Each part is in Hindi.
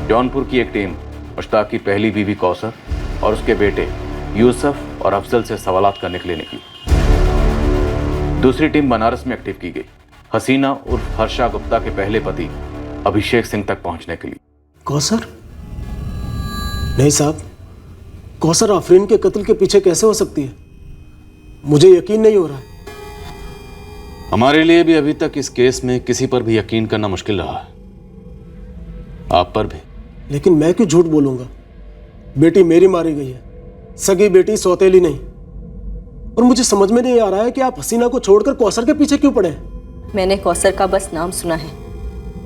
जौनपुर की एक टीम मुश्ताक की पहली बीवी कौसर और उसके बेटे यूसुफ और अफजल से सवालात करने के लिए निकली। दूसरी टीम बनारस में एक्टिव की गई, हसीना उर्फ हर्षा गुप्ता के पहले पति अभिषेक सिंह तक पहुंचने के लिए। कौसर? नहीं साहब, कौसर आफरीन के कत्ल के पीछे कैसे हो सकती है? मुझे यकीन नहीं हो रहा है। हमारे लिए भी अभी तक इस केस में किसी पर भी यकीन करना मुश्किल रहा है, आप पर भी। लेकिन मैं क्यों झूठ बोलूंगा? बेटी मेरी मारी गई है, सगी बेटी, सौतेली नहीं। और मुझे समझ में नहीं आ रहा है कि आप हसीना को छोड़कर कौसर के पीछे क्यों पड़े? मैंने कौसर का बस नाम सुना है,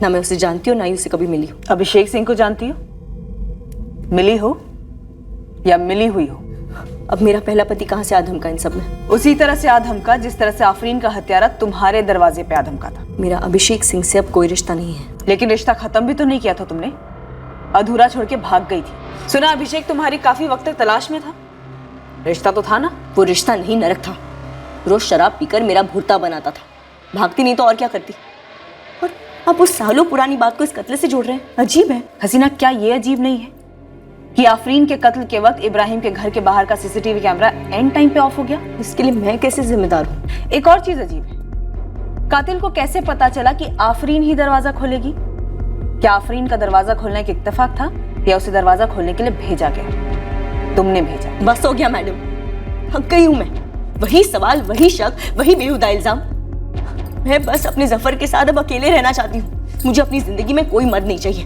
ना मैं उसे जानती हूँ ना ही उसे कभी मिली हूँ। अभिषेक सिंह को जानती हो? मिली हो या मिली हुई हो? अब मेरा पहला पति कहाँ से आधमका इन सब में? उसी तरह से आधमका जिस तरह से आफरीन का हत्यारा तुम्हारे दरवाजे पे आधमका था। मेरा अभिषेक सिंह से अब कोई रिश्ता नहीं है। लेकिन रिश्ता खत्म भी तो नहीं किया था तुमने, अधूरा छोड़ के भाग गई थी। सुना अभिषेक तुम्हारी काफी वक्त तक तलाश में था, रिश्ता तो था ना? वो रिश्ता नहीं, नरक था। रोज शराब पीकर मेरा भुर्ता बनाता था, भागती नहीं तो और क्या करती। और आप उस सालों पुरानी बात को इस कत्ल से जोड़ रहे हैं, अजीब है। हसीना, क्या ये अजीब नहीं है कि आफरीन के कत्ल के वक्त इब्राहिम के घर के बाहर का सीसीटीवी कैमरा एंड टाइम पे ऑफ हो गया? इसके लिए मैं कैसे जिम्मेदार हूँ? एक और चीज अजीब है, कातिल को कैसे पता चला कि आफरीन ही दरवाजा खोलेगी? क्या आफरीन का दरवाजा खोलना एक इत्तेफाक था या उसे दरवाजा खोलने के लिए भेजा गया? तुमने भेजा। बस हो गया मैडम, हक गई हूं मैं। वही सवाल, वही शक, वही बेहुदा इल्जाम। मैं बस अपने जफर के साथ अब अकेले रहना चाहती हूँ। मुझे अपनी जिंदगी में कोई मर्द नहीं चाहिए,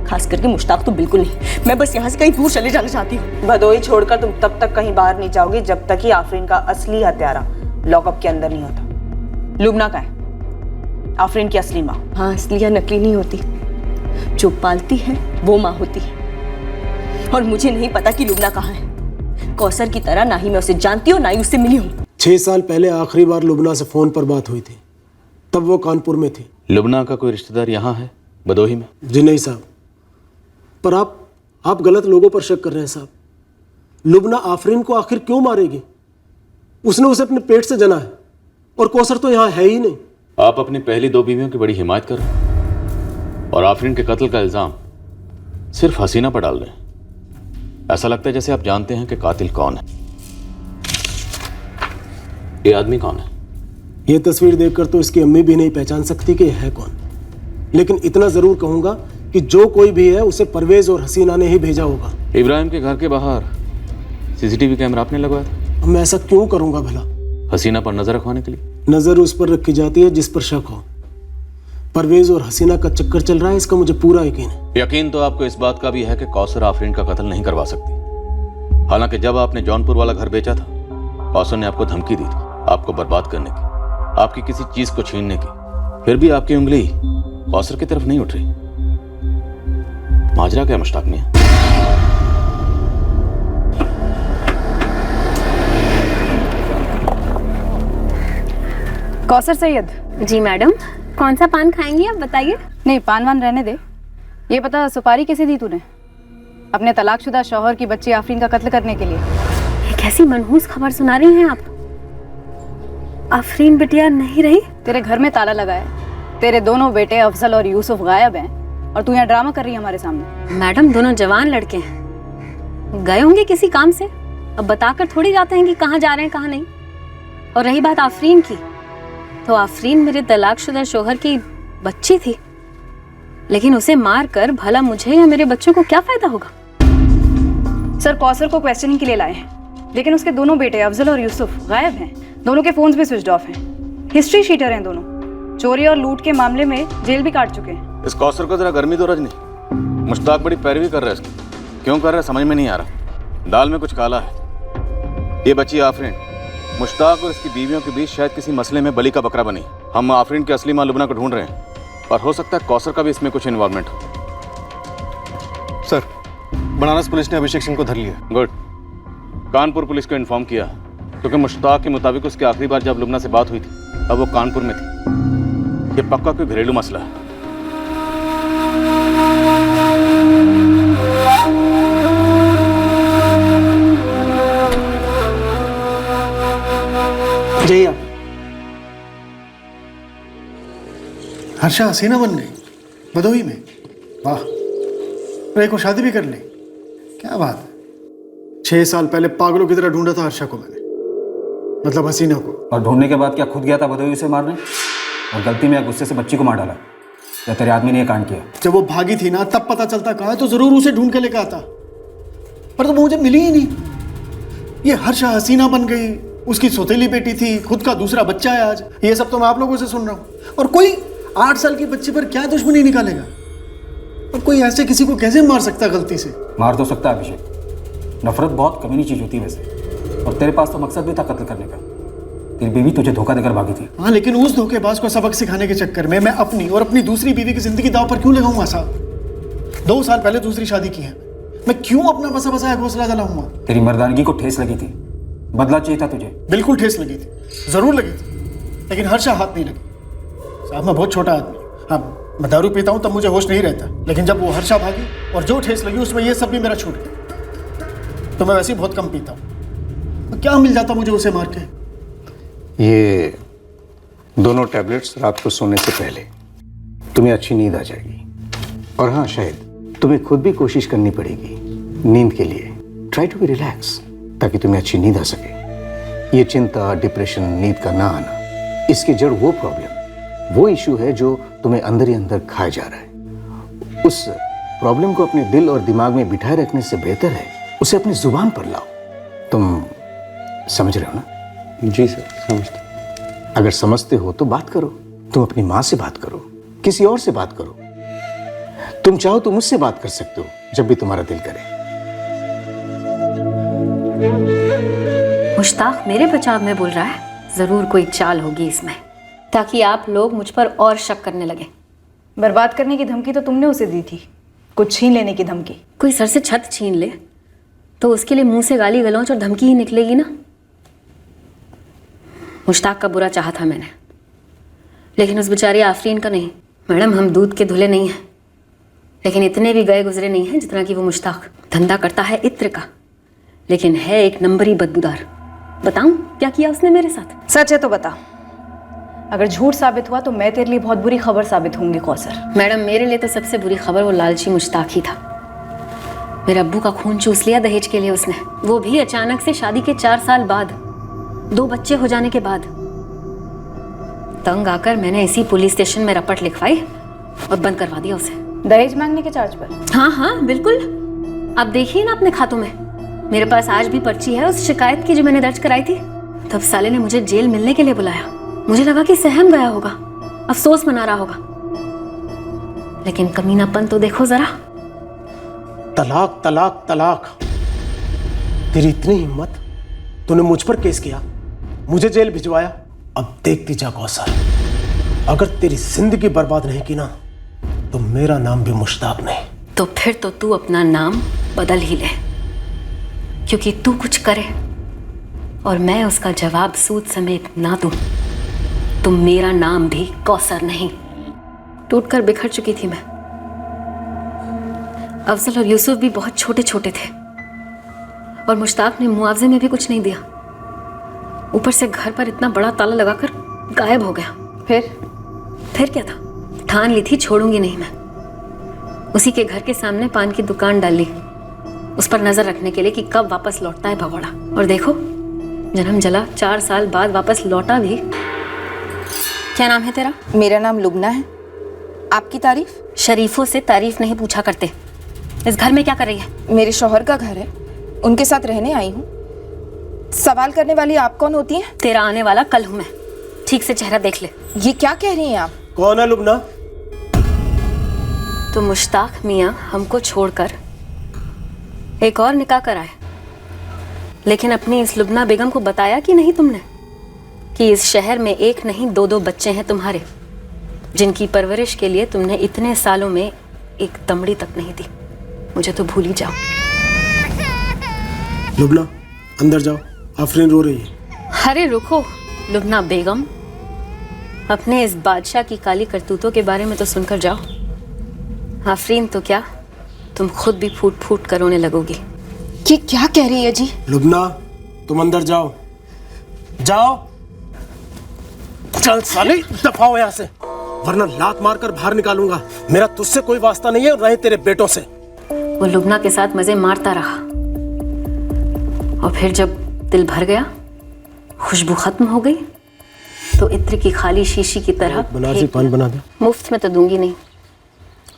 खास करके मुश्ताक तो बिल्कुल नहीं। मैं बस यहाँ से कहीं दूर चले जाना चाहती हूँ। भदोही छोड़कर तुम तब तक कहीं बाहर नहीं जाओगी जब तक कि आफरीन का असली हत्यारा लॉकअप के अंदर नहीं होता। लुबना का है आफरीन की असली माँ। हाँ, असली या नकली नहीं होती, जो पालती है वो माँ होती है। और मुझे नहीं पता कि लुबना कहाँ है। कौसर की तरह ना ही मैं उसे जानती हूँ ना ही उससे मिली हूँ। 6 साल पहले आखिरी बार लुबना से फोन पर बात हुई थी, तब वो कानपुर में थी। लुबना का कोई रिश्तेदार यहाँ है भदोही में? जी नहीं साहब, पर आप गलत लोगों पर शक कर रहे हैं साहब। लुबना आफरीन को आखिर क्यों मारेगी? उसने उसे अपने पेट से जना है और कौसर तो यहाँ है ही नहीं। आप अपनी पहली 2 बीवियों की बड़ी हिमायत कर रहे हैं और आफरीन के कत्ल का इल्जाम सिर्फ हसीना पर डाल रहे हैं। ऐसा लगता है जैसे आप जानते हैं कि कातिल कौन है। ये आदमी कौन है? ये तस्वीर देखकर तो इसकी अम्मी भी नहीं पहचान सकती कि है कौन। लेकिन इतना जरूर कहूंगा कि जो कोई भी है उसे परवेज और हसीना ने ही भेजा होगा। इब्राहिम के घर के बाहर सीसीटीवी कैमरा आपने लगवाया था? मैं ऐसा क्यों करूंगा भला? हसीना पर नजर रखवाने के लिए। नजर उस पर रखी जाती है जिस पर शक हो। परवेज और हसीना का चक्कर चल रहा है, इसका मुझे पूरा यकीन है। यकीन तो आपको इस बात का भी है कि कौसर आफरीन का कत्ल नहीं करवा सकती। हालांकि जब आपने जौनपुर वाला घर बेचा था, कौसर ने आपको धमकी दी थी आपको बर्बाद करने की, आपकी किसी चीज को छीनने की। फिर भी आपकी उंगली कौसर की तरफ नहीं उठ रही। माजरा क्या मुश्ताक मियां? कौसर सैयद। जी मैडम, कौन सा पान खाएंगी आप बताइए? नहीं, पान वान रहने दे। ये पता सुपारी कैसे दी तूने अपने तलाकशुदा शौहर की बच्ची आफरीन का कत्ल करने के लिए? ये कैसी मनहूस खबर सुना रही हैं आप? आफरीन बिटिया नहीं रही? तेरे घर में ताला लगा है, तेरे दोनों बेटे अफजल और यूसुफ गायब हैं और तू यहाँ ड्रामा कर रही है हमारे सामने। मैडम, दोनों जवान लड़के हैं, गए होंगे किसी काम से। अब बताकर थोड़ी जाते हैं कि कहाँ जा रहे हैं कहाँ नहीं। और रही बात आफरीन की, तो आफरीन मेरे तलाकशुदा शौहर की बच्ची थी, लेकिन उसे मारकर भला मुझे या मेरे बच्चों को क्या फायदा होगा? सर, कौसर को क्वेश्चनिंग के लिए लाए हैं, लेकिन उसके दोनों बेटे अफजल और यूसुफ गायब हैं। दोनों के फोन्स भी स्विच ऑफ हैं। हिस्ट्री शीटर हैं दोनों, चोरी और लूट के मामले में जेल भी काट चुके हैं। इस कौसर को जरा गर्मी दो रजनी। मुश्ताक बड़ी पैरवी कर रहा है इसकी। क्यों कर रहा है समझ में नहीं आ रहा। दाल में कुछ काला है। ये बच्ची आफरीन मुश्ताक और इसकी बीवियों के बीच शायद किसी मसले में बलि का बकरा बनी। हम आफरीन की असली मां लुबना को ढूंढ रहे हैं और हो सकता है कौसर का भी इसमें कुछ इन्वॉल्वमेंट हो। सर, बनारस पुलिस ने अभिषेक सिंह को धर लिया। गुड। कानपुर पुलिस को इन्फॉर्म किया क्योंकि मुश्ताक के मुताबिक उसकी आखिरी बार जब लुबना से बात हुई थी अब वो कानपुर में थी। ये पक्का कोई घरेलू मसला है। जया, हर्षा हसीना बन गई भदोही में। वाह, रे को शादी भी कर ली, क्या बात है। 6 साल पहले पागलों की तरह ढूंढा था हर्षा को मैंने, मतलब हसीना को। और ढूंढने के बाद क्या खुद गया था भदोही उसे मारने और गलती में या गुस्से से बच्ची को मार डाला? या तेरे आदमी ने ये कांड किया? जब वो भागी थी ना तब पता चलता कहाँ है, तो जरूर उसे ढूंढ के लेकर आता, पर तो मुझे मिली ही नहीं। ये हर्षा हसीना बन गई, उसकी सौतेली बेटी थी, खुद का दूसरा बच्चा है आज। ये सब तो मैं आप लोगों से सुन रहा हूँ। और कोई 8 साल की बच्ची पर क्या दुश्मनी निकालेगा? और कोई ऐसे किसी को कैसे मार सकता है गलती से? मार तो सकता है अभिषेक, नफरत बहुत कमीनी चीज होती है वैसे। और तेरे पास तो मकसद भी था कत्ल करने का। तेरी बीवी तुझे धोखा देकर भागी थी। हाँ, लेकिन उस धोखेबाज को सबक सिखाने के चक्कर में मैं अपनी और अपनी दूसरी बीवी की जिंदगी दांव पर क्यों लगाऊंगा साहब? 2 साल पहले दूसरी शादी की है, मैं क्यों अपना बसा बसाया घोंसला जलाऊंगा? तेरी मर्दानगी को ठेस लगी थी, बदला चाहिए था तुझे। बिल्कुल ठेस लगी थी, जरूर लगी थी, लेकिन हर्षा हाथ नहीं लगी। साहब मैं बहुत छोटा आदमी, हाँ मैं दारू पीता हूँ तब मुझे होश नहीं रहता, लेकिन जब वो हर्षा भागी और जो ठेस लगी उसमें ये सब भी मेरा छूट गया। तो मैं वैसे ही बहुत कम पीता हूँ, तो क्या मिल जाता मुझे उसे मार के? ये दोनों टैबलेट्स रात को सोने से पहले, तुम्हें अच्छी नींद आ जाएगी। और हाँ, शायद तुम्हें खुद भी कोशिश करनी पड़ेगी नींद के लिए। ट्राई टू बी रिलैक्स, ताकि तुम्हें अच्छी नींद आ सके। ये चिंता, डिप्रेशन, नींद का ना आना, इसकी जड़ वो प्रॉब्लम, वो इशू है जो तुम्हें अंदर ही अंदर खाए जा रहा है। उस प्रॉब्लम को अपने दिल और दिमाग में बिठाए रखने से बेहतर है उसे अपनी जुबान पर लाओ। तुम समझ रहे हो ना? जी सर, समझते। अगर समझते हो तो बात करो। तुम अपनी माँ से बात करो, किसी और से बात करो। तुम चाहो तो मुझसे बात कर सकते हो जब भी तुम्हारा दिल करे। मुश्ताक मेरे बचाव में बोल रहा है, जरूर कोई चाल होगी इसमें, ताकि आप लोग मुझ पर और शक करने लगे। बर्बाद करने की धमकी तो तुमने उसे दी थी, कुछ छीन लेने की धमकी। कोई सर से छत छीन ले तो उसके लिए मुंह से गाली गलौज और धमकी ही निकलेगी ना। मुश्ताक का बुरा चाहा था मैंने, लेकिन उस बेचारी आफरीन का नहीं। मैडम, हम दूध के धुले नहीं हैं, लेकिन इतने भी गए गुजरे नहीं हैं जितना कि वो मुश्ताक। धंधा करता है इत्र का, लेकिन है एक नंबरी बदबूदार। बताऊं क्या किया उसने मेरे साथ? सच है तो बता, अगर झूठ साबित हुआ तो मैं तेरे लिए बहुत बुरी खबर साबित होंगी कौसर। मैडम, मेरे लिए तो सबसे बुरी खबर वो लालची मुश्ताक ही था। मेरे अब्बू का खून चूस लिया दहेज के लिए उसने, वो भी अचानक से शादी के 4 साल बाद, 2 बच्चे हो जाने के बाद। तंग आकर मैंने इसी पुलिस स्टेशन में रपट लिखवाई और बंद करवा दिया उसे। दहेज मांगने के चार्ज पर? हाँ हाँ बिल्कुल, आप देखिए ना अपने खातों में। मेरे पास आज भी पर्ची है उस शिकायत की जो मैंने दर्ज कराई थी। तब साले ने मुझे जेल मिलने के लिए बुलाया। मुझे लगा कि सहम गया होगा, अफसोस मना रहा होगा, लेकिन कमीनापन तो देखो जरा। तलाक तलाक तलाक, तेरी इतनी हिम्मत, तूने मुझ पर केस किया, मुझे जेल भिजवाया। अब देखती जा कौसर, अगर तेरी जिंदगी बर्बाद नहीं की ना तो मेरा नाम भी मुश्ताक नहीं। तो फिर तो तू अपना नाम बदल ही ले, क्योंकि तू कुछ करे और मैं उसका जवाब सूद समेत ना दूं तो मेरा नाम भी कौसर नहीं। टूटकर बिखर चुकी थी मैं। अफजल और यूसुफ भी बहुत छोटे छोटे थे और मुश्ताक ने मुआवजे में भी कुछ नहीं दिया। ऊपर से घर पर इतना बड़ा ताला लगाकर गायब हो गया। फिर क्या था? ठान ली थी छोड़ूंगी नहीं मैं। उसी के घर के सामने पान की दुकान डाली, उस पर नजर रखने के लिए कि कब वापस लौटता है भगोड़ा। और देखो, जन्म जला 4 साल बाद वापस लौटा भी। क्या नाम है तेरा? मेरा नाम लुबना है। आपकी तारीफ? शरीफों से तारीफ नहीं पूछा करते। इस घर में क्या कर रही है? मेरे शौहर का घर है, उनके साथ रहने आई हूँ। सवाल करने वाली आप कौन होती हैं? तेरा आने वाला कल हूं मैं, ठीक से चेहरा देख ले। ये क्या कह रही हैं आप? कौन है लुबना? तो मुश्ताक मियाँ हमको छोड़कर एक और निकाह कराए, लेकिन अपनी इस लुबना बेगम को बताया कि नहीं तुमने कि इस शहर में एक नहीं 2-2 बच्चे हैं तुम्हारे, जिनकी परवरिश के लिए तुमने इतने सालों में एक दमड़ी तक नहीं दी। मुझे तो भूल ही जाओ। लुबना अंदर जाओ, आफरीन रो रही है। अरे रुको लुबना बेगम, अपने इस बादशाह की काली करतूतों के बारे में तो सुनकर जाओ। आफरीन तो क्या, तुम खुद भी फूट फूट कर रोने लगोगी। ये क्या कह रही है जी? लुबना तुम अंदर जाओ, जाओ। चल साले, दफा हो यहाँ से, वरना लात मारकर बाहर निकालूंगा। मेरा तुझसे कोई वास्ता नहीं है और रहे तेरे बेटों से। वो लुबना के साथ मजे मारता रहा, और फिर जब दिल भर गया, खुशबू खत्म हो गई, तो इत्र की खाली शीशी की तरह बनारसी पान बना दे। मुफ्त में तो दूंगी नहीं,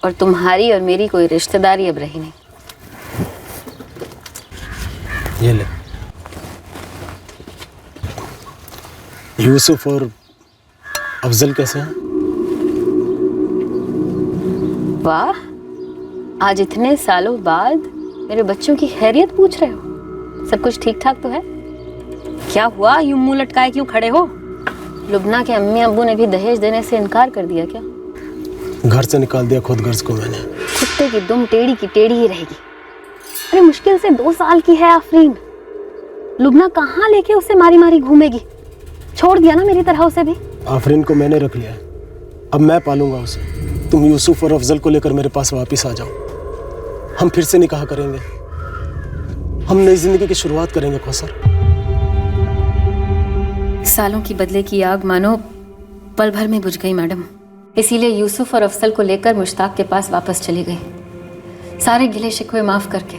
और तुम्हारी और मेरी कोई रिश्तेदारी अब रही नहीं। ये ले। यूसुफ और अफजल कैसे हैं? वाह, आज इतने सालों बाद मेरे बच्चों की खैरियत पूछ रहे हो। सब कुछ ठीक ठाक तो है? क्या हुआ, यूं मुंह लटकाए क्यों खड़े हो? लुबना के अम्मी अब्बू ने भी दहेज देने से इनकार कर दिया क्या? घर से निकाल दिया खुद गर्ज को मैंने। कुत्ते की दुम टेढ़ी की टेढ़ी ही रहेगी। अरे मुश्किल से 2 साल की है आफरीन, लुबना कहाँ लेके उसे मारी मारी घूमेगी? छोड़ दिया ना मेरी तरह उसे भी। आफरीन को मैंने रख लिया है, अब मैं पालूंगा उसे। तुम यूसुफ और अफजल को लेकर मेरे पास वापस आ जाओ, हम फिर से निकाह करेंगे, हम नई जिंदगी की शुरुआत करेंगे कौसर। सालों की बदले की आग मानो पल भर में बुझ गई मैडम। इसीलिए यूसुफ और अफजल को लेकर मुश्ताक के पास वापस चली गई, सारे गिले शिकवे माफ करके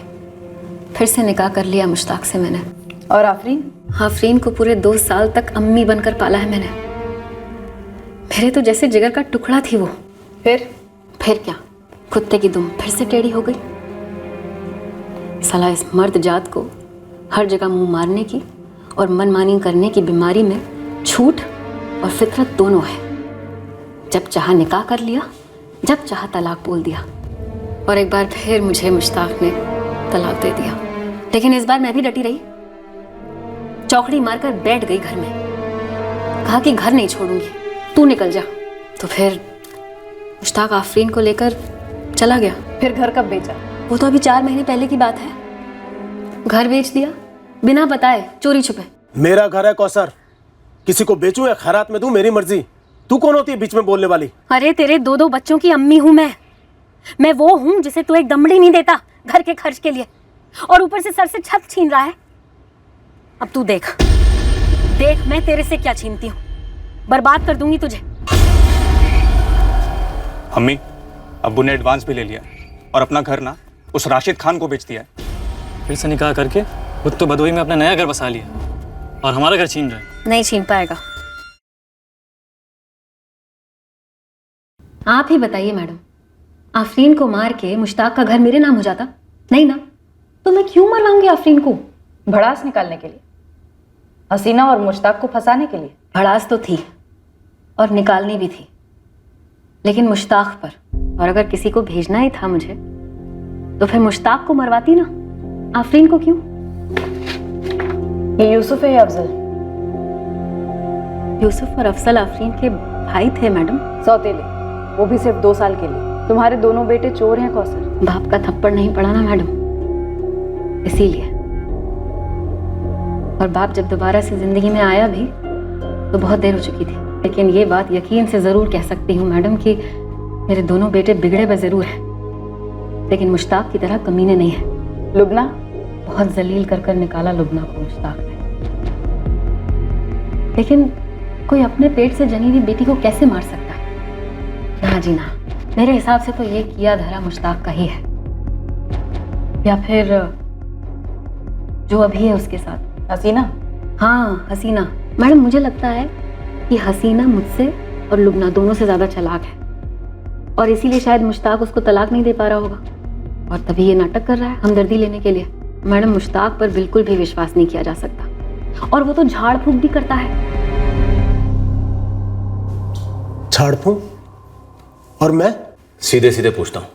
फिर से निकाह कर लिया मुश्ताक से मैंने। और आफरीन? आफरीन को पूरे 2 साल तक अम्मी बनकर पाला है मैंने। मेरे तो जैसे जिगर का टुकड़ा थी वो। फिर क्या, कुत्ते की दुम फिर से टेढ़ी हो गई। साला इस मर्द जात को हर जगह मुंह मारने की और मनमानी करने की बीमारी में झूठ और फितरत दोनों है। जब चाहा निकाह कर लिया, जब चाहा तलाक बोल दिया, और एक बार फिर मुझे मुश्ताक ने तलाक दे दिया। लेकिन इस बार मैं भी डटी रही, चौकड़ी मारकर बैठ गई घर में, कहा कि घर नहीं छोड़ूंगी, तू निकल जा। तो फिर मुश्ताक आफरीन को लेकर चला गया। फिर घर कब बेचा? वो तो अभी 4 महीने पहले की बात है। घर बेच दिया बिना बताए, चोरी छुपे। मेरा घर है कौसर, किसी को बेचूं या खैरात में दूं मेरी मर्जी। तू कौन होती है बीच में बोलने वाली? अरे तेरे 2 बच्चों की अम्मी हूं मैं वो हूं जिसे तू एक दमड़ी नहीं देता घर के खर्च के लिए, और ऊपर से सर से छत छीन रहा है। अब तू देख मैं तेरे से क्या छीनती हूँ, बर्बाद कर दूंगी तुझे। अम्मी, अब्बू ने एडवांस भी ले लिया और अपना घर ना उस राशिद खान को बेच दिया है। फिर से निकाह करके खुद तो बदोई में अपना नया घर बसा लिया और हमारा घर छीन रहा है। नहीं छीन पाएगा। आप ही बताइए मैडम, आफरीन को मार के मुश्ताक का घर मेरे नाम हो जाता? नहीं ना, तो मैं क्यों मरवाऊंगी आफरीन को? भड़ास निकालने के लिए, हसीना और मुश्ताक को फंसाने के लिए। भड़ास तो थी और निकालनी भी थी, लेकिन मुश्ताक पर। और अगर किसी को भेजना ही था मुझे तो फिर मुश्ताक को मरवाती ना, आफरीन को क्यों? ये यूसुफ है या अफजल? यूसुफ और अफजल आफरीन के भाई थे मैडम। सौतेले, वो भी सिर्फ 2 साल के लिए। तुम्हारे दोनों बेटे चोर हैं कौसर। बाप का थप्पड़ नहीं पड़ा ना मैडम, इसीलिए। और बाप जब दोबारा से जिंदगी में आया भी तो बहुत देर हो चुकी थी। लेकिन ये बात यकीन से जरूर कह सकती हूँ मैडम कि मेरे दोनों बेटे बिगड़े ब जरूर हैं, लेकिन मुश्ताक की तरह कमीने नहीं है। लुबना? बहुत जलील कर निकाला लुबना को मुश्ताक ने। लेकिन कोई अपने पेट से जनी हुई बेटी को कैसे मार सकता है? ना जी ना, मेरे हिसाब से तो ये किया धरा मुश्ताक का ही है, या फिर जो अभी है उसके साथ। हसीना? हाँ हसीना। मैडम मुझे लगता है कि हसीना मुझसे और लुबना दोनों से ज्यादा चालाक है, और इसीलिए शायद मुश्ताक उसको तलाक नहीं दे पा रहा होगा, और तभी ये नाटक कर रहा है हमदर्दी लेने के लिए। मैडम मुश्ताक पर बिल्कुल भी विश्वास नहीं किया जा सकता, और वो तो झाड़ फूंक भी करता है। झाड़ फूंक? और मैं? सीधे सीधे पूछता हूँ,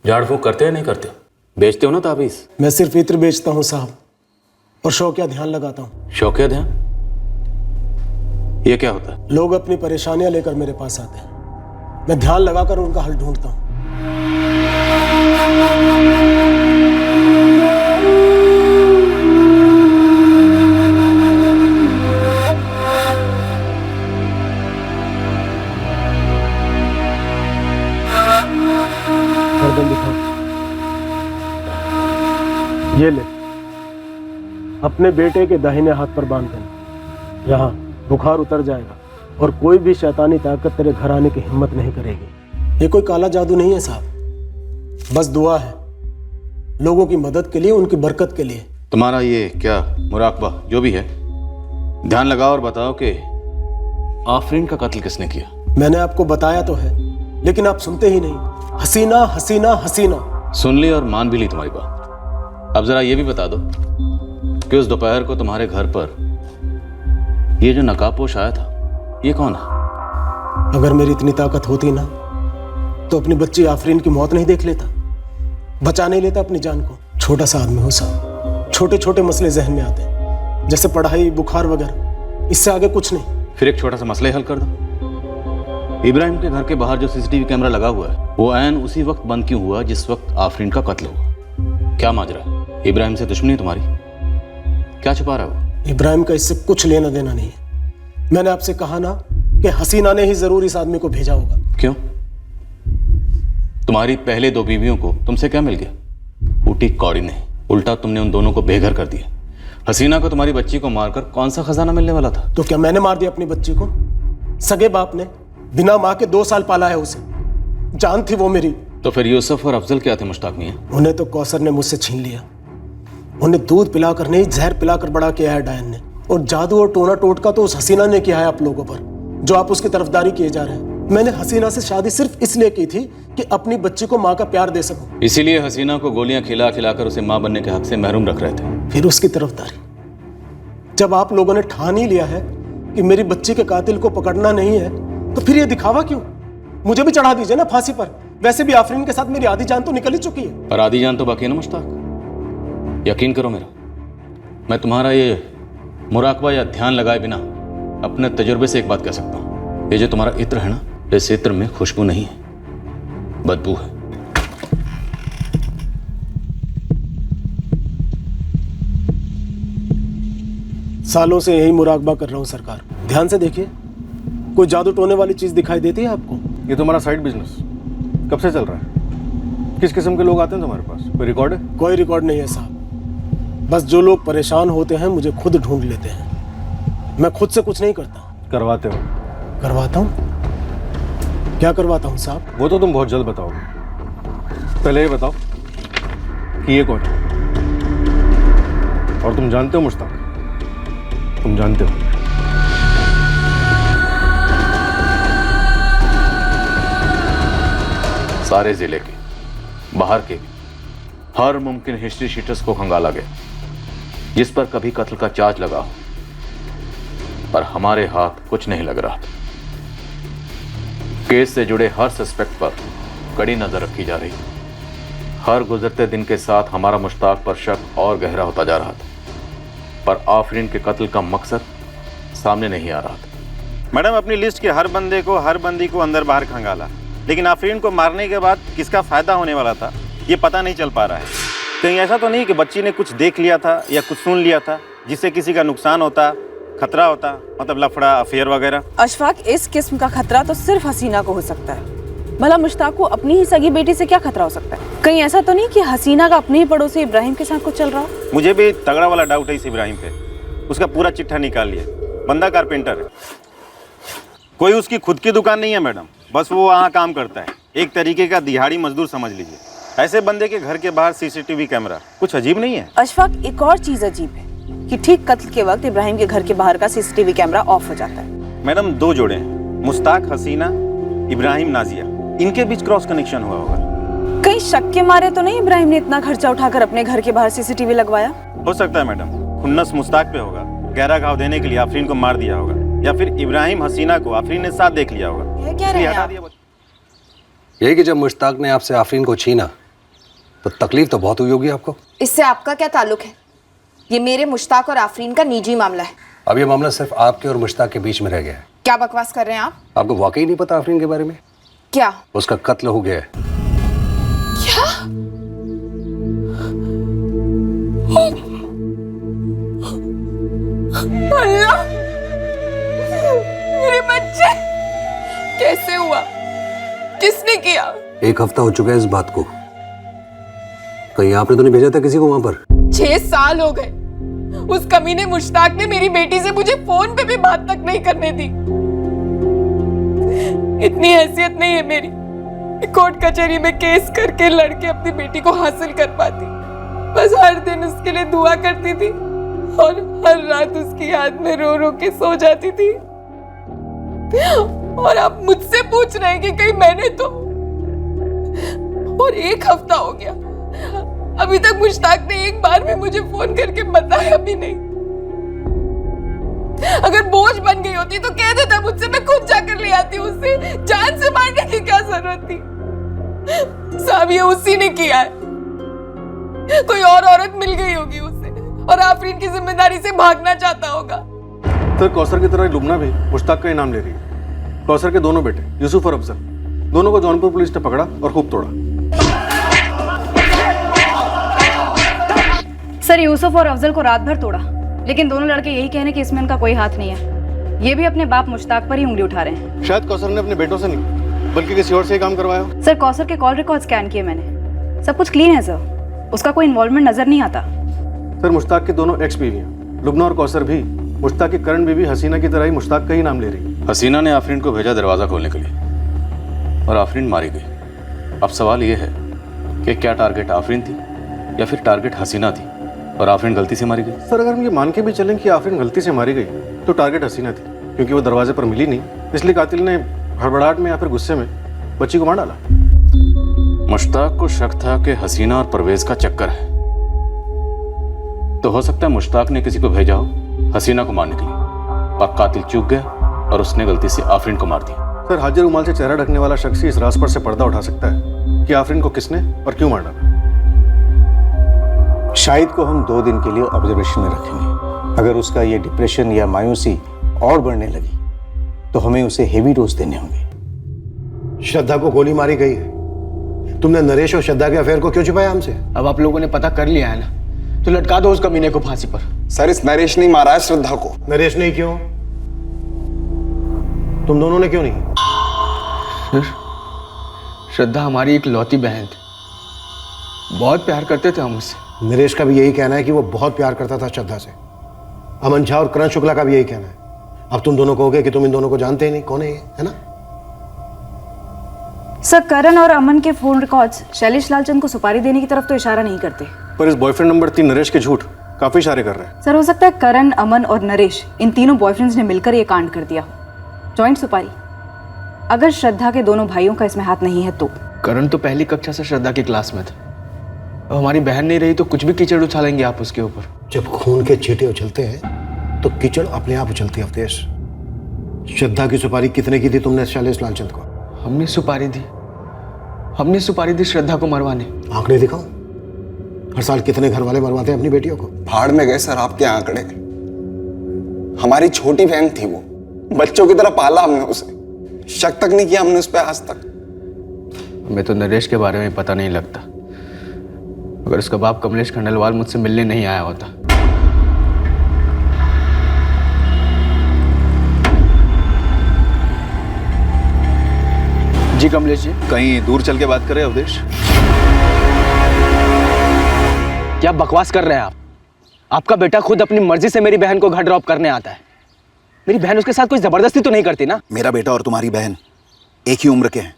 झाड़ फूंक करते हो नहीं करते हो? बेचते हो ना ताबीज? मैं सिर्फ इत्र बेचता हूँ साहब, और शौकिया ध्यान लगाता हूँ। शौकिया ध्यान? ये क्या होता है? लोग अपनी परेशानियां लेकर मेरे पास आते हैं, मैं ध्यान लगाकर उनका हल ढूंढता हूँ। गर्दन दिखाओ। ये ले, अपने बेटे के दाहिने हाथ पर बांध देना। यहाँ बुखार उतर जाएगा और कोई भी शैतानी ताकत तेरे घर आने की हिम्मत नहीं करेगी। ये कोई काला जादू नहीं है साहब, बस दुआ है लोगों की मदद के लिए, उनकी बरकत के लिए। तुम्हारा ये क्या मुराकबा जो भी है, ध्यान लगाओ और बताओ कि आफरीन का कत्ल किसने किया। मैंने आपको बताया तो है, लेकिन आप सुनते ही नहीं। हसीना हसीना हसीना। सुन ली और मान भी ली तुम्हारी बात। अब जरा ये भी बता दो कि उस दोपहर को तुम्हारे घर पर ये जो नकाबपोश आया था, ये कौन है? अगर मेरी इतनी ताकत होती ना, तो अपनी बच्ची आफरीन की मौत नहीं देख लेता, बचा नहीं लेता अपनी जान को। छोटा सा आदमी हो साहब, छोटे छोटे मसले जहन में आते हैं, जैसे पढ़ाई, बुखार वगैरह, इससे आगे कुछ नहीं। फिर एक छोटा सा मसला ही हल कर दो। इब्राहिम के घर के बाहर जो सीसीटीवी कैमरा लगा हुआ है, वो ऐन उसी वक्त बंद क्यों हुआ जिस वक्त आफरीन का कत्ल हुआ? क्या माजरा है? इब्राहिम से दुश्मनी तुम्हारी? क्या छुपा रहा है वो? इब्राहिम का इससे कुछ लेना देना नहीं है। मैंने आपसे कहा ना कि हसीना ने ही जरूर इस आदमी को भेजा होगा। क्यों? तुम्हारी पहले 2 बीवियों को तुमसे क्या मिल गया? ऊटी कौड़ी नहीं, उल्टा तुमने उन दोनों को बेघर कर दिया। हसीना को तुम्हारी बच्ची को मारकर कौन सा खजाना मिलने वाला था? तो क्या मैंने मार दिया अपनी बच्ची को? सगे बाप ने बिना माँ के 2 साल पाला है उसे, जान थी वो मेरी। तो फिर यूसुफ और अफजल क्या थे मुश्ताक मियां? उन्हें तो कौसर ने मुझसे छीन लिया। उन्हें दूध पिलाकर नहीं, जहर पिलाकर बड़ा किया है डायन ने। और जादू और टोना टोटका तो उस हसीना ने किया है आप लोगों पर, जो आप उसकी तरफदारी किए जा रहे हैं। मैंने हसीना से शादी सिर्फ इसलिए की थी कि अपनी बच्ची को माँ का प्यार दे सकूं। इसीलिए हसीना को गोलियां खिला खिलाकर उसे मां बनने के हक से महरूम रख रहे थे। फिर उसकी तरफदारी, जब आप लोगों ने ठान ही लिया है कि मेरी बच्ची के कातिल को पकड़ना नहीं है, तो फिर ये दिखावा क्यों? मुझे भी चढ़ा दीजिए ना फांसी पर। वैसे भी आफरीन के साथ मेरी आधी जान तो निकल ही चुकी है। पर आधी जान तो बाकी है ना मुश्ताक। यकीन करो मेरा, मैं तुम्हारा ये मुराकबा या ध्यान लगाए बिना अपने तजुर्बे से एक बात कह सकता हूँ, ये जो तुम्हारा इत्र है ना, इस इत्र में खुशबू नहीं है, बदबू है। सालों से यही मुराकबा कर रहा हूँ सरकार। ध्यान से देखिए, कोई जादू टोने वाली चीज दिखाई देती है आपको? ये तुम्हारा साइड बिजनेस कब से चल रहा है? किस किस्म के लोग आते हैं तुम्हारे पास? कोई रिकॉर्ड है? कोई रिकॉर्ड नहीं है साहब। बस जो लोग परेशान होते हैं मुझे खुद ढूंढ लेते हैं। मैं खुद से कुछ नहीं करता। करवाते हो? करवाता हूँ। क्या करवाता हूँ साहब? वो तो तुम बहुत जल्द बताओगे। पहले ये बताओ कि ये कौन है? और तुम जानते हो मुश्ताक? तुम जानते हो? सारे जिले के, बाहर के भी हर मुमकिन हिस्ट्री शीटर्स को खंगाला गया जिस पर कभी कत्ल का चार्ज लगा हो, पर हमारे हाथ कुछ नहीं लग रहा था। केस से जुड़े हर सस्पेक्ट पर कड़ी नजर रखी जा रही। हर गुजरते दिन के साथ हमारा मुश्ताक पर शक और गहरा होता जा रहा था, पर आफरीन के कत्ल का मकसद सामने नहीं आ रहा था। मैडम, अपनी लिस्ट के हर बंदे को, हर बंदी को अंदर बाहर खंगाला, लेकिन आफरीन को मारने के बाद किसका फायदा होने वाला था ये पता नहीं चल पा रहा है। कहीं ऐसा तो नहीं कि बच्ची ने कुछ देख लिया था या कुछ सुन लिया था जिससे किसी का नुकसान होता, खतरा होता, मतलब लफड़ा, अफेयर वगैरह? अशफाक, इस किस्म का खतरा तो सिर्फ हसीना को हो सकता है। भला मुश्ताक को अपनी ही सगी बेटी से क्या खतरा हो सकता है? कहीं ऐसा तो नहीं कि हसीना का अपने ही पड़ोसी इब्राहिम के साथ कुछ चल रहा हो? मुझे भी तगड़ा वाला डाउट है इस इब्राहिम पे। उसका पूरा चिट्ठा निकाल लिया। बंदा कारपेंटर है, कोई उसकी खुद की दुकान नहीं है मैडम, बस वो वहाँ काम करता है। एक तरीके का दिहाड़ी मजदूर समझ लीजिए। ऐसे बंदे के घर के बाहर सीसीटीवी कैमरा, कुछ अजीब नहीं है? अशफाक, एक और चीज अजीब है कि ठीक कत्ल के वक्त इब्राहिम के घर के बाहर का सीसीटीवी कैमरा ऑफ हो जाता है। मैडम, 2 जोड़े हैं, मुश्ताक, हसीना, इब्राहिम, नाजिया, इनके बीच क्रॉस कनेक्शन हुआ होगा। कहीं शक के मारे तो नहीं इब्राहिम ने इतना खर्चा उठाकर अपने घर के बाहर सीसीटीवी लगवाया? हो सकता है मैडम, खुन्नस मुश्ताक पे होगा, गहरा घाव देने के लिए आफरीन को मार दिया होगा, या फिर इब्राहिम हसीना को आफरीन ने साथ देख लिया होगा। ये क्या रहे हैं आप? यही कि जब मुश्ताक ने आपसे आफरीन को छीना तो तकलीफ तो बहुत हुई होगी आपको। इससे आपका क्या ताल्लुक है? ये मेरे, मुश्ताक और आफरीन का निजी मामला है। अब ये मामला सिर्फ आपके और मुश्ताक के बीच में रह गया है। क्या बकवास कर रहे हैं आप? आपको वाकई नहीं पता आफरीन के बारे में? क्या? उसका कत्ल हो गया है। क्या? अल्लाह, मेरे बच्चे कैसे हुआ? किसने किया? 1 हफ्ता हो चुका है इस बात को। कहीं आपने तो नहीं भेजा था किसी को वहां पर? 6 साल हो गए। उस कमीने मुश्ताक ने मेरी बेटी से मुझे फोन पे भी बात तक नहीं करने दी। इतनी हैसियत नहीं है मेरी, कोर्ट कचहरी में केस करके लड़के अपनी बेटी को हासिल कर पाती। बस हर दिन उसके लिए दुआ करती थी और हर रात उसकी याद में रो रो के सो जाती थी। और आप मुझसे पूछ रहे हैं कि कहीं मैंने तो। और 1 हफ्ता हो गया, अभी तक मुश्ताक ने एक बार भी मुझे फोन करके बताया भी नहीं। अगर बोझ बन गई होती तो कह देता मुझसे, मैं खुद जाकर ले आती उसे। जान से मारने की क्या जरूरत थी? साहब ये उसी ने किया है। कोई और औरत मिल गई होगी उसे और आफरीन की जिम्मेदारी से भागना चाहता होगा। सर कौसर की तरह लुबना भी मुश्ताक का ही नाम ले रही है। कौसर के दोनों बेटे यूसुफ और अफजल, दोनों को जौनपुर पुलिस ने पकड़ा और खूब तोड़ा। सर यूसुफ और अफजल को रात भर तोड़ा, लेकिन दोनों लड़के यही कहने कि इसमें उनका कोई हाथ नहीं है। ये भी अपने बाप मुश्ताक पर ही उंगली उठा रहे हैं। शायद कौसर ने अपने बेटों से नहीं बल्कि किसी और से ही काम करवाया। सर कौसर के कॉल रिकॉर्ड स्कैन किए मैंने, सब कुछ क्लीन है सर, उसका कोई इन्वॉल्वमेंट नजर नहीं आता। सर मुश्ताक की दोनों एक्स बीवियां लुबना और कौसर भी मुश्ताक की करंट बीवी हसीना की तरह ही मुश्ताक का ही नाम ले रही। हसीना ने आफरीन को भेजा दरवाज़ा खोलने के लिए और आफरीन मारी गई। अब सवाल ये है कि क्या टारगेट आफरीन थी या फिर टारगेट हसीना थी और आफरीन गलती से मारी गई? सर अगर हम ये मान के भी चलें कि आफरीन गलती से मारी गई तो टारगेट हसीना थी, क्योंकि वो दरवाजे पर मिली नहीं, इसलिए कातिल ने हड़बड़ाहट में या फिर गुस्से में बच्ची को मार डाला। मुश्ताक को शक था कि हसीना और परवेज का चक्कर है, तो हो सकता है मुश्ताक ने किसी को भेजा हो हसीना को मारने के लिए और कातिल चूक गया और उसने गलती से आफरीन को मार दिया। सर हाजिर रुमाल से चेहरा ढकने वाला शख्स ही इस राज पर से पर्दा उठा सकता है कि आफरीन को किसने और क्यों मार डाला। शाहिद को हम 2 दिन के लिए ऑब्जर्वेशन में रखेंगे। अगर उसका ये डिप्रेशन या मायूसी और बढ़ने लगी तो हमें उसे हेवी डोज देने होंगे। श्रद्धा को गोली मारी गई है। तुमने नरेश और श्रद्धा के अफेयर को क्यों छुपाया हमसे? अब आप लोगों ने पता कर लिया है ना, तो लटका दो उस कमीने को फांसी पर। सर इस नरेश ने मारा है श्रद्धा को। नरेश ने क्यों? तुम दोनों ने क्यों नहीं? सर श्रद्धा हमारी एक लौती बहन थी, बहुत प्यार करते थे हम उससे। नरेश का भी यही कहना है कि वो बहुत प्यार करता था श्रद्धा से। अमन झा और करण शुक्ला का भी यही कहना है। अब तुम दोनों कहोगे कि तुम इन दोनों को जानते ही नहीं, कौन है ये, है ना? सर करण और अमन के फोन रिकॉर्ड्स शैलेश लालचंद को सुपारी देने की तरफ तो इशारा नहीं करते, पर इस बॉयफ्रेंड नंबर 3 नरेश के झूठ काफी इशारे कर रहे हैं। सर हो सकता है करण, अमन और नरेश इन तीनों बॉयफ्रेंड्स ने मिलकर ये कांड कर दिया हो। जॉइंट सुपारी। अगर श्रद्धा के दोनों भाइयों का इसमें हाथ नहीं है तो? करण तो पहली कक्षा से श्रद्धा की क्लास में था, अब हमारी बहन नहीं रही तो कुछ भी कीचड़ उछालेंगे आप उसके ऊपर। जब खून के छींटे उछलते हैं तो कीचड़ अपने आप उछलती है। अवधेश, श्रद्धा की सुपारी कितने की थी तुमने शैलेश लालचंद को? हमने सुपारी दी श्रद्धा को मरवाने। आंकड़े दिखाओ, हर साल कितने घर वाले मरवाते हैं अपनी बेटियों को? भाड़ में गए सर आपके आंकड़े। हमारी छोटी बहन थी वो, बच्चों की तरह पाला हमने उसे, शक तक नहीं किया हमने उस पर आज तक। हमें तो नरेश के बारे में पता नहीं लगता। अगर उसका बाप कमलेश खंडेलवाल मुझसे मिलने नहीं आया होता। जी कमलेश जी, कहीं दूर चल के बात करें अवधेश? क्या बकवास कर रहे हैं आप? आपका बेटा खुद अपनी मर्जी से मेरी बहन को घर ड्रॉप करने आता है। मेरी बहन उसके साथ कोई जबरदस्ती तो नहीं करती ना? मेरा बेटा और तुम्हारी बहन एक ही उम्र के हैं,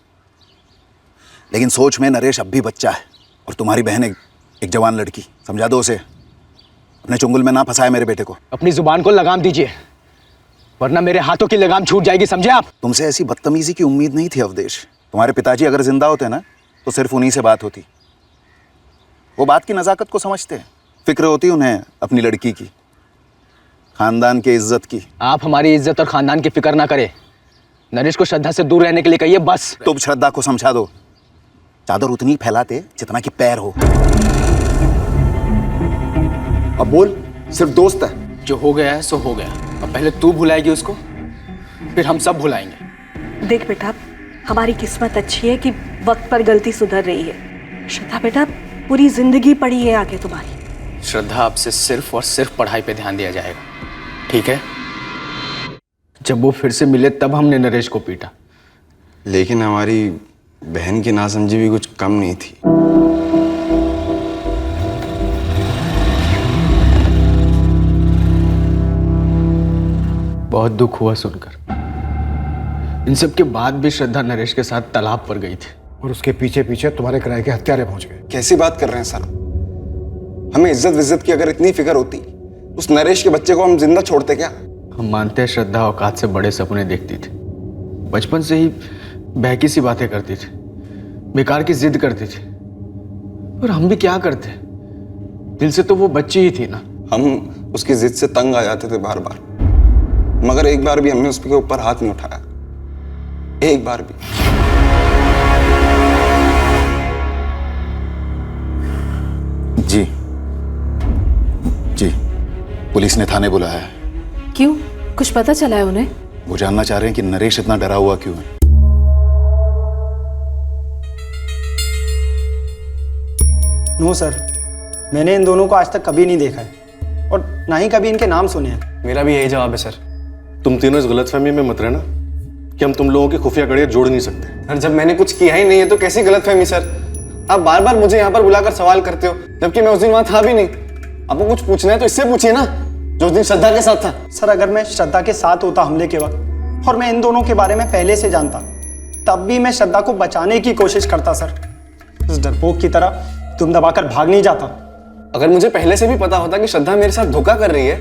लेकिन सोच में नरेश अब भी बच्चा है और तुम्हारी बहन एक जवान लड़की। समझा दो उसे, अपने चुंगल में ना फंसाए मेरे बेटे को। अपनी जुबान को लगाम दीजिए, वरना मेरे हाथों की लगाम छूट जाएगी, समझे आप? तुमसे ऐसी बदतमीजी की उम्मीद नहीं थी अवधेश। तुम्हारे पिताजी अगर जिंदा होते ना तो सिर्फ उन्हीं से बात होती। वो बात की नज़ाकत को समझते हैं, फिक्र होती उन्हें अपनी लड़की की, खानदान के इज्जत की। आप हमारी इज्जत और खानदान की फिक्र ना करें। नरेश को श्रद्धा से दूर रहने के लिए कहिए बस। तुम श्रद्धा को समझा दो, चादर उतनी फैलाते जितना कि पैर हो। अब बोल, सिर्फ दोस्त है। जो हो गया है सो हो गया। अब पहले तू भुलाएगी उसको, फिर हम सब भुलाएंगे। देख बेटा, हमारी किस्मत अच्छी है कि वक्त पर गलती सुधर रही है। श्रद्धा बेटा, पूरी जिंदगी पड़ी है आगे तुम्हारी। श्रद्धा, आपसे सिर्फ और सिर्फ पढ़ाई पे ध्यान दिया जाएगा, ठीक है? जब वो फिर से मिले तब हमने नरेश को पीटा। लेकिन हमारी बहन की नासमझी भी कुछ कम नहीं थी। बहुत दुख हुआ सुनकर। इन सब के बाद भी श्रद्धा नरेश के साथ तालाब पर गई थी और उसके पीछे पीछे तुम्हारे किराए के हत्यारे पहुंच गए। कैसी बात कर रहे हैं सर? हमें इज्जत विज्जत की अगर इतनी फिक्र होती, उस नरेश के बच्चे को हम जिंदा छोड़ते क्या? हम मानते हैं श्रद्धा औकात से बड़े सपने देखती थी, बचपन से ही बहकी सी बातें करती थी, बेकार की जिद करती थी। और हम भी क्या करते, दिल से तो वो बच्ची ही थी ना। हम उसकी जिद से तंग आ जाते थे बार बार, मगर एक बार भी हमने उसके ऊपर हाथ नहीं उठाया, एक बार भी। जी जी, पुलिस ने थाने बुलाया है। क्यों, कुछ पता चला है उन्हें? वो जानना चाह रहे हैं कि नरेश इतना डरा हुआ क्यों है। नो सर, मैंने इन दोनों को आज तक कभी नहीं देखा है और ना ही कभी इनके नाम सुने हैं। मेरा भी यही जवाब है सर। तुम तीनों इस गलतफहमी में मत रहना कि हम तुम लोगों की खुफिया कड़ियाँ जोड़ नहीं सकते। सर, जब मैंने कुछ किया ही नहीं है तो कैसी गलतफहमी सर? आप बार बार मुझे यहाँ पर बुलाकर सवाल करते हो, जबकि मैं उस दिन वहाँ था भी नहीं। आपको कुछ पूछना है तो इससे पूछिए ना, जो उस दिन श्रद्धा के साथ था। सर, अगर मैं श्रद्धा के साथ होता हमले के वक्त और मैं इन दोनों के बारे में पहले से जानता, तब भी मैं श्रद्धा को बचाने की कोशिश करता सर। इस डरपोक की तरह तुम दबाकर भाग नहीं जाता। अगर मुझे पहले से भी पता होता कि श्रद्धा मेरे साथ धोखा कर रही है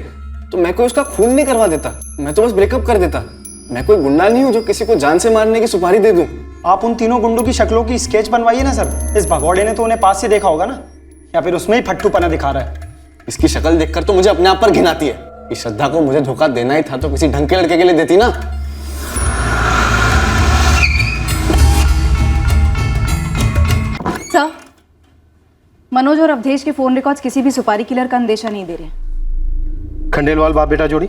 तो मैं कोई उसका खून नहीं करवा देता, मैं तो बस ब्रेकअप कर देता। मैं कोई गुंडा नहीं हूँ जो किसी को जान से मारने की सुपारी दे दूं। आप उन तीनों गुंडों की शक्लों की स्केच बनवाइए ना सर। इस भगौड़े ने तो उन्हें पास से देखा होगा ना, या फिर उसमें ही फट्टूपना दिखा रहा है। इसकी शक्ल देखकर तो मुझे अपने आप पर घिन आती है कि श्रद्धा को मुझे धोखा देना ही था तो किसी ढंग के लड़के के लिए देती ना। सर, मनोज और अवधेश के फोन रिकॉर्ड्स किसी भी सुपारी किलर का अंदेशा नहीं दे रहे। खंडेलवाल बाप बेटा जोड़ी?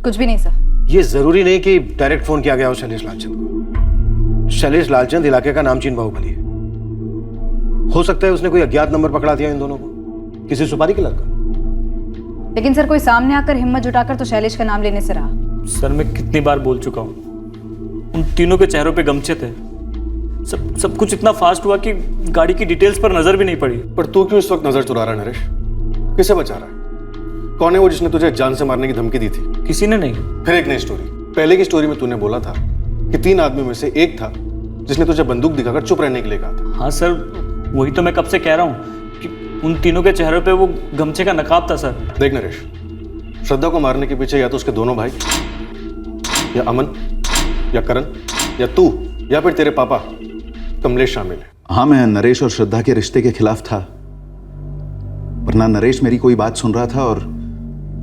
कुछ भी नहीं सर। ये जरूरी नहीं कि डायरेक्ट फोन किया गया हो शैलेश लालचंद को। शैलेश लालचंद इलाके का नामचीन बाहुबली है। हो सकता है उसने कोई अज्ञात नंबर पकड़ा दिया इन दोनों को, किसी सुपारी किलर का। लेकिन सर, कोई सामने आकर हिम्मत जुटाकर तो शैलेश का नाम लेने से रहा। सर, मैं कितनी बार बोल चुका हूँ, उन तीनों के चेहरों पे गमछे थे। सब कुछ इतना फास्ट हुआ कि गाड़ी की डिटेल्स पर नजर भी नहीं पड़ी। पर तू क्यों इस वक्त नजर चुरा रहा है नरेश? किसे बचा रहा है? कौन है वो जिसने तुझे जान से मारने की धमकी दी थी? किसी ने नहीं। फिर एक नई स्टोरी। पहले की स्टोरी में तूने बोला था कि 3 आदमी में से एक था जिसने तुझे बंदूक दिखाकर चुप रहने के लिए कहा था। हाँ सर, वही तो मैं कब से कह रहा हूँ कि उन तीनों के चेहरों पे वो गमछे का नकाब था सर। देख नरेश, श्रद्धा को मारने के पीछे या तो उसके दोनों भाई, या अमन, या करण, या तू, या फिर तेरे पापा कमलेश शामिल है। हाँ, मैं नरेश और श्रद्धा के रिश्ते के खिलाफ था, पर ना नरेश मेरी कोई बात सुन रहा था और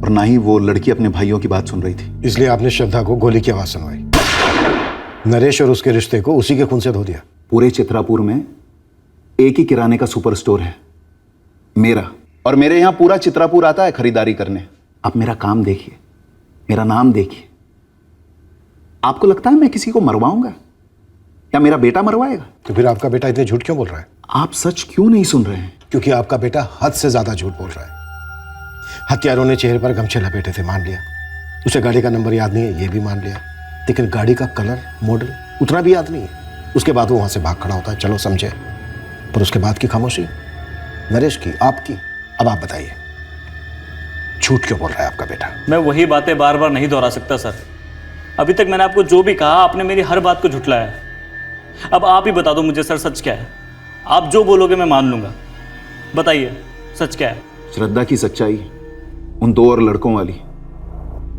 ना ही वो लड़की अपने भाइयों की बात सुन रही थी। इसलिए आपने श्रद्धा को गोली की आवाज सुनवाई। नरेश और उसके रिश्ते को उसी के खून से धो दिया। पूरे चित्रापुर में एक ही किराने का सुपर स्टोर है, मेरा, और मेरे यहाँ पूरा चित्रापुर आता है खरीदारी करने। आप मेरा काम देखिए, मेरा नाम देखिए। आपको लगता है मैं किसी को मरवाऊंगा या मेरा बेटा मरवाएगा? तो फिर आपका बेटा इतने झूठ क्यों बोल रहा है? आप सच क्यों नहीं सुन रहे हैं? क्योंकि आपका बेटा हद से ज्यादा झूठ बोल रहा है। हत्यारों ने चेहरे पर गमछे लपेटे थे, मान लिया। उसे गाड़ी का नंबर याद नहीं है, ये भी मान लिया। लेकिन गाड़ी का कलर, मॉडल उतना भी याद नहीं है। उसके बाद वो वहां से भाग खड़ा होता है, चलो समझे। पर उसके बाद की खामोशी, नरेश की, आपकी। अब आप बताइए, झूठ क्यों बोल रहा है आपका बेटा? मैं वही बातें बार बार नहीं दोहरा सकता सर। अभी तक मैंने आपको जो भी कहा, आपने मेरी हर बात को झुठलाया है। अब आप ही बता दो मुझे सर, सच क्या है? आप जो बोलोगे मैं मान लूंगा। बताइए, सच क्या है? श्रद्धा की सच्चाई उन 2 और लड़कों वाली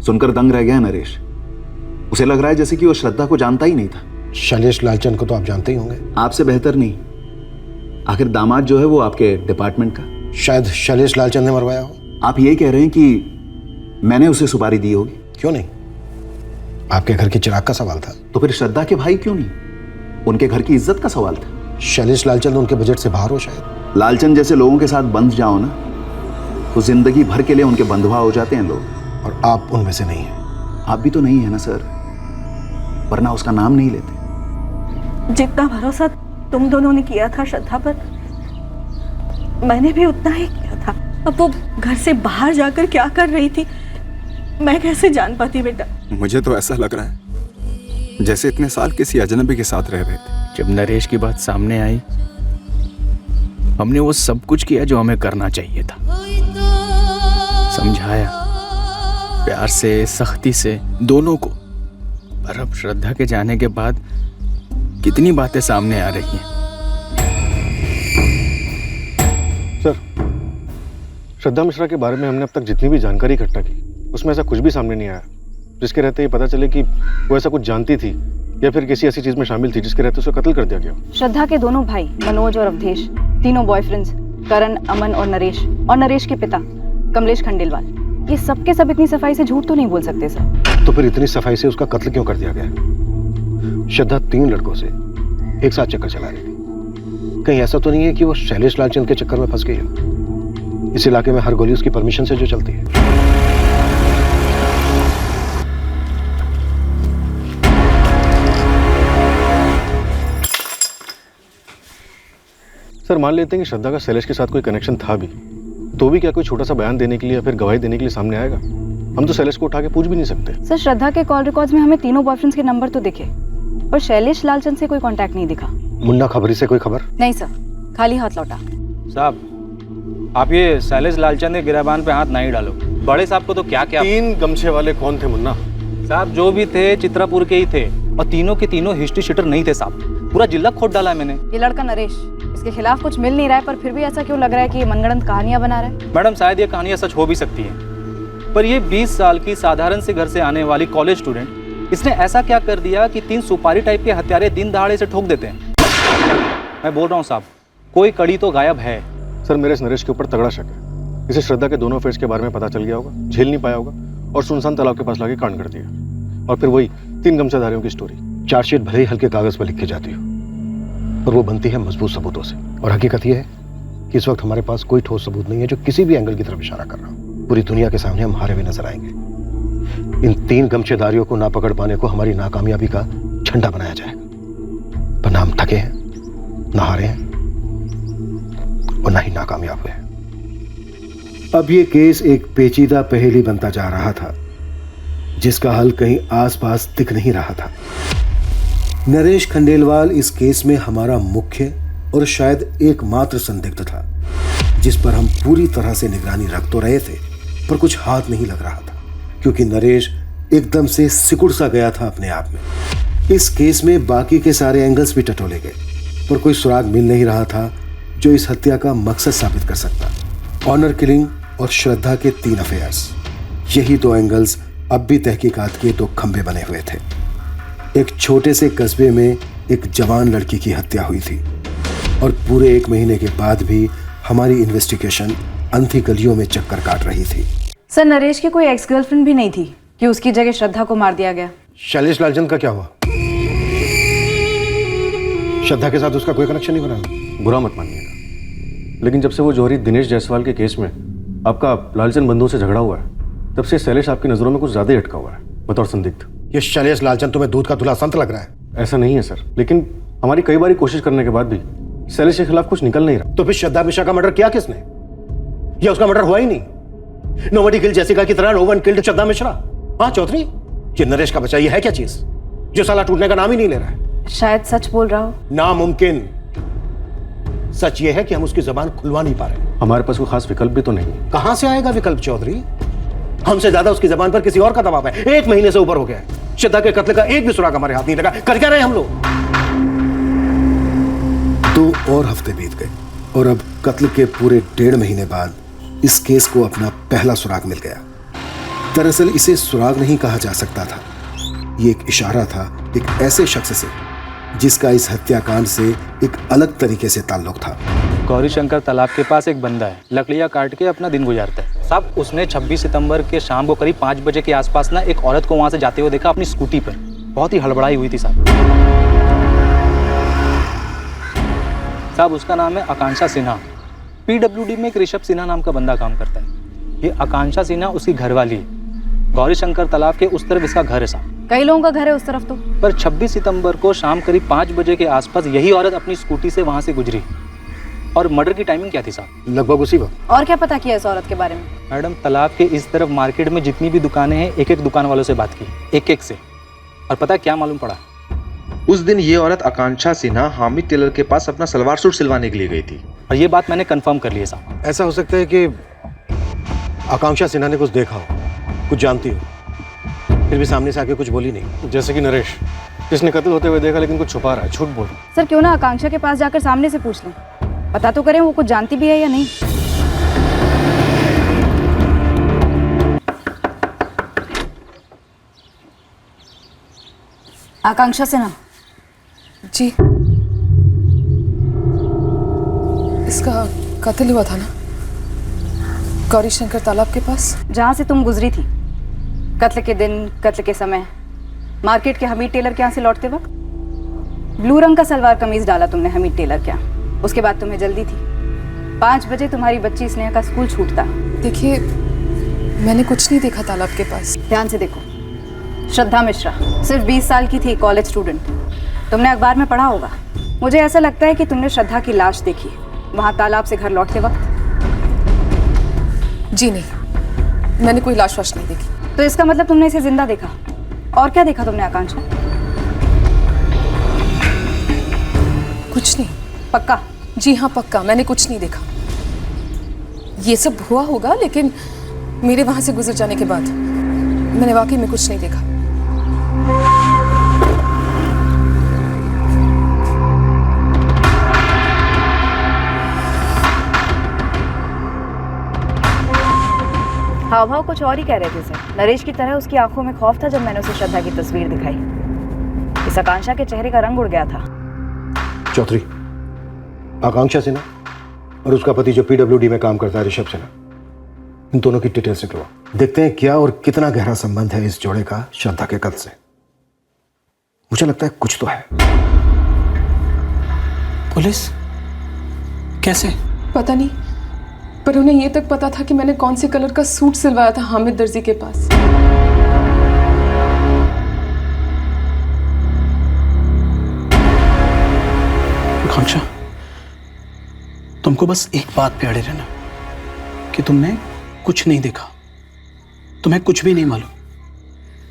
सुनकर दंग रह गया नरेश। उसे लग रहा है जैसे कि वो श्रद्धा को जानता ही नहीं था। शैलेश लालचंद को तो आप जानते ही होंगे। आपसे बेहतर नहीं। आखिर दामाद जो है वो आपके डिपार्टमेंट का। शायद शैलेश लालचंद ने मरवाया हो। आप ये कह रहे हैं कि मैंने उसे सुपारी दी होगी? क्यों नहीं, आपके घर के चिराग का सवाल था। तो फिर श्रद्धा के भाई क्यों नहीं? उनके घर की इज्जत का सवाल था। शैलेश लालचंद उनके बजट से बाहर हो शायद। लालचंद जैसे लोगों के साथ बंध जाओ ना, तो जिंदगी भर के लिए उनके बंधुआ हो जाते हैं लोग। और आप उनमें से नहीं हैं। आप भी तो नहीं है ना सर, वरना उसका नाम नहीं लेते। जितना भरोसा तुम दोनों ने किया था श्रद्धा पर, मैंने भी उतना ही किया था। अब वो घर से बाहर जाकर क्या कर रही थी, मैं कैसे जान पाती बेटा? मुझे तो ऐसा लग रहा है जैसे इतने साल किसी अजनबी के साथ रह रहे थे। जब नरेश की बात सामने आई, हमने वो सब कुछ किया जो हमें करना चाहिए था। समझाया प्यार से, सख्ती से, दोनों को। पर अब श्रद्धा के जाने के बाद कितनी बातें सामने आ रही हैं। सर, श्रद्धा मिश्रा के बारे में हमने अब तक जितनी भी जानकारी इकट्ठा की उसमें ऐसा कुछ भी सामने नहीं आया जिसके रहते ये पता चले कि वो ऐसा कुछ जानती थी या फिर किसी ऐसी चीज में शामिल थी जिसके रहते उसे कत्ल कर दिया गया। श्रद्धा के दोनों भाई मनोज और अवधेश, तीनों बॉयफ्रेंड्स, करण, अमन और नरेश के पिता कमलेश खंडेलवाल, ये सब के सब इतनी सफाई से झूठ तो नहीं बोल सकते सर। तो फिर इतनी सफाई से उसका कत्ल क्यों कर दिया गया? श्रद्धा 3 लड़कों से एक साथ चक्कर चला रही थी। कहीं ऐसा तो नहीं है कि वो शैलेश लालचंद के चक्कर में फंस गई हो? इस इलाके में हर गोली उसकी परमिशन से जो चलती है। सर मान लेते हैं कि श्रद्धा का शैलेश के साथ कोई कनेक्शन था भी, तो भी क्या कोई छोटा सा बयान देने के लिए या फिर गवाही देने के लिए सामने आएगा? हम तो शैलेश को उठा के पूछ भी नहीं सकते। सर श्रद्धा के कॉल रिकॉर्ड्स में हमें तीनों बॉयफ्रेंड्स के नंबर तो दिखे, पर शैलेश लालचंद से कोई कांटेक्ट नहीं दिखा। मुन्ना खबरी से कोई खबर? नहीं सर, खाली हाथ लौटा। साहब आप ये शैलेश लालचंद के गिरबान पे हाथ नहीं डालो। बड़े साहब को तो क्या क्या। 3 गमछे वाले कौन थे मुन्ना? साहब जो भी थे चित्रापुर के ही थे और तीनों के तीनों हिस्ट्री शीटर नहीं थे साहब, पूरा जिला खोद डाला है मैंने। ये लड़का नरेश, इसके खिलाफ कुछ मिल नहीं रहा है, पर फिर भी ऐसा क्यों लग रहा है कि ये मनगढ़ंत कहानियां बना रहा है? मैडम शायद ये कहानियां सच हो भी सकती हैं, पर ये 20 साल की साधारण से घर से आने वाली कॉलेज स्टूडेंट, इसने ऐसा क्या कर दिया कि 3 सुपारी टाइप के हत्यारे दिन दहाड़े से ठोक देते हैं? मैं बोल रहा हूँ साहब, कोई कड़ी तो गायब है। सर मेरे इस नरेश के ऊपर तगड़ा शक है। इसे श्रद्धा के दोनों अफेयर्स के बारे में पता चल गया होगा, झेल नहीं पाया होगा और सुनसान तालाब के पास लाके कांड कर दिया। और फिर वही 3 गमछाधारियों की स्टोरी। चार्जशीट भले ही हल्के कागज पर लिख के जाती हो, पर वो बनती है मजबूत सबूतों से। और हकीकत यह है कि इस वक्त हमारे पास कोई ठोस सबूत नहीं है जो किसी भी एंगल की तरफ इशारा कर रहा हो। पूरी दुनिया के सामने हम हारे हुए नजर आएंगे। इन 3 गमछेदारियों को ना पकड़ पाने को हमारी नाकामयाबी का झंडा बनाया जाएगा। पर ना हम थके हैं, ना हारे हैं और ना ही नाकामयाब हुए। अब ये केस एक पेचीदा पहेली बनता जा रहा था जिसका हल कहीं आसपास दिख नहीं रहा था। नरेश खंडेलवाल इस केस में हमारा मुख्य और शायद एकमात्र संदिग्ध था, जिस पर हम पूरी तरह से निगरानी रख तो रहे थे, पर कुछ हाथ नहीं लग रहा था, क्योंकि नरेश एकदम से सिकुड़ सा गया था अपने आप में। इस केस में बाकी के सारे एंगल्स भी टटोले गए, पर कोई सुराग मिल नहीं रहा था जो इस हत्या का मकसद साबित कर सकता। ऑनर किलिंग और श्रद्धा के 3 अफेयर्स, यही 2 एंगल्स अब भी तहकीकात के 2 खंभे बने हुए थे। एक छोटे से कस्बे में एक जवान लड़की की हत्या हुई थी और पूरे 1 महीने के बाद भी हमारी इन्वेस्टिगेशन अंधी गलियों में चक्कर काट रही थी। सर नरेश की कोई एक्स गर्लफ्रेंड भी नहीं थी कि उसकी जगह श्रद्धा को मार दिया गया? शैलेश लालचंद का क्या हुआ? श्रद्धा के साथ उसका कोई कनेक्शन नहीं बना? बुरा मत मानिएगा, लेकिन जब से वो जौहरी दिनेश जायसवाल के केस में आपका लालचंद बंधुओं से झगड़ा हुआ है, तब से शैलेश आपकी नजरों में कुछ ज्यादा ही अटका हुआ है बतौर संदिग्ध। ये शैलेश लालचंद तुम्हें दूध का धुला संत लग रहा है? ऐसा नहीं है सर, लेकिन हमारी कई बार कोशिश करने के बाद भी शैलेश के खिलाफ कुछ निकल नहीं रहा। तो फिर श्रद्धा मिश्रा का मर्डर किया किसने? या उसका मर्डर हुआ ही नहीं? नोबडी किल्ड जेसिका की तरह नो वन किल्ड श्रद्धा मिश्रा। हाँ चौधरी, ये नरेश का बच्चा ये है क्या चीज जो साला टूटने का नाम ही नहीं ले रहा है? शायद सच बोल रहा हो। नामुमकिन। सच ये है कि हम उसकी जबान खुलवा नहीं पा रहे। हमारे पास कोई खास विकल्प भी तो नहीं है। कहां से आएगा विकल्प चौधरी? हमसे ज्यादा उसकी जबान पर किसी और का दबाव है। 1 महीने से ऊपर हो गया है, श्रद्धा के कत्ल का एक भी सुराग हमारे हाथ नहीं लगा। कर क्या रहे हम लोग? 2 और हफ्ते बीत गए और अब कत्ल के पूरे 1.5 महीने बाद इस केस को अपना पहला सुराग मिल गया। दरअसल इसे सुराग नहीं कहा जा सकता था, ये एक इशारा था एक ऐसे शख्स से जिसका इस हत्याकांड से एक अलग तरीके से ताल्लुक था। गौरी शंकर तालाब के पास एक बंदा है, लकड़ियाँ काट के अपना दिन गुजारता है साहब। उसने 26 सितंबर के शाम को करीब 5 बजे के आसपास ना एक औरत को वहां से जाते हुए देखा अपनी स्कूटी पर। बहुत ही हड़बड़ाई हुई थी साहब। साहब उसका नाम है आकांक्षा सिन्हा। PWD में एक ऋषभ सिन्हा नाम का बंदा काम करता है। ये आकांक्षा सिन्हा उसकी घरवाली है। गौरी शंकर तालाब के उस तरफ इसका घर है साहब। कई लोगों का घर है उस तरफ तो। पर 26 सितंबर को शाम करीब 5 बजे के आसपास यही औरत अपनी स्कूटी से वहां से गुजरी। और मर्डर की टाइमिंग क्या थी साहब? लगभग उसी वक्त। और क्या पता किया इस औरत के बारे में? मैडम तालाब के इस तरफ मार्केट में जितनी भी दुकानें हैं, एक एक दुकान वालों से बात की, एक से। और पता क्या मालूम पड़ा? उस दिन ये औरत आकांक्षा सिन्हा हामिद टेलर के पास अपना सलवार सूट सिलवाने के लिए गई थी। और ये बात मैंने कंफर्म कर ली है साहब। ऐसा हो सकता है कि आकांक्षा सिन्हा ने कुछ देखा हो, कुछ जानती हो, फिर भी सामने से आके कुछ बोली नहीं। जैसे कि नरेश, जिसने कत्ल होते हुए देखा लेकिन कुछ छुपा रहा है, झूठ बोल। सर क्यों ना आकांक्षा के पास जाकर सामने से पूछ लें, पता तो करें वो कुछ जानती भी है या नहीं। आकांक्षा से ना। जी, इसका कत्ल हुआ था ना गौरी शंकर तालाब के पास, जहाँ से तुम गुजरी थी। कत्ल के दिन, कत्ल के समय, मार्केट के हमीद टेलर के यहाँ से लौटते वक्त ब्लू रंग का सलवार कमीज डाला तुमने हमीद टेलर के यहाँ। उसके बाद तुम्हें जल्दी थी। 5 बजे तुम्हारी बच्ची स्नेहा का स्कूल छूटता। देखिए, मैंने कुछ नहीं देखा तालाब के पास। ध्यान से देखो। श्रद्धा मिश्रा सिर्फ 20 साल की थी, कॉलेज स्टूडेंट। तुमने अखबार में पढ़ा होगा। मुझे ऐसा लगता है कि तुमने श्रद्धा की लाश देखी वहाँ तालाब से घर लौटते वक्त। जी नहीं, मैंने कोई लाश वाश नहीं देखी। तो इसका मतलब तुमने इसे जिंदा देखा। और क्या देखा तुमने आकांक्षा? कुछ नहीं। पक्का? जी हाँ पक्का, मैंने कुछ नहीं देखा। ये सब हुआ होगा, लेकिन मेरे वहां से गुजर जाने के बाद मैंने वाकई में कुछ नहीं देखा। हाव भाव कुछ और ही कह रहे थे सर। नरेश की तरह उसकी आंखों में खौफ था जब मैंने उसे श्रद्धा की तस्वीर दिखाई। इस आकांक्षा के चेहरे का रंग उड़ गया था। चौधरी, आकांक्षा सिन्हा और उसका पति जो पीडब्ल्यूडी में काम करता है ऋषभ सिन्हा, इन दोनों की डिटेल्स निकलवा। देखते हैं क्या और कितना गहरा संबंध है इस जोड़े का श्रद्धा के कत्ल से। मुझे लगता है कुछ तो है। पुलिस कैसे? पता नहीं, पर उन्हें ये तक पता था कि मैंने कौन से कलर का सूट सिलवाया था हामिद दर्जी के पास। आकांक्षा, तुमको बस एक बात पे अड़े रहना कि तुमने कुछ नहीं देखा। तुम्हें कुछ भी नहीं मालूम,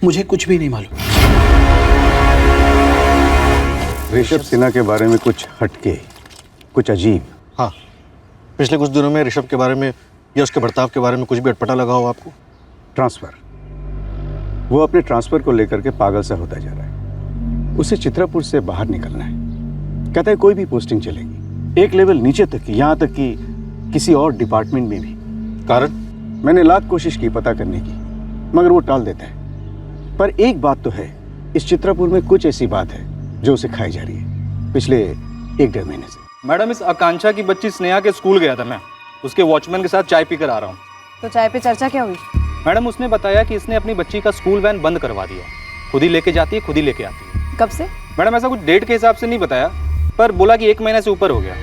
मुझे कुछ भी नहीं मालूम। ऋषभ सिन्हा के बारे में कुछ हटके, कुछ अजीब। हाँ, पिछले कुछ दिनों में ऋषभ के बारे में या उसके बर्ताव के बारे में कुछ भी अटपटा लगा हो आपको? ट्रांसफर। वो अपने ट्रांसफर को लेकर के पागल सा होता जा रहा है। उसे चित्रापुर से बाहर निकलना है। कहता है कोई भी पोस्टिंग चलेगी, एक लेवल नीचे तक की, यहाँ तक कि किसी और डिपार्टमेंट में भी। कारण? मैंने लाख कोशिश की पता करने की, मगर वो टाल देता है। पर एक बात तो है, इस चित्रापुर में कुछ ऐसी बात है जो उसे खाई जा रही है पिछले 1-1.5 महीने से। मैडम, इस आकांक्षा की बच्ची स्नेहा के स्कूल गया था मैं। उसके वॉचमैन के साथ चाय पीकर आ रहा हूँ। तो चाय पे चर्चा क्या हुई? मैडम, उसने बताया कि इसने अपनी बच्ची का स्कूल वैन बंद करवा दिया। खुद ही लेके जाती है, खुद ही लेके आती है। कब से? मैडम, ऐसा कुछ डेट के हिसाब से नहीं बताया, पर बोला कि 1 महीने से ऊपर हो गया।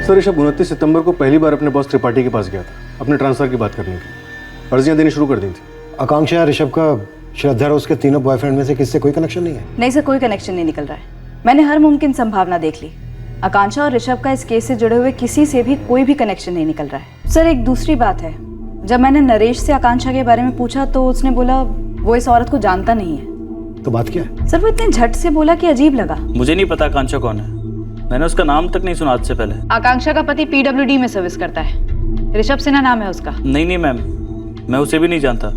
सर, ऋषभ 29 सितंबर को पहली बार अपने बॉस त्रिपाठी के पास गया था अपने ट्रांसफर की बात करने की। अर्जियां देनी शुरू कर दी थी। आकांक्षा ऋषभ का श्रद्धा और उसके तीनों बॉयफ्रेंड में से किससे कोई कनेक्शन नहीं है? नहीं सर, कोई कनेक्शन नहीं निकल रहा है। मैंने हर मुमकिन संभावना देख ली। आकांक्षा और ऋषभ का इस केस से जुड़े हुए किसी से भी कोई भी कनेक्शन नहीं निकल रहा है। सर, एक दूसरी बात है, जब मैंने नरेश से आकांक्षा के बारे में पूछा तो उसने बोला वो इस औरत को जानता नहीं है। तो बात क्या है? सर, वो इतने झट से बोला कि अजीब लगा। मुझे नहीं पता आकांक्षा कौन है, मैंने उसका नाम तक नहीं सुना आज से पहले। आकांक्षा का पति पीडब्ल्यूडी में सर्विस करता है, ऋषभ सिन्हा नाम है उसका। नहीं मैम, मैं उसे भी नहीं जानता।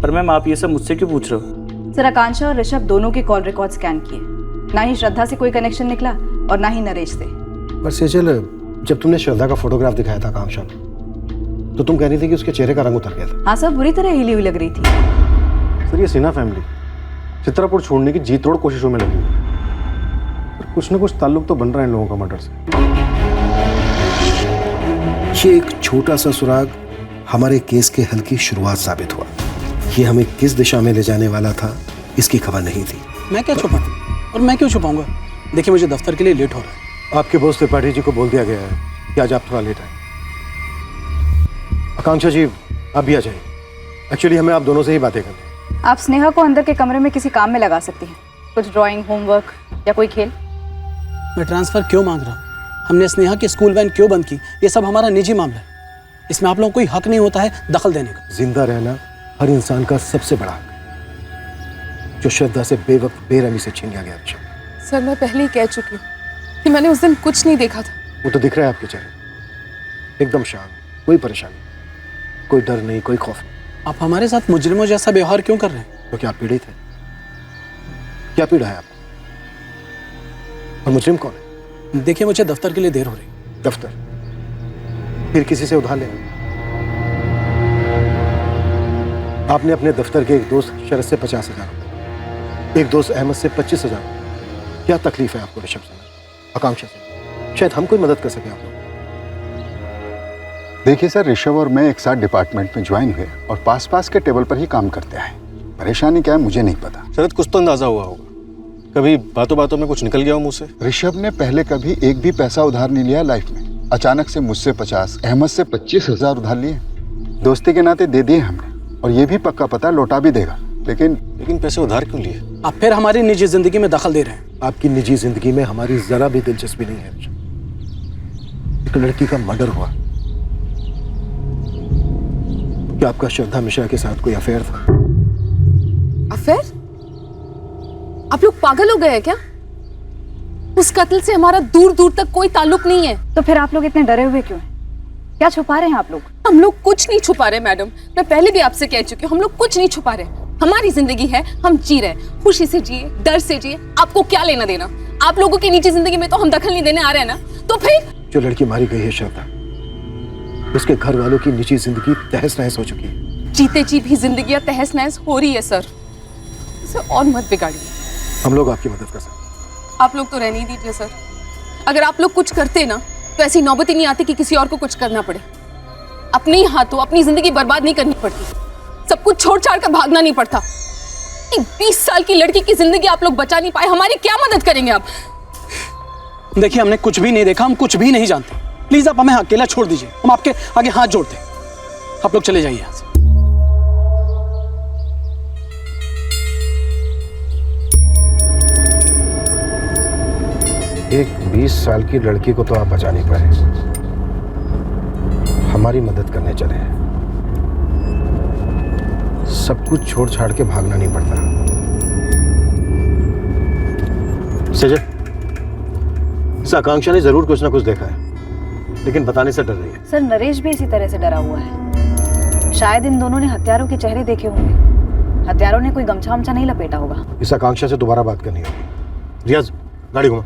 पर मैम, आप ये सब मुझसे क्यों पूछ रहे हो? सर, आकांक्षा और ऋषभ दोनों के कॉल रिकॉर्ड स्कैन किए, ना ही श्रद्धा से कोई कनेक्शन निकला और ना ही नरेश से। पर सेजल, जब तुमने श्रद्धा का फोटोग्राफ दिखाया था आकांक्षा को, तो तुम कह रही थी कि उसके चेहरे का रंग उतर गया था। हाँ सर, बुरी तरह हिली हुई लग रही थी। सर, ये सिन्हा फैमिली चित्रापुर छोड़ने की जी तोड़ कोशिशों में लगी हुई है। कुछ ना कुछ ताल्लुक तो बन रहा है इन लोगों का मर्डर से। ये एक छोटा सा सुराग हमारे केस के हल की शुरुआत साबित हुआ। ये हमें किस दिशा में ले जाने वाला था इसकी खबर नहीं थी। मैं क्या छुपाऊं? और मैं क्यों छुपाऊंगा? देखिए, मुझे दफ्तर के लिए लेट हो रहा है। आपके बॉस त्रिपाठी जी को बोल दिया गया है कि आज आप थोड़ा लेट आए। आकांक्षा जी, आप भी आ जाइए। एक्चुअली हमें आप दोनों से ही बातें करनी है। आप स्नेहा को अंदर के कमरे में किसी काम में लगा सकती हैं, कुछ ड्राइंग, होमवर्क या कोई खेल। मैं ट्रांसफर क्यों मांग रहा हूँ? हमने स्नेहा की स्कूल वैन क्यों बंद की, ये सब हमारा निजी मामला है। इसमें आप लोगों को कोई हक नहीं होता है दखल देने का। जिंदा रहना हर इंसान का सबसे बड़ा हक है, जो श्रद्धा से बेवक्त बेरहमी से छीन लिया गया। सर, मैं पहले ही कह चुकी हूँ कि मैंने उस दिन कुछ नहीं देखा था। वो तो दिख रहा है आपके चेहरे, एकदम शांत, कोई परेशानी, कोई डर नहीं, कोई खौफ नहीं। आप हमारे साथ मुजरिमों जैसा व्यवहार क्यों कर रहे हैं? तो क्या आप पीड़ित हैं? क्या पीड़ा है आपको? और मुजरिम कौन है? देखिए, मुझे दफ्तर के लिए देर हो रही। दफ्तर? फिर किसी से उधार लेना। आपने अपने दफ्तर के एक दोस्त शरद से 50,000 रुपए एक दोस्त अहमद से 25,000। क्या तकलीफ है आपको ऋषभ से, आकांक्षा से? शायद हम कोई मदद कर सके आप लोग। देखिए सर, ऋषभ और मैं एक साथ डिपार्टमेंट में ज्वाइन हुए और पास पास के टेबल पर ही काम करते हैं। परेशानी क्या है मुझे नहीं पता। शायद कुछ तो अंदाजा हुआ होगा, कभी बातों बातों में कुछ निकल गया हो मुंह से। ऋषभ ने पहले कभी एक भी पैसा उधार नहीं लिया लाइफ में। अचानक से मुझसे 50, अहमद से 25,000 उधार लिए। दोस्ती के नाते दे दिए हमने, और ये भी पक्का पता लौटा भी देगा। लेकिन पैसे उधार क्यों लिए? आप फिर हमारी निजी जिंदगी में दखल दे रहे हैं। आपकी निजी जिंदगी में हमारी जरा भी दिलचस्पी नहीं है। एक लड़की का मर्डर हुआ। क्या आपका श्रद्धा मिश्रा के साथ कोई अफेयर था? अफेयर? आप लोग पागल हो गए हैं क्या? उस कत्ल से हमारा दूर दूर तक कोई ताल्लुक नहीं है। तो फिर आप लोग इतने डरे हुए क्यों हैं? क्या छुपा रहे हैं आप लोग? हम लोग कुछ नहीं छुपा रहे मैडम, मैं पहले भी आपसे कह चुकी हूँ, हम लोग कुछ नहीं छुपा रहे। हमारी जिंदगी है, हम जी रहे, खुशी से जिए, डर से जिए। आपको क्या लेना देना? आप लोगों की निजी जिंदगी में तो हम दखल नहीं देने आ रहे हैं ना, तो फिर जो लड़की मारी गई है श्रद्धा, उसके घर वालों की निजी जिंदगी तहस नहस हो चुकी है। जीते जी भी जिंदगियां तहस नहस हो रही है सर, इसे और मत बिगाड़िए। हम लोग आपकी मदद कर सकते हैं। आप लोग तो रहने ही दीजिए सर। अगर आप लोग कुछ करते ना तो ऐसी नौबत ही नहीं आती कि किसी और को कुछ करना पड़े। अपने ही हाथों अपनी जिंदगी बर्बाद नहीं करनी पड़ती, सब कुछ छोड़ छाड़ कर भागना नहीं पड़ता। 20 साल की लड़की की जिंदगी आप लोग बचा नहीं पाए, हमारी क्या मदद करेंगे आप? देखिए, हमने कुछ भी नहीं देखा, हम कुछ भी नहीं जानते। प्लीज आप हमें अकेला छोड़ दीजिए, हम आपके आगे हाथ जोड़ते हैं। आप लोग चले जाइए यहाँ से। एक 20 साल की लड़की को तो आप बचा नहीं पाए, हमारी मदद करने चले हैं। सब कुछ छोड़ छाड़ के भागना नहीं पड़ता। सजय, इस आकांक्षा ने जरूर कुछ ना कुछ देखा है, लेकिन बताने से डर रही है। सर, नरेश भी इसी तरह से डरा हुआ है। शायद इन दोनों ने हत्यारों के चेहरे देखे होंगे। हत्यारों ने कोई गमछा वमछा नहीं लपेटा होगा। इस आकांक्षा से दोबारा बात करनी होगी। रियाज, गाड़ी घुमा।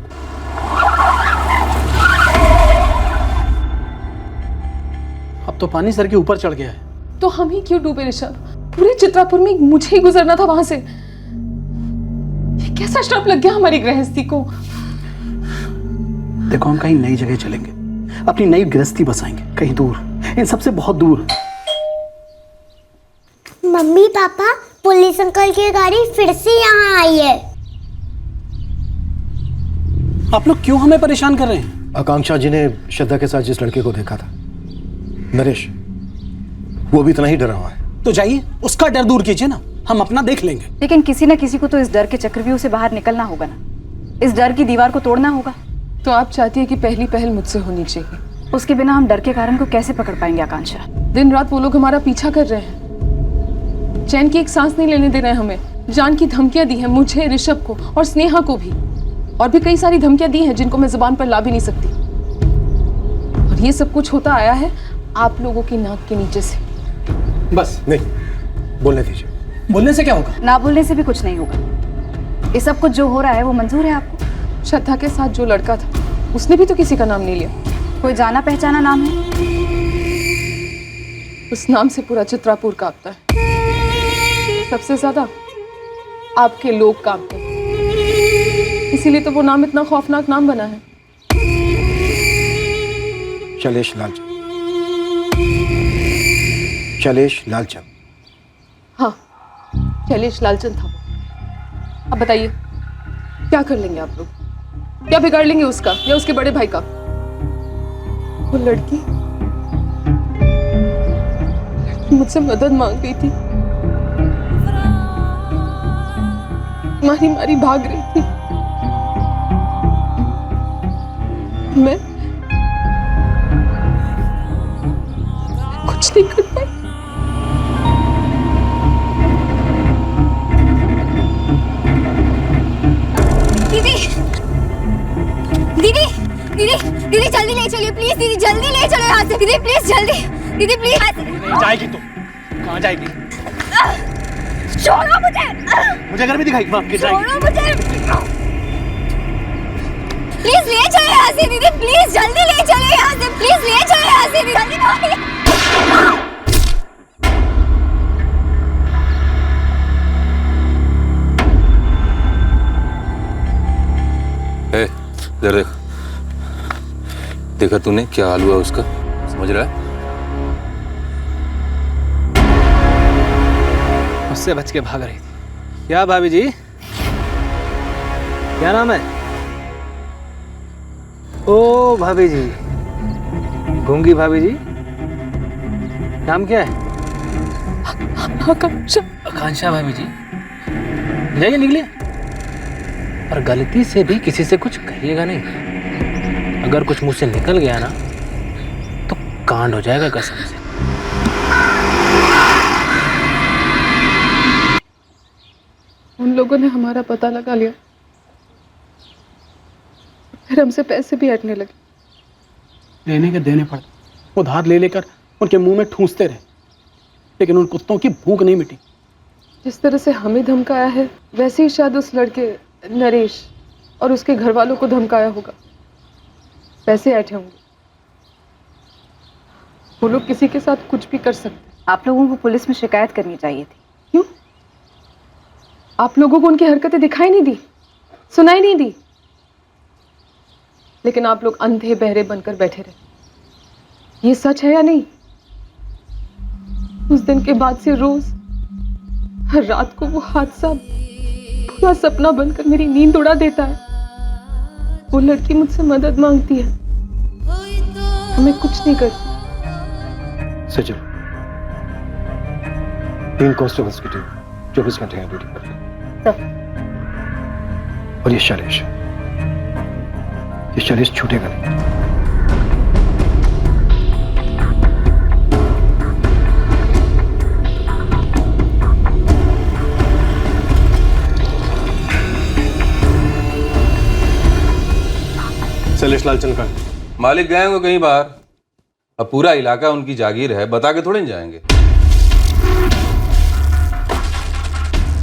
अब तो पानी सर के ऊपर चढ़ गया है। तो हम ही क्यों डूबे ऋषभ? पूरे चित्रापुर में मुझे ही गुजरना था वहां से। ये कैसा श्राप लग गया हमारी गृहस्थी को? देखो, हम कहीं नई जगह चलेंगे, अपनी नई गृहस्थी बसाएंगे, कहीं दूर, इन सबसे बहुत दूर। मम्मी पापा, पुलिस अंकल की गाड़ी फिर से यहाँ आई है। आप लोग क्यों हमें परेशान कर रहे हैं? आकांक्षा जी ने श्रद्धा के साथ जिस लड़के को देखा था, नरेश, वो भी इतना ही डरा हुआ है। तो जाइए, उसका डर दूर कीजिए ना, हम अपना देख लेंगे। लेकिन किसी न किसी को तो इस डर के चक्रव्यूह से बाहर निकलना होगा ना, इस डर की दीवार को तोड़ना होगा। तो आप चाहती है कि पहली पहल मुझसे होनी चाहिए? उसके बिना हम डर के कारण को कैसे पकड़ पाएंगे आकांक्षा? दिन रात वो लोग हमारा पीछा कर रहे हैं, चैन की एक सांस नहीं लेने दे रहे हैं हमें। जान की धमकियां दी हैं मुझे, ऋषभ को और स्नेहा को भी, और भी कई सारी धमकियां दी हैं जिनको मैं जुबान पर ला भी नहीं सकती। और ये सब कुछ होता आया है आप लोगों की नाक के नीचे से। बस नहीं, बोलने दीजिए। बोलने से क्या होगा? ना बोलने से भी कुछ नहीं होगा। ये सब कुछ जो हो रहा है वो मंजूर है आपको? श्रद्धा के साथ जो लड़का था, उसने भी तो किसी का नाम नहीं लिया। कोई जाना पहचाना नाम है? उस नाम से पूरा चित्रापुर कांपता है। सबसे ज्यादा आपके लोग कांपते हैं, इसीलिए तो वो नाम इतना खौफनाक नाम बना है। शैलेश लालचंद। शैलेश लालचंद। हाँ, शैलेश लालचंद था वो। अब बताइए, क्या कर लेंगे आप लोग? क्या बिगाड़ लेंगे उसका या उसके बड़े भाई का? वो लड़की मुझसे मदद मांग रही थी, मारी मारी भाग रही थी। मैं कुछ नहीं कर पाई। दीदी, दीदी, दीदी, दीदी जल्दी ले चलिए प्लीज। दीदी जल्दी ले चलो यहाँ से। दीदी प्लीज जल्दी, दीदी प्लीज। जाएगी तो कहाँ जाएगी? छोड़ो मुझे। मुझे घर में दिखाई छोड़ो मुझे। प्लीज ले चलो यहाँ से दीदी, प्लीज जल्दी ले चलो यहाँ से। प्लीज ले चलो यहाँ से जल्दी। इधर देख, देखा तूने क्या हाल हुआ उसका, समझ रहा है? उससे बच के भाग रही थी। क्या भाभी जी, क्या नाम है? ओ भाभी जी, गूंगी भाभी जी, नाम क्या है? आकांक्षा। आकांक्षा भाभी जी, जाइए निकलिए, और गलती से भी किसी से कुछ कहिएगा नहीं। अगर कुछ मुंह से निकल गया ना तो कांड हो जाएगा कसम से। उन लोगों ने हमारा पता लगा लिया, फिर हमसे पैसे भी हटने लगे। लेने के देने पड़ते, उधार ले लेकर उनके मुंह में ठूंसते रहे, लेकिन उन कुत्तों की भूख नहीं मिटी। जिस तरह से हमें धमकाया है, वैसे ही शायद उस लड़के नरेश और उसके घर वालों को धमकाया होगा। पैसे ऐठे होंगे, वो लोग किसी के साथ कुछ भी कर सकते। आप लोगों को पुलिस में शिकायत करनी चाहिए थी। क्यों? आप लोगों को उनकी हरकतें दिखाई नहीं दी, सुनाई नहीं दी, लेकिन आप लोग अंधे बहरे बनकर बैठे रहे। ये सच है या नहीं? उस दिन के बाद से रोज हर रात को वो हादसा पूरा सपना बनकर मेरी नींद उड़ा देता है। वो लड़की मुझसे मदद मांगती है, मैं कुछ नहीं करती। सचिन, 3 कांस्टेबल्स की टीम 24 घंटे यहाँ ड्यूटी कर रही है। और ये शैलेश छूटेगा नहीं। शैलेश लालचंद का मालिक गए होंगे कहीं बाहर, अब पूरा इलाका उनकी जागीर है, बता के थोड़े नहीं जाएंगे।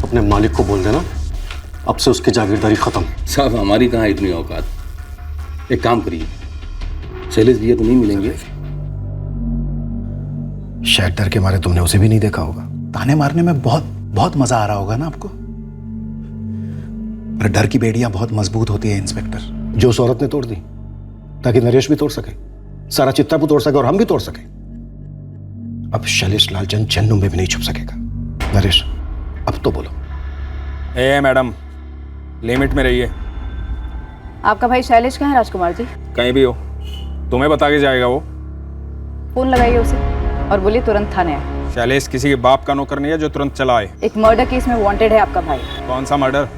अपने मालिक को बोल देना अब से उसकी जागीरदारी खत्म। साहब हमारी कहाँ इतनी औकात। एक काम करिए, शैलेश भैया तो नहीं मिलेंगे। शायद डर के मारे तुमने उसे भी नहीं देखा होगा। ताने मारने में बहुत बहुत मजा आ रहा होगा ना आपको। पर डर की बेड़ियां बहुत मजबूत होती है इंस्पेक्टर। जो उस औरत ने तोड़ दी ताकि नरेश भी तोड़ सके, सारा चित्तापुर तोड़ सके और हम भी तोड़ सके। अब शैलेश लालचंद जन्नू में भी नहीं छुप सकेगा। नरेश अब तो बोलो। मैडम लिमिट में रहिए। आपका भाई शैलेश कहाँ है राजकुमार जी? कहीं भी हो, तुम्हें बता के जाएगा वो। फोन लगाइए उसे और बोलिए तुरंत थाने आए। शैलेश किसी के बाप का नौकर नहीं है जो तुरंत चला आए। एक मर्डर केस में वांटेड है आपका भाई। कौन सा मर्डर,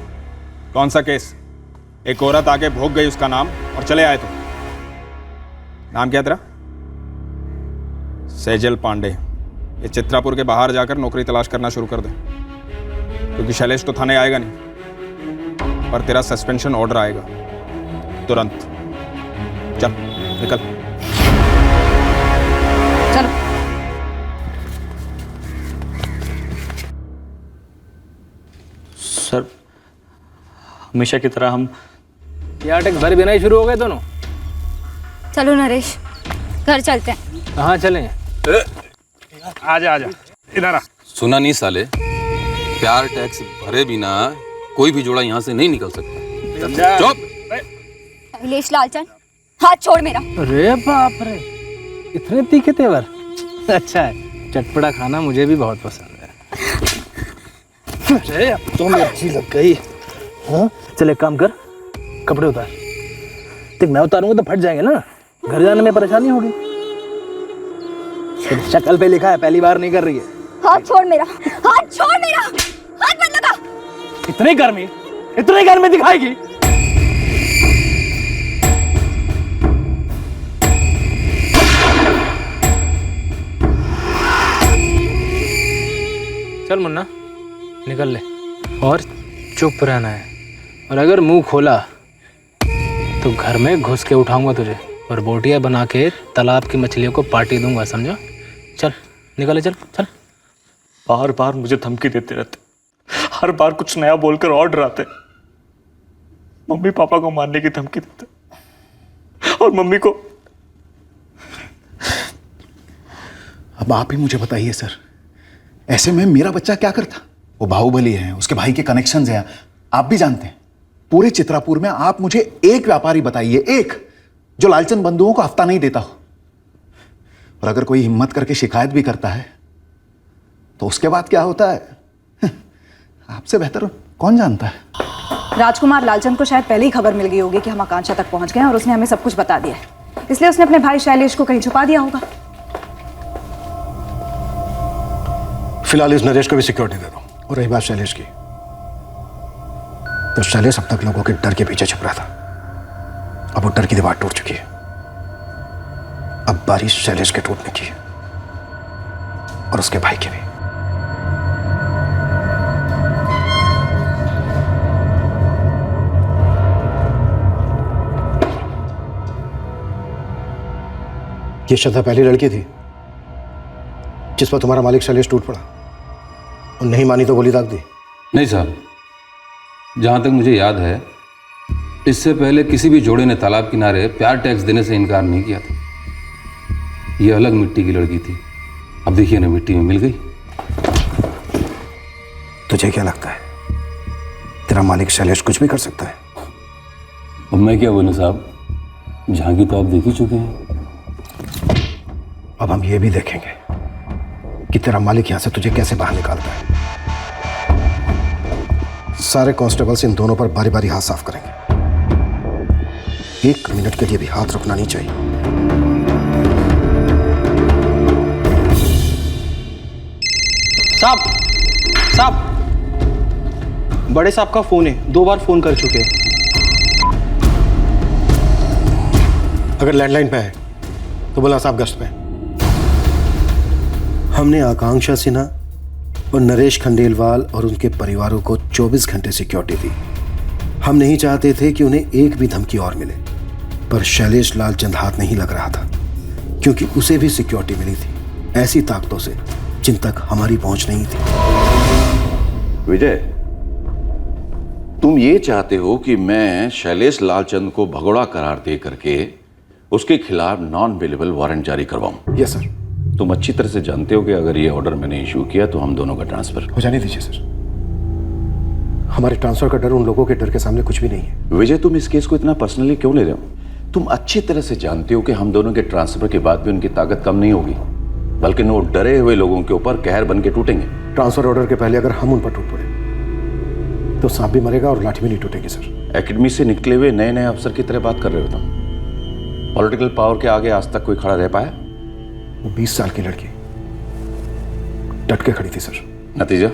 कौन सा केस? एक औरत आके भोग गई उसका नाम और चले आए तुम। नाम क्या तेरा? सेजल पांडे। ये चित्रापुर के बाहर जाकर नौकरी तलाश करना शुरू कर दे, क्योंकि शैलेश तो थाने आएगा नहीं, पर तेरा सस्पेंशन ऑर्डर आएगा तुरंत। चल निकल। चलो। सर हमेशा की तरह हम क्या अटक भर बिना ही शुरू हो गए दोनों। चलो नरेश, घर चलते हैं। कहाँ चलें? आजा इधर आ। सुना नहीं साले, प्यार टैक्स भरे बिना कोई भी जोड़ा यहाँ से नहीं निकल सकता। चुप। शैलेश लालचंद, हाथ छोड़ मेरा। अरे बाप रे, इतने तीखे तेवर। अच्छा है, चटपटा खाना मुझे भी बहुत पसंद है। अरे अब तो मिर्ची लग गई। हाँ चल एक काम कर, कपड़े उतार। देख मैं उतारूंगा तो फट जाएंगे ना, घर जाने में परेशानी होगी। शक्ल पे लिखा है पहली बार नहीं कर रही है। हाथ छोड़ मेरा, हाथ छोड़ मेरा, हाथ मत लगा। इतनी गर्मी दिखाएगी। चल मुन्ना निकल ले, और चुप रहना है, और अगर मुंह खोला तो घर में घुस के उठाऊंगा तुझे और बोटियां बना के तालाब की मछलियों को पार्टी दूंगा, समझा? चल निकले, चल चल। बार बार मुझे धमकी देते रहते, हर बार कुछ नया बोलकर और डराते। मम्मी पापा को मारने की धमकी देते, और मम्मी को। अब आप ही मुझे बताइए सर, ऐसे में मेरा बच्चा क्या करता? वो बाहुबली है, उसके भाई के कनेक्शंस हैं, आप भी जानते हैं। पूरे चित्रापुर में आप मुझे एक व्यापारी बताइए, एक जो लालचंद बंधुओं को हफ्ता नहीं देता हो। और अगर कोई हिम्मत करके शिकायत भी करता है तो उसके बाद क्या होता है आपसे बेहतर कौन जानता है। राजकुमार लालचंद को शायद पहले ही खबर मिल गई होगी कि हम आकांक्षा तक पहुंच गए हैं और उसने हमें सब कुछ बता दिया है, इसलिए उसने अपने भाई शैलेश को कहीं छुपा दिया होगा। फिलहाल इस नरेश को भी सिक्योरिटी दे दो। और रही बात शैलेश की, तो शैलेश अब तक लोगों के डर के पीछे छुप रहा था, अब वो डर की दीवार टूट चुकी है। अब बारी शैलेश के टूटने की है और उसके भाई की भी। ये श्रद्धा पहली लड़की थी जिस पर तुम्हारा मालिक शैलेश टूट पड़ा और नहीं मानी तो गोली दाग दी। नहीं साहब, जहाँ तक मुझे याद है इससे पहले किसी भी जोड़े ने तालाब किनारे प्यार टैक्स देने से इनकार नहीं किया था। ये अलग मिट्टी की लड़की थी, अब देखिए ना मिट्टी में मिल गई। तुझे क्या लगता है तेरा मालिक शैलेश कुछ भी कर सकता है? अब मैं क्या बोलूं साहब, झांकी तो आप देख ही चुके हैं। अब हम ये भी देखेंगे कि तेरा मालिक यहां से तुझे कैसे बाहर निकालता है। सारे कांस्टेबल्स इन दोनों पर बारी बारी हाथ साफ करेंगे। 1 मिनट के लिए भी हाथ रुकना नहीं चाहिए। साहब, साहब, बड़े साहब का फोन है, 2 बार फोन कर चुके हैं। अगर लैंडलाइन पे है तो बोला साहब गश्त पे। हमने आकांक्षा सिन्हा और नरेश खंडेलवाल और उनके परिवारों को 24 घंटे सिक्योरिटी दी। हम नहीं चाहते थे कि उन्हें एक भी धमकी और मिले, पर शैलेश लालचंद हाथ नहीं लग रहा था क्योंकि उसे भी सिक्योरिटी मिली थी ऐसी ताकतों से जिन तक हमारी पहुंच नहीं थी। विजय, तुम ये चाहते हो कि मैं शैलेश लालचंद को भगोड़ा करार दे करके उसके खिलाफ नॉन अवेलेबल वारंट जारी करवाऊं? Yes sir. तुम अच्छी तरह से जानते हो कि अगर ये ऑर्डर मैंने इशू किया तो हम दोनों का ट्रांसफर हो जाने दीजिए सर। हमारे ट्रांसफर का डर उन लोगों के डर के सामने कुछ भी नहीं है। विजय, तुम इस केस को इतना पर्सनली क्यों ले रहे हो? तुम अच्छी तरह से जानते हो कि हम दोनों के ट्रांसफर के बाद भी उनकी ताकत कम नहीं होगी, बल्कि वो डरे हुए लोगों के ऊपर कहर बन के टूटेंगे। ट्रांसफर ऑर्डर के पहले अगर हम उन पर टूट पड़े तो सांप भी मरेगा और लाठी भी नहीं टूटेगी सर। एकेडमी से निकले हुए नए नए अफसर की तरह बात कर रहे हो तुम। पॉलिटिकल पावर के आगे आज तक कोई खड़ा रह पाया? वो 20 साल की लड़की डट के खड़ी थी सर। नतीजा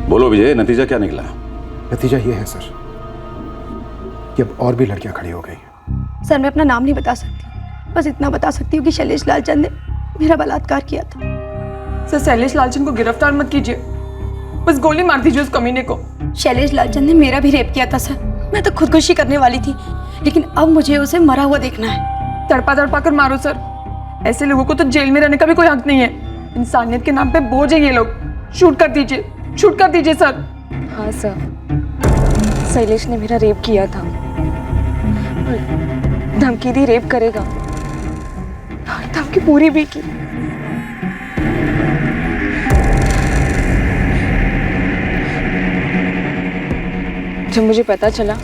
बोलो विजय, नतीजा क्या निकला? नतीजा ये है सर कि अब और भी लड़कियां खड़ी हो गई हैं। सर, मैं अपना नाम नहीं बता सकती, बस इतना बता सकती हूँ कि शैलेश लालचंद ने मेरा बलात्कार किया था। सर, शैलेश लालचंद को गिरफ्तार मत कीजिए, बस गोली मार दीजिए उस कमीने को। शैलेश लालचंद ने मेरा भी रेप किया था सर। मैं तो खुदकुशी करने वाली थी, लेकिन अब मुझे उसे मरा हुआ देखना है। तड़पा तड़पा कर मारो सर, ऐसे लोगों को तो जेल में रहने का भी कोई हक नहीं है। इंसानियत के नाम पे बोझ है ये लोग। शूट कर दीजिए, शूट कर दीजिए सर। हाँ सर, शैलेश ने मेरा रेप किया था, धमकी दी रेप करेगा, धमकी पूरी भी की। जब मुझे पता चला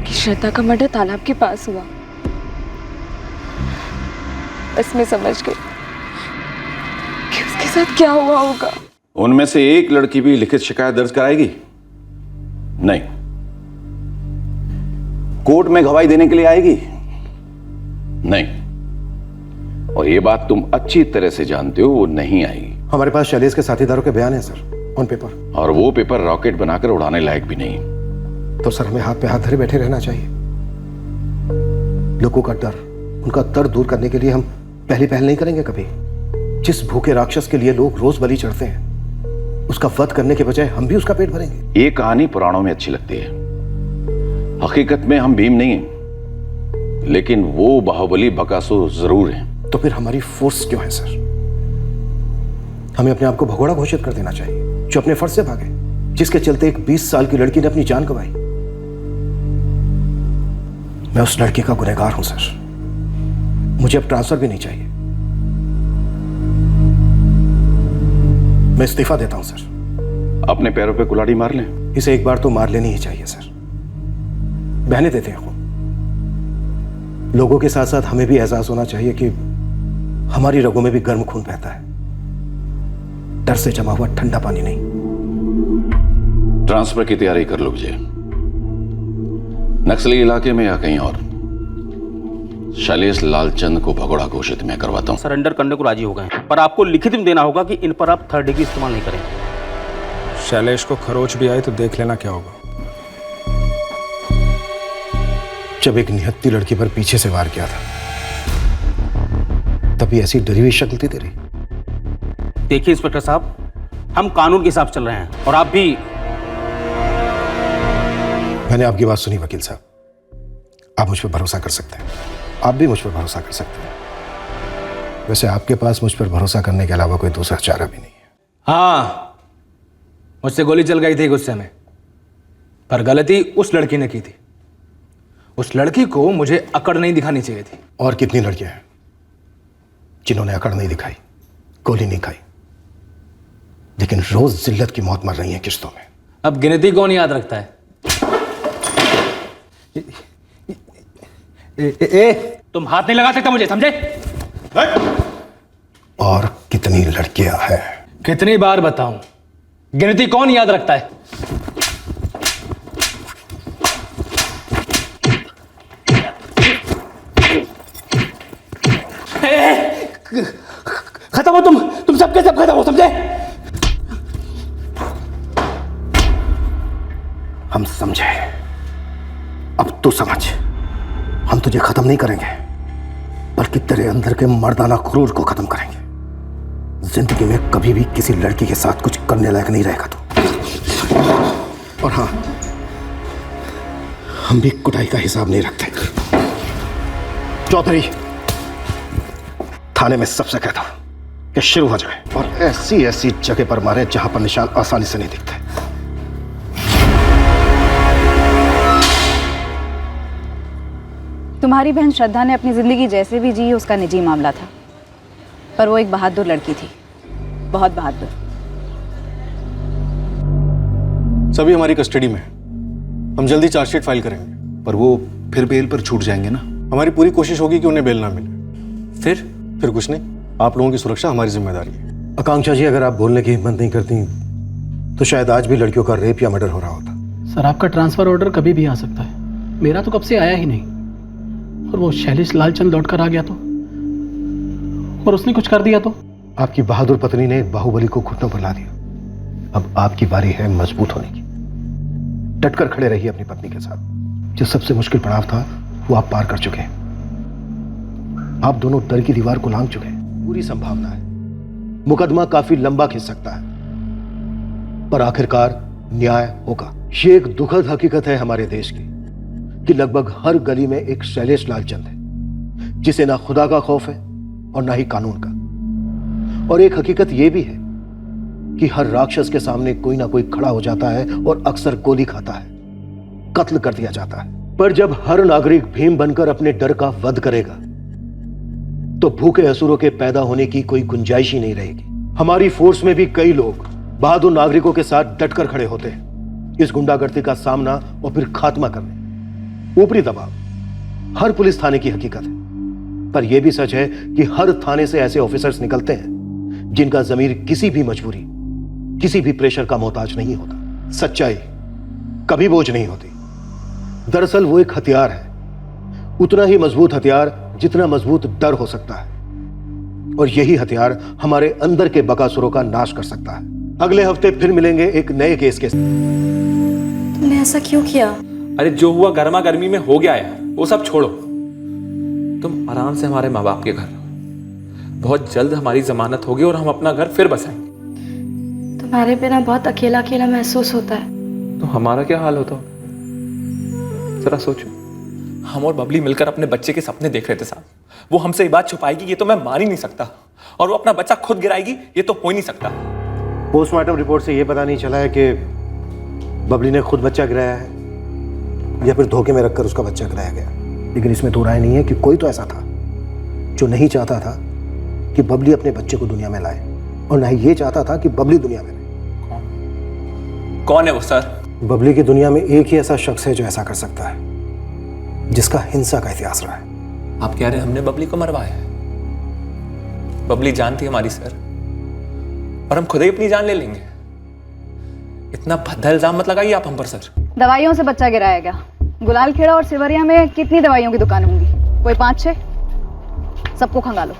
कि श्रद्धा का मर्डर तालाब के पास हुआ, बस मैं समझ गई कि उसके साथ क्या हुआ होगा। उनमें से एक लड़की भी लिखित शिकायत दर्ज कराएगी? नहीं। कोर्ट में गवाही देने के लिए आएगी? नहीं। और ये बात तुम अच्छी तरह से जानते हो, वो नहीं आएगी। हमारे पास शैलेश के साथीदारों के बयान है सर, ऑन पेपर। और वो पेपर रॉकेट बनाकर उड़ाने लायक भी नहीं। तो सर हमें हाथ पे हाथ धरे बैठे रहना चाहिए। लोगों का डर, उनका दर्द दूर करने के लिए हम पहली पहल नहीं करेंगे कभी। जिस भूखे राक्षस के लिए लोग रोज बलि चढ़ते हैं, उसका वध करने के बजाय हम भी उसका पेट भरेंगे। ये कहानी पुराणों में अच्छी लगती है, हकीकत में हम भीम नहीं हैं, लेकिन वो बाहुबली बकासुर जरूर हैं। तो फिर हमारी फोर्स क्यों है सर? हमें अपने आप को भगोड़ा घोषित कर देना चाहिए जो अपने फर्ज से भागे, जिसके चलते एक 20 साल की लड़की ने अपनी जान गंवाई। मैं उस लड़की का गुनहगार हूं सर। मुझे अब ट्रांसफर भी नहीं चाहिए। मैं इस्तीफा देता हूं सर। अपने पैरों पे कुल्हाड़ी मार लें। इसे एक बार तो मार लेनी ही चाहिए सर। बहने देते हैं खून। लोगों के साथ साथ हमें भी एहसास होना चाहिए कि हमारी रगों में भी गर्म खून बहता है, डर से जमा हुआ ठंडा पानी नहीं। ट्रांसफर की तैयारी कर लो विजय। नक्सली इलाके में या कहीं और शैलेश लालचंद को भगोड़ा घोषित मैं करवाता हूं। सरेंडर करने को राजी हो गए हैं, पर आपको लिखित में देना होगा कि इन पर आप थर्ड डिग्री इस्तेमाल नहीं करें। शैलेश को खरोच भी आई तो देख लेना क्या होगा। जब एक निहत्ती लड़की पर पीछे से वार किया था तभी ऐसी डरी हुई शक्ल थी तेरी। देखिए इंस्पेक्टर साहब, हम कानून के हिसाब से चल रहे हैं और आप भी। मैंने आपकी बात सुनी वकील साहब, आप मुझ पर भरोसा कर सकते हैं, आप भी मुझ पर भरोसा कर सकते हैं। वैसे आपके पास मुझ पर भरोसा करने के अलावा कोई दूसरा चारा भी नहीं है। हाँ, मुझसे गोली चल गई थी गुस्से में, पर गलती उस लड़की ने की थी। उस लड़की को मुझे अकड़ नहीं दिखानी चाहिए थी। और कितनी लड़कियां हैं जिन्होंने अकड़ नहीं दिखाई, गोली नहीं खाई, लेकिन रोज जिल्लत की मौत मर रही है किश्तों में। अब गिनती कौन याद रखता है? तुम हाथ नहीं लगा सकता मुझे, समझे? और कितनी लड़कियां हैं? कितनी बार बताऊं, गिनती कौन याद रखता है? खत्म हो तुम सबके सब खत्म हो, समझे? हम समझे, अब तू समझ। हम तुझे खत्म नहीं करेंगे, बल्कि तेरे अंदर के मर्दाना क्रूर को खत्म करेंगे। जिंदगी में कभी भी किसी लड़की के साथ कुछ करने लायक नहीं रहेगा तू। और हाँ, हम भी कुटाई का हिसाब नहीं रखते। चौधरी, थाने में सबसे कहता हूं कि शुरू हो जाए और ऐसी ऐसी जगह पर मारे जहां पर निशान आसानी से नहीं दिखते। तुम्हारी बहन श्रद्धा ने अपनी जिंदगी जैसे भी जी उसका निजी मामला था, पर वो एक बहादुर लड़की थी, बहुत बहादुर। सभी हमारी कस्टडी में है। हम जल्दी चार्जशीट फाइल करेंगे। पर वो फिर बेल पर छूट जाएंगे ना? हमारी पूरी कोशिश होगी कि उन्हें बेल ना मिले। फिर कुछ नहीं, आप लोगों की सुरक्षा हमारी जिम्मेदारी है। आकांक्षा जी, अगर आप बोलने की हिम्मत नहीं करती तो शायद आज भी लड़कियों का रेप या मर्डर हो रहा होता। सर, आपका ट्रांसफर ऑर्डर कभी भी आ सकता है, मेरा तो कब से आया ही नहीं। और वो शैलेश लालचंद लौट कर आ गया तो, और उसने कुछ कर दिया तो? आपकी बहादुर पत्नी ने बाहुबली को घुटनों पर ला दिया। अब आपकी बारी है मजबूत होने की। डटकर खड़े रहिए अपनी पत्नी के साथ। जो सबसे मुश्किल पड़ाव था वो आप पार कर चुके हैं। आप दोनों डर की दीवार को लांघ चुके हैं। पूरी संभावना है मुकदमा काफी लंबा खिंच सकता है, पर आखिरकार न्याय होगा। ये एक दुखद हकीकत है हमारे देश की कि लगभग हर गली में एक शैलेश लालचंद है जिसे ना खुदा का खौफ है और ना ही कानून का। और एक हकीकत यह भी है कि हर राक्षस के सामने कोई ना कोई खड़ा हो जाता है और अक्सर गोली खाता है, कत्ल कर दिया जाता है। पर जब हर नागरिक भीम बनकर अपने डर का वध करेगा तो भूखे असुरों के पैदा होने की कोई गुंजाइश ही नहीं रहेगी। हमारी फोर्स में भी कई लोग बहादुर नागरिकों के साथ डटकर खड़े होते हैं इस गुंडागर्दी का सामना और फिर खात्मा करने। ऊपरी दबाव हर पुलिस थाने की हकीकत है, पर यह भी सच है कि हर थाने से ऐसे ऑफिसर्स निकलते हैं जिनका जमीर किसी भी मजबूरी, किसी भी प्रेशर का मोहताज नहीं होता। सच्चाई कभी बोझ नहीं होती। दरअसल वो एक हथियार है, उतना ही मजबूत हथियार जितना मजबूत डर हो सकता है, और यही हथियार हमारे अंदर के बकासुरों का नाश कर सकता है। अगले हफ्ते फिर मिलेंगे एक नए केस के। तुमने ऐसा क्यों किया? अरे जो हुआ गर्मा गर्मी में हो गया यार, वो सब छोड़ो। तुम आराम से हमारे माँ बाप के घर रहो। बहुत जल्द हमारी जमानत होगी और हम अपना घर फिर बसाएंगे। तुम्हारे बिना बहुत अकेला अकेला महसूस होता है। तो हमारा क्या हाल होता होगा? जरा सोचो, हम और बबली मिलकर अपने बच्चे के सपने देख रहे थे साहब। वो हमसे ये बात छुपाएगी ये तो मैं मान ही नहीं सकता, और वो अपना बच्चा खुद गिराएगी ये तो हो ही नहीं सकता। पोस्टमार्टम रिपोर्ट से यह पता नहीं चला है कि बबली ने खुद बच्चा गिराया है या फिर धोखे में रखकर उसका बच्चा गिराया गया, लेकिन इसमें दो राय नहीं है कि कोई तो ऐसा था जो नहीं चाहता था कि बबली अपने बच्चे को दुनिया में लाए, और ना ही ये चाहता था कि बबली दुनिया में रहे। कौन है वो सर? बबली की दुनिया में एक ही ऐसा शख्स है जो ऐसा कर सकता है, जिसका हिंसा का इतिहास रहा है। आप कह रहे हैं हमने बबली को मरवाया है? बबली जान थी हमारी सर, और हम खुद ही अपनी जान ले लेंगे। इतना भद्दा इल्जाम मत लगाइए आप हम पर सर। दवाइयों से बच्चा गिराया गया। गुलाल खेड़ा और सिवरिया में कितनी दवाइयों की दुकान होंगी? कोई 5-6? सबको खंगालो।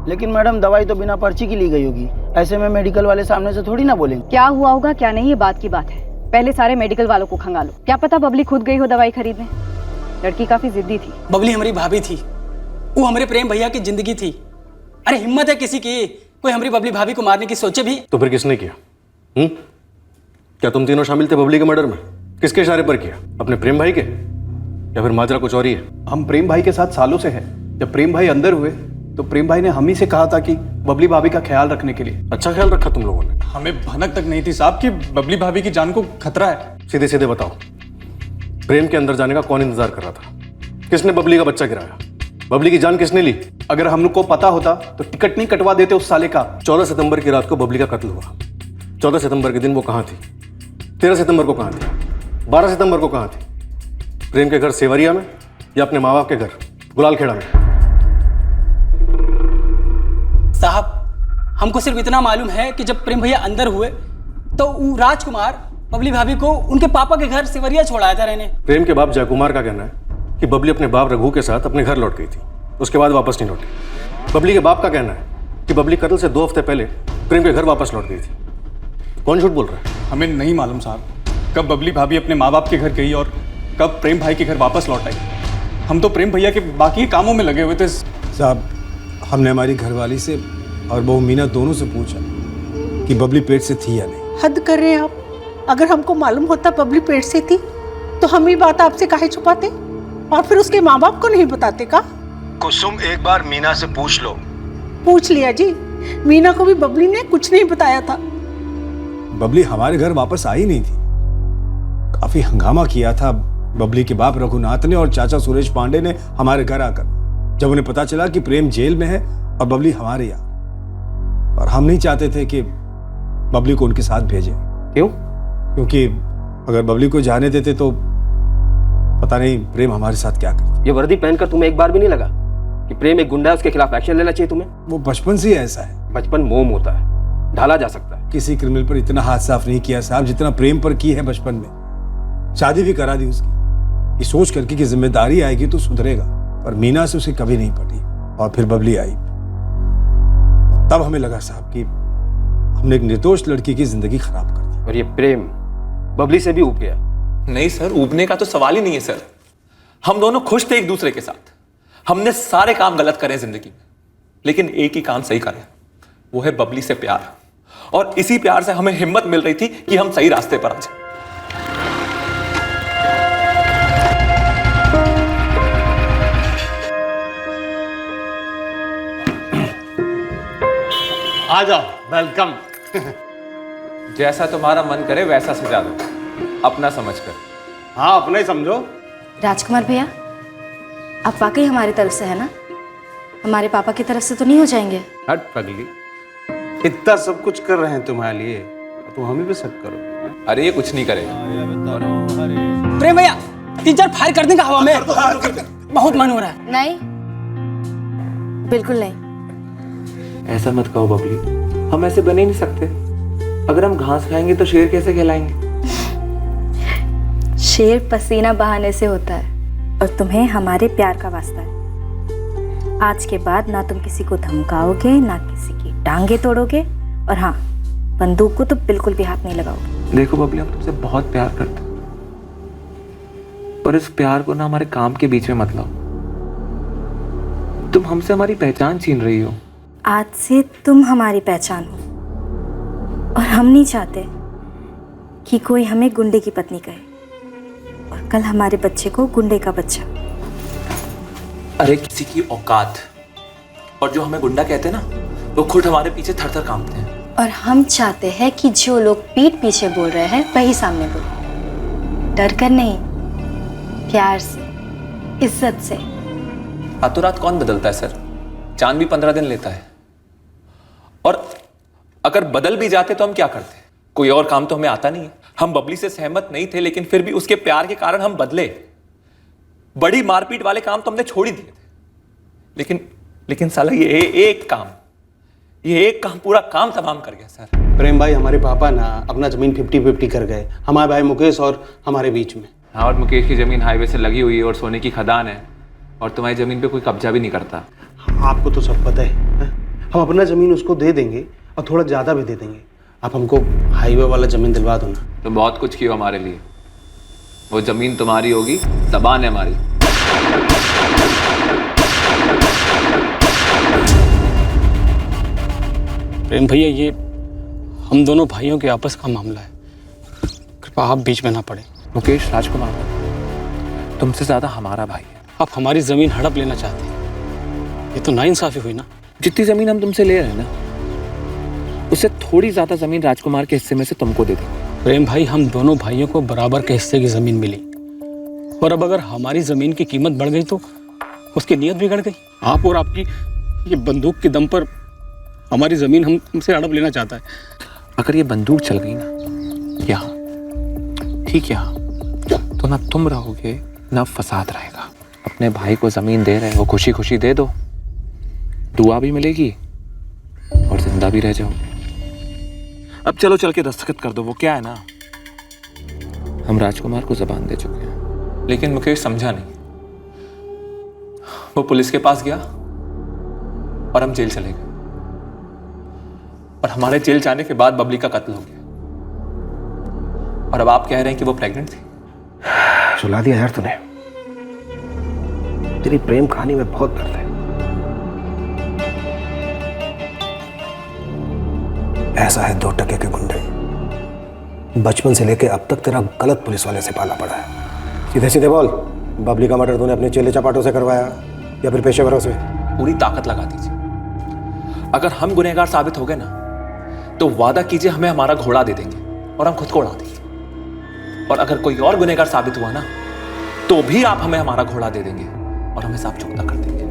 लेकिन मैडम दवाई तो बिना पर्ची की ली गई होगी, ऐसे में मेडिकल वाले सामने से थोड़ी ना बोलेंगे। क्या हुआ होगा क्या नहीं, ये बात की बात है। पहले सारे मेडिकल वालों को खंगालो। क्या पता बबली खुद गई हो दवाई खरीदने। लड़की काफी जिद्दी थी। बबली हमारी भाभी थी, वो हमारे प्रेम भैया की जिंदगी थी। अरे हिम्मत है किसी की, कोई हमारी बबली भाभी को मारने की सोचे भी? तो फिर किसने किया? क्या तुम तीनों शामिल थे बबली के मर्डर में? किसके इशारे पर किया? अपने प्रेम भाई के, या फिर माजरा कुछ और ही है? हम प्रेम भाई के साथ सालों से हैं। जब प्रेम भाई अंदर हुए तो प्रेम भाई ने हम ही से कहा था कि बबली भाभी का ख्याल रखने के लिए। अच्छा ख्याल रखा तुम लोगों ने? हमें भनक तक नहीं थी साहब कि बबली भाभी की जान को खतरा है। सीधे सीधे बताओ, प्रेम के अंदर जाने का कौन इंतजार कर रहा था? किसने बबली का बच्चा गिराया? बबली की जान किसने ली? अगर हम लोग को पता होता तो टिकट नहीं कटवा देते उस साले का। 14 सितंबर की रात को बबली का कत्ल हुआ। 14 सितंबर के दिन वो कहाँ थी? 13 सितंबर को कहाँ थी? 12 सितंबर को कहाँ थी? प्रेम के घर सेवरिया में या अपने माँ बाप के घर गुलाल खेड़ा में? साहब हमको सिर्फ इतना मालूम है कि जब प्रेम भैया अंदर हुए तो वो राजकुमार बबली भाभी को उनके पापा के घर सिवरिया छोड़ाया था रहने। प्रेम के बाप जयकुमार का कहना है कि बबली अपने बाप रघु के साथ अपने घर लौट गई थी, उसके बाद वापस नहीं लौटी। बबली के बाप का कहना है कि बबली कत्ल से 2 हफ्ते पहले प्रेम के घर वापस लौट गई थी। कौन झूठ बोल रहा है? हमें नहीं मालूम साहब कब बबली भाभी अपने माँ बाप के घर गई और कब प्रेम भाई के घर वापस लौट आई। हम तो प्रेम भैया के बाकी कामों में लगे हुए थे। साहब हमने हमारी घरवाली से और बहू मीना दोनों से पूछा कि बबली पेट से थी या नहीं। हद कर रहे हैं आप। अगर हमको मालूम होता बबली पेट से थी तो हम ये बात आपसे काहे छुपाते और फिर उसके माँ बाप को नहीं बताते का? कुसुम एक बार मीना से पूछ लो। पूछ लिया जी, मीना को भी बबली ने कुछ नहीं बताया था। बबली हमारे घर वापस आई नहीं थी। काफी हंगामा किया था बबली के बाप रघुनाथ ने और चाचा सुरेश पांडे ने हमारे घर आकर, जब उन्हें पता चला कि प्रेम जेल में है और बबली हमारे यहाँ। और हम नहीं चाहते थे कि बबली को उनके साथ भेजें। क्यों? क्योंकि अगर बबली को जाने देते तो पता नहीं प्रेम हमारे साथ क्या करता। ये वर्दी पहनकर तुम्हें एक बार भी नहीं लगा कि प्रेम एक गुंडा है, उसके खिलाफ एक्शन लेना चाहिए तुम्हें? वो बचपन से ही ऐसा है। बचपन मोम होता है, ढाला जा सकता है। किसी क्रिमिनल पर इतना हाथ साफ नहीं किया साहब जितना प्रेम पर की है बचपन में। शादी भी करा दी उसकी, ये सोच करके कि जिम्मेदारी आएगी तो सुधरेगा। पर मीना से उसे कभी नहीं पटी और फिर बबली आई। तब हमें लगा साहब कि हमने एक निर्दोष लड़की की जिंदगी खराब कर दी। और ये प्रेम बबली से भी ऊब गया। नहीं सर, ऊबने का तो सवाल ही नहीं है सर। हम दोनों खुश थे एक दूसरे के साथ। हमने सारे काम गलत करे जिंदगी में, लेकिन एक ही काम सही करे, वो है बबली से प्यार। और इसी प्यार से हमें हिम्मत मिल रही थी कि हम सही रास्ते पर आ जाए। आ जाओ, वेलकम। जैसा तुम्हारा मन करे वैसा सजा दो, अपना समझकर। हाँ, अपना ही समझो। राजकुमार भैया, आप वाकई हमारी तरफ से है ना? हमारे पापा की तरफ से तो नहीं हो जाएंगे? हट पगली, इतना सब कुछ कर रहे हैं तुम्हारे लिए, तुम हमें भी सब करो। अरे ये कुछ नहीं करेगा। प्रेम भैया 3-4 फायर कर देंगे हवा में। बहुत मन हो रहा है। नहीं, बिल्कुल नहीं। ऐसा मत कहो बबली, हम ऐसे बन ही नहीं सकते। अगर हम घास खाएंगे तो शेर कैसे कहलाएंगे? शेर पसीना बहाने से होता है, और तुम्हें हमारे प्यार का वास्ता है। आज के बाद ना तुम किसी को धमकाओगे, ना किसी की टांगे तोड़ोगे, और हाँ, बंदूक को तो बिल्कुल भी हाथ नहीं लगाओगे। देखो बबली, हम तुमसे बहुत प्यार करते हैं, और इस प्यार को ना हमारे काम के बीच में मत लाओ। तुम हमसे हमारी पहचान छीन रही हो। आज से तुम हमारी पहचान हो, और हम नहीं चाहते कि कोई हमें गुंडे की पत्नी कहे, और कल हमारे बच्चे को गुंडे का बच्चा। अरे किसी की औकात, और जो हमें गुंडा कहते हैं ना, वो खुद हमारे पीछे थर-थर कांपते हैं। और हम चाहते हैं कि जो लोग पीठ पीछे बोल रहे हैं वही सामने बोले, डर कर नहीं, प्यार से, इज्जत से। रातों रात कौन बदलता है सर? चांद भी 15 दिन लेता है। और अगर बदल भी जाते तो हम क्या करते? कोई और काम तो हमें आता नहीं है। हम बबली से सहमत नहीं थे, लेकिन फिर भी उसके प्यार के कारण हम बदले। बड़ी मारपीट वाले काम तो हमने छोड़ ही दिए थे, लेकिन साला ये एक काम पूरा काम तमाम कर गया सर। प्रेम भाई, हमारे पापा ना अपना जमीन 50-50 कर गए, हमारे भाई मुकेश और हमारे बीच में। हाँ, और मुकेश की जमीन हाईवे से लगी हुई है और सोने की खदान है, और तुम्हारी जमीन पे कोई कब्जा भी नहीं करता। आपको तो सब पता है? हम अपना जमीन उसको दे देंगे और थोड़ा ज़्यादा भी दे देंगे। आप हमको हाईवे वाला जमीन दिलवा दो ना। तुम बहुत कुछ किया हमारे लिए, वो जमीन तुम्हारी होगी, ज़बान है हमारी। प्रेम भैया, ये हम दोनों भाइयों के आपस का मामला है, कृपया आप बीच में ना पड़े। मुकेश राजकुमार तुमसे ज़्यादा हमारा भाई है। आप हमारी ज़मीन हड़प लेना चाहते हैं, ये तो नाइंसाफ़ी हुई ना। जितनी ज़मीन हम तुमसे ले रहे हैं ना, उससे थोड़ी ज़्यादा ज़मीन राजकुमार के हिस्से में से तुमको दे देंगे। प्रेम भाई, हम दोनों भाइयों को बराबर के हिस्से की ज़मीन मिली, और अब अगर हमारी ज़मीन की कीमत बढ़ गई तो उसकी नीयत बिगड़ गई। आप और आपकी ये बंदूक के दम पर हमारी ज़मीन हमसे हड़प लेना चाहता है। अगर ये बंदूक चल गई ना यहाँ, ठीक यहाँ, तो ना तुम रहोगे ना फसाद रहेगा। अपने भाई को ज़मीन दे रहे हो, खुशी खुशी दे दो, दुआ भी मिलेगी और जिंदा भी रह जाओगे। अब चलो चल के दस्तखत कर दो। वो क्या है ना, हम राजकुमार को ज़बान दे चुके हैं, लेकिन मुकेश समझा नहीं। वो पुलिस के पास गया और हम जेल चले गए, और हमारे जेल जाने के बाद बबली का कत्ल हो गया, और अब आप कह रहे हैं कि वो प्रेग्नेंट थी। सुला दिया यार तूने। तेरी प्रेम कहानी में बहुत दर्द है। ऐसा है 2 टके के गुंडे, बचपन से लेके अब तक तेरा गलत पुलिस वाले से पाला पड़ा है। सीधे सीधे बोल, बबली का मर्डर तूने अपने चेले चपाटों से करवाया या फिर पेशेवरों से? पूरी ताकत लगा दीजिए। अगर हम गुनहगार साबित हो गए ना, तो वादा कीजिए हमें हमारा घोड़ा दे देंगे और हम खुद को उड़ा देंगे। और अगर कोई और गुनहगार साबित हुआ ना, तो भी आप हमें हमारा घोड़ा दे देंगे और हमें साफ चुकता कर देंगे।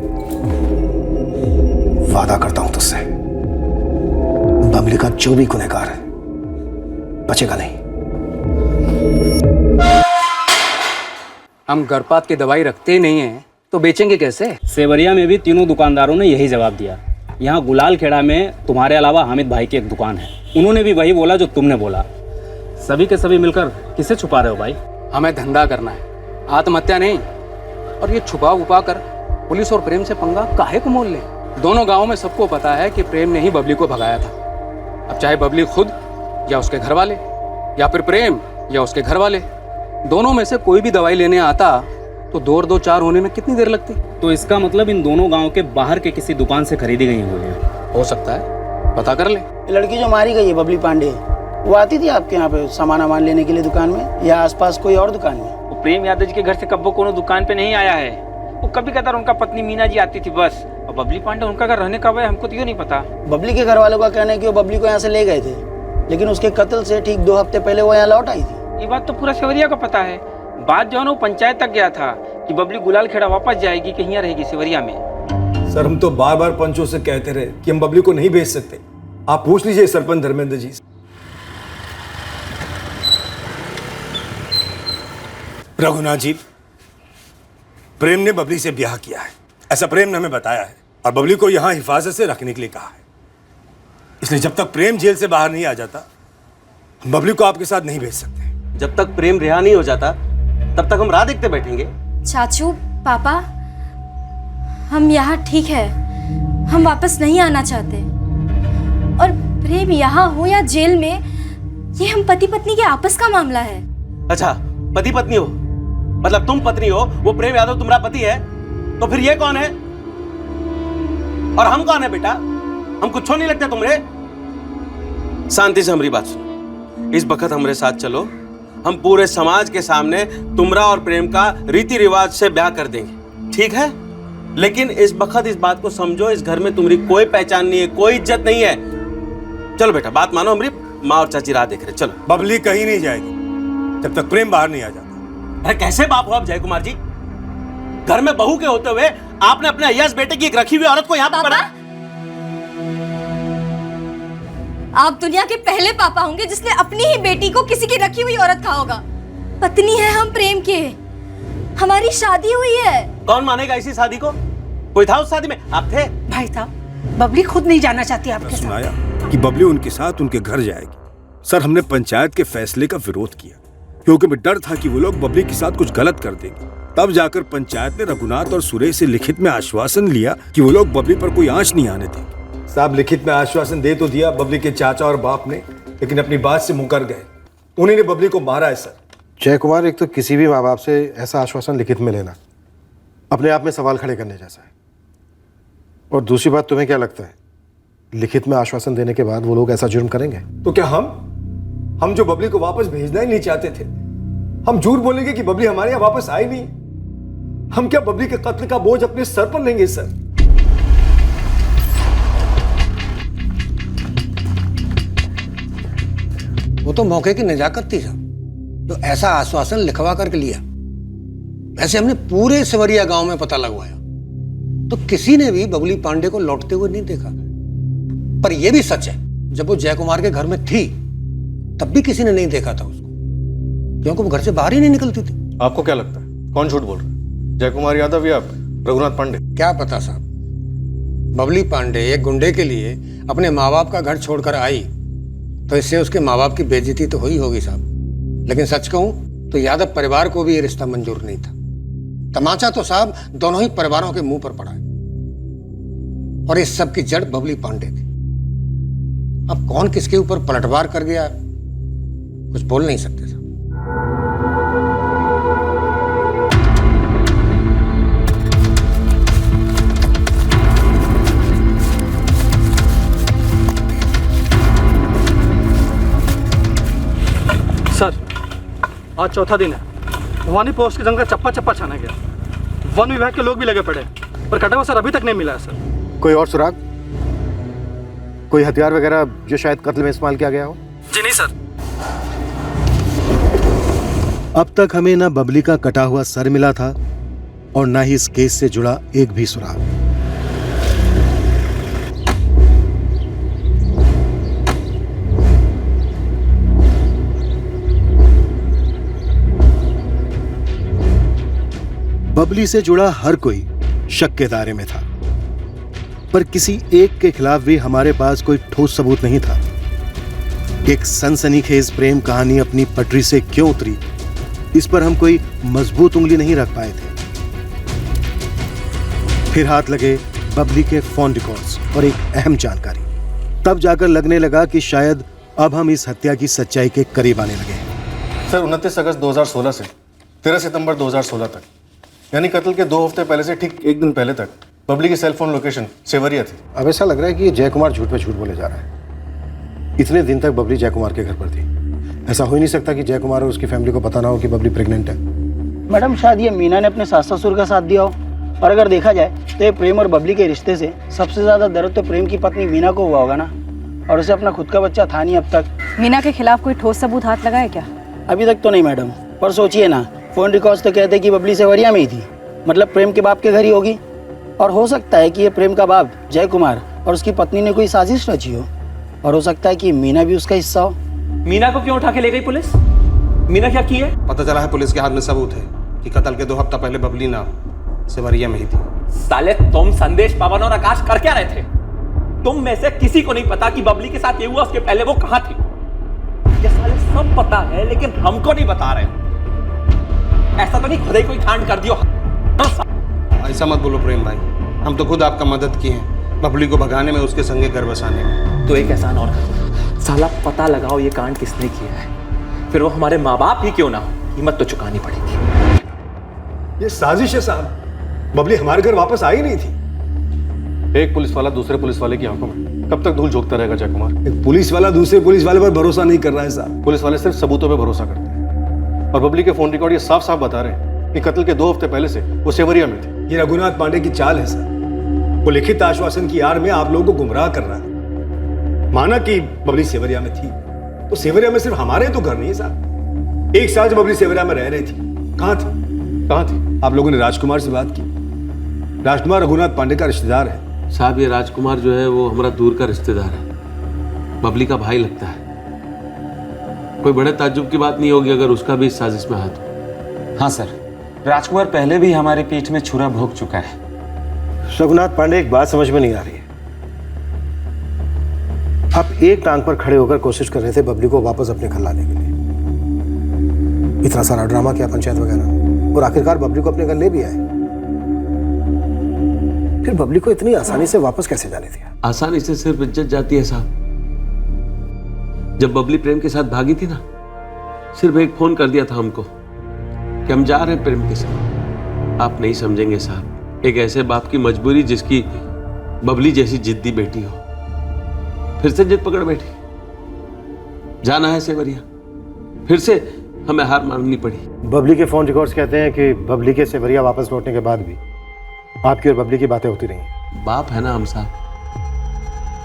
वादा करता हूं तुझसे, बबली का जो भी गुनहगार है बचेगा नहीं। हम गर्भपात की दवाई रखते ही नहीं हैं, तो बेचेंगे कैसे? सेवरिया में भी तीनों दुकानदारों ने यही जवाब दिया। यहाँ गुलाल खेड़ा में तुम्हारे अलावा हामिद भाई की एक दुकान है, उन्होंने भी वही बोला जो तुमने बोला। सभी के सभी मिलकर किसे छुपा रहे हो भाई? हमें धंधा करना है, आत्महत्या नहीं। और ये छुपा उपा कर पुलिस और प्रेम से पंगा काहे को मोल ले? दोनों गांवों में सबको पता है कि प्रेम ने ही बबली को भगाया था। अब चाहे बबली खुद या उसके घर वाले, या फिर प्रेम या उसके घर वाले, दोनों में से कोई भी दवाई लेने आता तो 2 और 2 4 होने में कितनी देर लगती? तो इसका मतलब इन दोनों गांव के बाहर के किसी दुकान से खरीदी गई हुई है। हो सकता है, पता कर ले। लड़की जो मारी गई है बबली पांडे, वो आती थी आपके यहाँ पे सामान लेने के लिए दुकान में, या आसपास कोई और दुकान में? वो प्रेम यादव जी के घर से कब्बो कोनो दुकान पे नहीं आया है। वो कभी कदार उनका पत्नी मीना जी आती थी बस। और बबली पांडे उनका घर रहने कब है हमको तो ये नहीं पता। बबली के घर वालों का कहना है कि वो बबली को यहाँ से ले गए थे, लेकिन उसके कत्ल से ठीक 2 हफ्ते पहले वो यहाँ लौट आई थी। ये बात तो पूरा सेवरिया को पता है। बात जो है ना वो पंचायत तक गया था कि बबली गुलाल खेड़ा वापस जाएगी, कहीं यहाँ रहेगी सेवरिया में। सर, हम तो बार बार पंचों से कहते रहे कि हम बबली को नहीं भेज सकते। आप पूछ लीजिए सरपंच धर्मेंद्र जी से। रघुनाथ जी, प्रेम ने बबली से ब्याह किया है, ऐसा प्रेम ने हमें बताया है, और बबली को यहाँ हिफाजत से रखने के लिए कहा है। इसलिए जब तक प्रेम जेल से बाहर नहीं आ जाता, हम बबली को आपके साथ नहीं भेज सकते। जब तक प्रेम रिहा नहीं हो जाता, तब तक हम राह देखते बैठेंगे। चाचू, पापा, हम यहाँ ठीक है, हम वापस नहीं आना चाहते। और प्रेम यहाँ हो या जेल में, ये हम पति पत्नी के आपस का मामला है। अच्छा, पति पत्नी हो, मतलब तुम पत्नी हो, वो प्रेम यादव तुम्हारा पति है, तो फिर ये कौन है और हम कौन है? बेटा, हम कुछ नहीं लगते तुमरे। शांति से हमारी बात सुनो। इस वक्त हमारे साथ चलो, हम पूरे समाज के सामने तुमरा और प्रेम का रीति रिवाज से ब्याह कर देंगे, ठीक है? लेकिन इस वक्त इस बात को समझो, इस घर में तुम्हारी कोई पहचान नहीं है, कोई इज्जत नहीं है। चलो बेटा, बात मानो, हमारी माँ और चाची राह देख रहे। चलो। बबली कहीं नहीं जाएगी जब तक प्रेम बाहर नहीं आ जाता। अरे कैसे बाप हो आप जय कुमार जी? घर में बहू के होते हुए आपने अपने अय्याज बेटे की एक रखी हुई औरत को यहाँ पर पड़ा। आप दुनिया के पहले पापा होंगे जिसने अपनी ही बेटी को किसी की रखी हुई औरत कहा होगा। पत्नी है हम प्रेम के, हमारी शादी हुई है। कौन मानेगा इसी शादी को? कोई था उस शादी में? आप थे? भाई साहब, बबली खुद नहीं जाना चाहती आपके साथ। सुनाया कि बबली उनके साथ उनके घर जाएगी। सर, हमने पंचायत के फैसले का विरोध किया क्योंकि हमें डर था कि वो लोग बबली के साथ कुछ गलत कर देंगे। तब जाकर पंचायत ने रघुनाथ और सुरेश से लिखित में आश्वासन लिया कि वो लोग बबली पर कोई आंच नहीं आने देंगे। साहब, लिखित में आश्वासन दे तो दिया बबली के चाचा और बाप ने, लेकिन अपनी बात से मुकर गए। उन्हीं ने बबली को मारा है सर। जय कुमार, एक तो किसी भी माँ बाप से ऐसा आश्वासन लिखित में लेना अपने आप में सवाल खड़े करने जैसा है, और दूसरी बात, तुम्हें क्या लगता है लिखित में आश्वासन देने के बाद वो लोग ऐसा जुर्म करेंगे? तो क्या हम जो बबली को वापस भेजना ही नहीं चाहते थे, हम झूठ बोलेंगे कि बबली हमारे यहाँ वापस आई नहीं? हम क्या बबली के कत्ल का बोझ अपने सर पर लेंगे सर? वो तो मौके की नजाकत थी साहब, तो ऐसा आश्वासन लिखवा करके लिया। वैसे हमने पूरे सेवरिया गांव में पता लगवाया, तो किसी ने भी बबली पांडे को लौटते हुए नहीं देखा। पर यह भी सच है, जब वो जय कुमार के घर में थी तब भी किसी ने नहीं देखा था उसको, क्योंकि वो घर से बाहर ही नहीं निकलती थी। आपको क्या लगता है कौन झूठ बोल रहा है, जय कुमार यादव या रघुनाथ पांडे? क्या पता साहब, बबली पांडे एक गुंडे के लिए अपने माँ बाप का घर छोड़कर आई तो इससे उसके माँ बाप की बेइज्जती तो हुई होगी साहब। लेकिन सच कहूं तो यादव परिवार को भी ये रिश्ता मंजूर नहीं था। तमाचा तो साहब दोनों ही परिवारों के मुंह पर पड़ा है, और इस सब की जड़ बबली पांडे थी। अब कौन किसके ऊपर पलटवार कर गया कुछ बोल नहीं सकते साहब। सर, आज चौथा दिन है, भवानी पोस्ट की जंग का चप्पा चप्पा छाना गया। वन विभाग के लोग भी लगे पड़े, पर कटा हुआ सर अभी तक नहीं मिला है सर। कोई और सुराग, कोई हथियार वगैरह जो शायद कत्ल में इस्तेमाल किया गया हो? जी नहीं सर। अब तक हमें ना बबली का कटा हुआ सर मिला था और ना ही इस केस से जुड़ा एक भी सुराग। बबली से जुड़ा हर कोई शक के दायरे में था, पर किसी एक के खिलाफ भी हमारे पास कोई ठोस सबूत नहीं था। एक सनसनीखेज प्रेम कहानी अपनी पटरी से क्यों उतरी, इस पर हम कोई मजबूत उंगली नहीं रख पाए थे। फिर हाथ लगे बबली के फोन रिकॉर्ड्स और एक अहम जानकारी, तब जाकर लगने लगा कि शायद अब हम इस हत्या की सच्चाई के करीब आने लगे हैं। सर, 29 अगस्त 2016 से 13 सितंबर 2016 तक, यानी कत्ल के 2 हफ्ते पहले से ठीक एक दिन पहले तक बबली की सेल फोन लोकेशन सेवरिया थी। अब ऐसा लग रहा है कि जय कुमार झूठ पे झूठ बोले जा रहा है। इतने दिन तक बबली जय कुमार के घर पर थी, ऐसा हो ही नहीं सकता कि जय कुमार और उसकी फैमिली को पता ना हो कि बबली प्रेग्नेंट है। मैडम, शायद ये मीना ने अपने सास ससुर का साथ दिया हो, और अगर देखा जाए तो ये प्रेम और बबली के रिश्ते से सबसे ज्यादा दर्द तो प्रेम की पत्नी मीना को हुआ होगा ना, और उसे अपना खुद का बच्चा था नहीं अब तक। मीना के खिलाफ कोई ठोस सबूत हाथ लगा है क्या? अभी तक तो नहीं मैडम, पर सोचिए ना, फोन रिकॉर्ड्स तो कहते कि बबली सेवरिया में ही थी, मतलब प्रेम के बाप के घर ही होगी। और हो सकता है कि ये प्रेम का बाप जय कुमार और उसकी पत्नी ने कोई साजिश रची हो, और हो सकता है कि मीना भी उसका हिस्सा हो। मीना को क्यों उठा के ले गई पुलिस? मीना क्या की है? पता चला है पुलिस के हाथ में सबूत है कि कत्ल के 2 हफ्ता पहले बबली ना सेवरिया में ही थी। साले, तुम संदेश, पवन और आकाश कर क्या रहे थे? तुम में से किसी को नहीं पता कि बबली के साथ ये हुआ, उसके पहले वो कहां थी। ये साले सब पता है, लेकिन हमको नहीं बता रहे। ऐसा तो नहीं खुद ही कोई कांड कर दियो? ऐसा मत बोलो प्रेम भाई, हम तो खुद आपका मदद किए हैं बबली को भगाने में, उसके संगे घर बसाने में। तो एक एहसान और करो, साला पता लगाओ ये कांड किसने किया है, फिर वो हमारे माँ बाप ही क्यों ना हो, कीमत तो चुकानी पड़ेगी। ये साजिश है साहब, बबली हमारे घर वापस आई नहीं थी। एक पुलिस वाला दूसरे पुलिस वाले की आंखों में कब तक धूल झोंकता रहेगा जय कुमार? एक पुलिस वाला दूसरे पुलिस वाले पर भरोसा नहीं कर रहा है साहब। पुलिस वाले सिर्फ सबूतों पर भरोसा करते हैं, और बबली के फोन रिकॉर्ड ये साफ साफ बता रहे हैं कि कत्ल के 2 हफ्ते पहले से वो सेवरिया में थे। ये रघुनाथ पांडे की चाल है सर, वो लिखित आश्वासन की आड़ में आप लोगों को गुमराह कर रहा है। माना कि बबली सेवरिया में थी, तो सेवरिया में सिर्फ हमारे तो घर नहीं है साहब। एक साल जब बबली सेवरिया में रह रही थी, कहाँ थी? आप लोगों ने राजकुमार से बात की? राजकुमार रघुनाथ पांडे का रिश्तेदार है साहब। ये राजकुमार जो है वो हमारा दूर का रिश्तेदार है। बबली का भाई लगता है। कोई बड़े ताज्जुब की बात नहीं होगी अगर उसका भी इस साजिश में हाथ हो। हाँ सर, राजकुमार पहले भी हमारे पीठ में छुरा भोग चुका है। रघुनाथ पांडे, एक बात समझ में नहीं आ रही है। आप एक टांग पर खड़े होकर कोशिश कर रहे थे बबली को वापस अपने घर लाने के लिए। इतना सारा ड्रामा किया, पंचायत वगैरह, और आखिरकार बबली को अपने घर ले भी आए। फिर बबली को इतनी आसानी से वापस कैसे जाने दिया? आसानी से सिर्फ इज्जत जाती है साहब। जब बबली प्रेम के साथ भागी थी ना, सिर्फ एक फोन कर दिया था हमको कि हम जा रहे हैं प्रेम के साथ। आप नहीं समझेंगे साहब, एक ऐसे बाप की मजबूरी जिसकी बबली जैसी जिद्दी बेटी हो, फिर से जिद पकड़ बैठी। जाना है सेवरिया, फिर से हमें हार माननी पड़ी। बबली के फोन रिकॉर्ड्स कहते हैं कि बबली के सेवरिया वापस लौटने के बाद भी आपकी और बबली की बातें होती रही। बाप है ना हम साहब,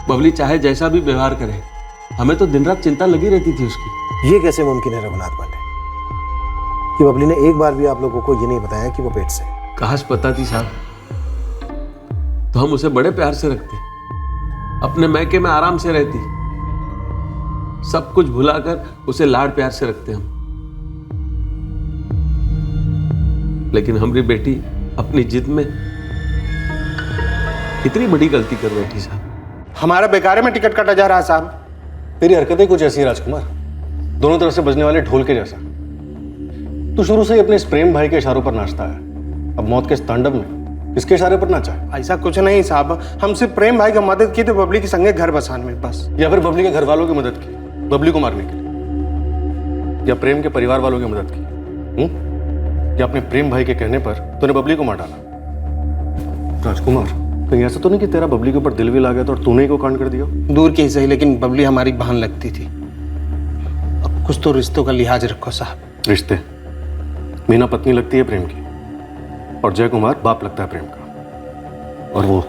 बबली चाहे जैसा भी व्यवहार करे, हमें तो दिन रात चिंता लगी रहती थी उसकी। ये कैसे मुमकिन है रघुनाथ पांडे कि बबली ने एक बार भी आप लोगों को ये नहीं बताया कि वो पेट से? काश पता थी साहब, तो हम उसे बड़े प्यार से रखते, अपने मैके में आराम से रहती, सब कुछ भुलाकर उसे लाड प्यार से रखते हम। लेकिन हमारी बेटी अपनी जिद में इतनी बड़ी गलती कर बैठी साहब। हमारा बेकारे में टिकट काटा जा रहा है साहब। तेरी हरकतें कुछ ऐसी हैं राजकुमार, दोनों तरफ से बजने वाले ढोल के जैसा। तू शुरू से ही अपने इस प्रेम भाई के इशारों पर नाचता है, अब मौत के इस तांडव में किसके इशारे पर नाचा है? ऐसा कुछ नहीं साहब, हम सिर्फ प्रेम भाई की मदद की तो बबली के संगे घर बसाने में बस। या फिर बबली के घर वालों की मदद की बबली को मारने के लिए, या प्रेम के परिवार वालों की मदद की, या अपने प्रेम भाई के कहने पर तूने बबली को मार डाला? राजकुमार, कहीं ऐसा तो नहीं कि तेरा बबली के ऊपर दिल भी लागा था और तूने ही को कांड कर दिया? दूर की ही सही, लेकिन बबली हमारी बहन लगती थी। अब कुछ तो रिश्तों का लिहाज रखो साहब। रिश्ते? मीना पत्नी लगती है प्रेम की और जय कुमार बाप लगता है प्रेम का, और वो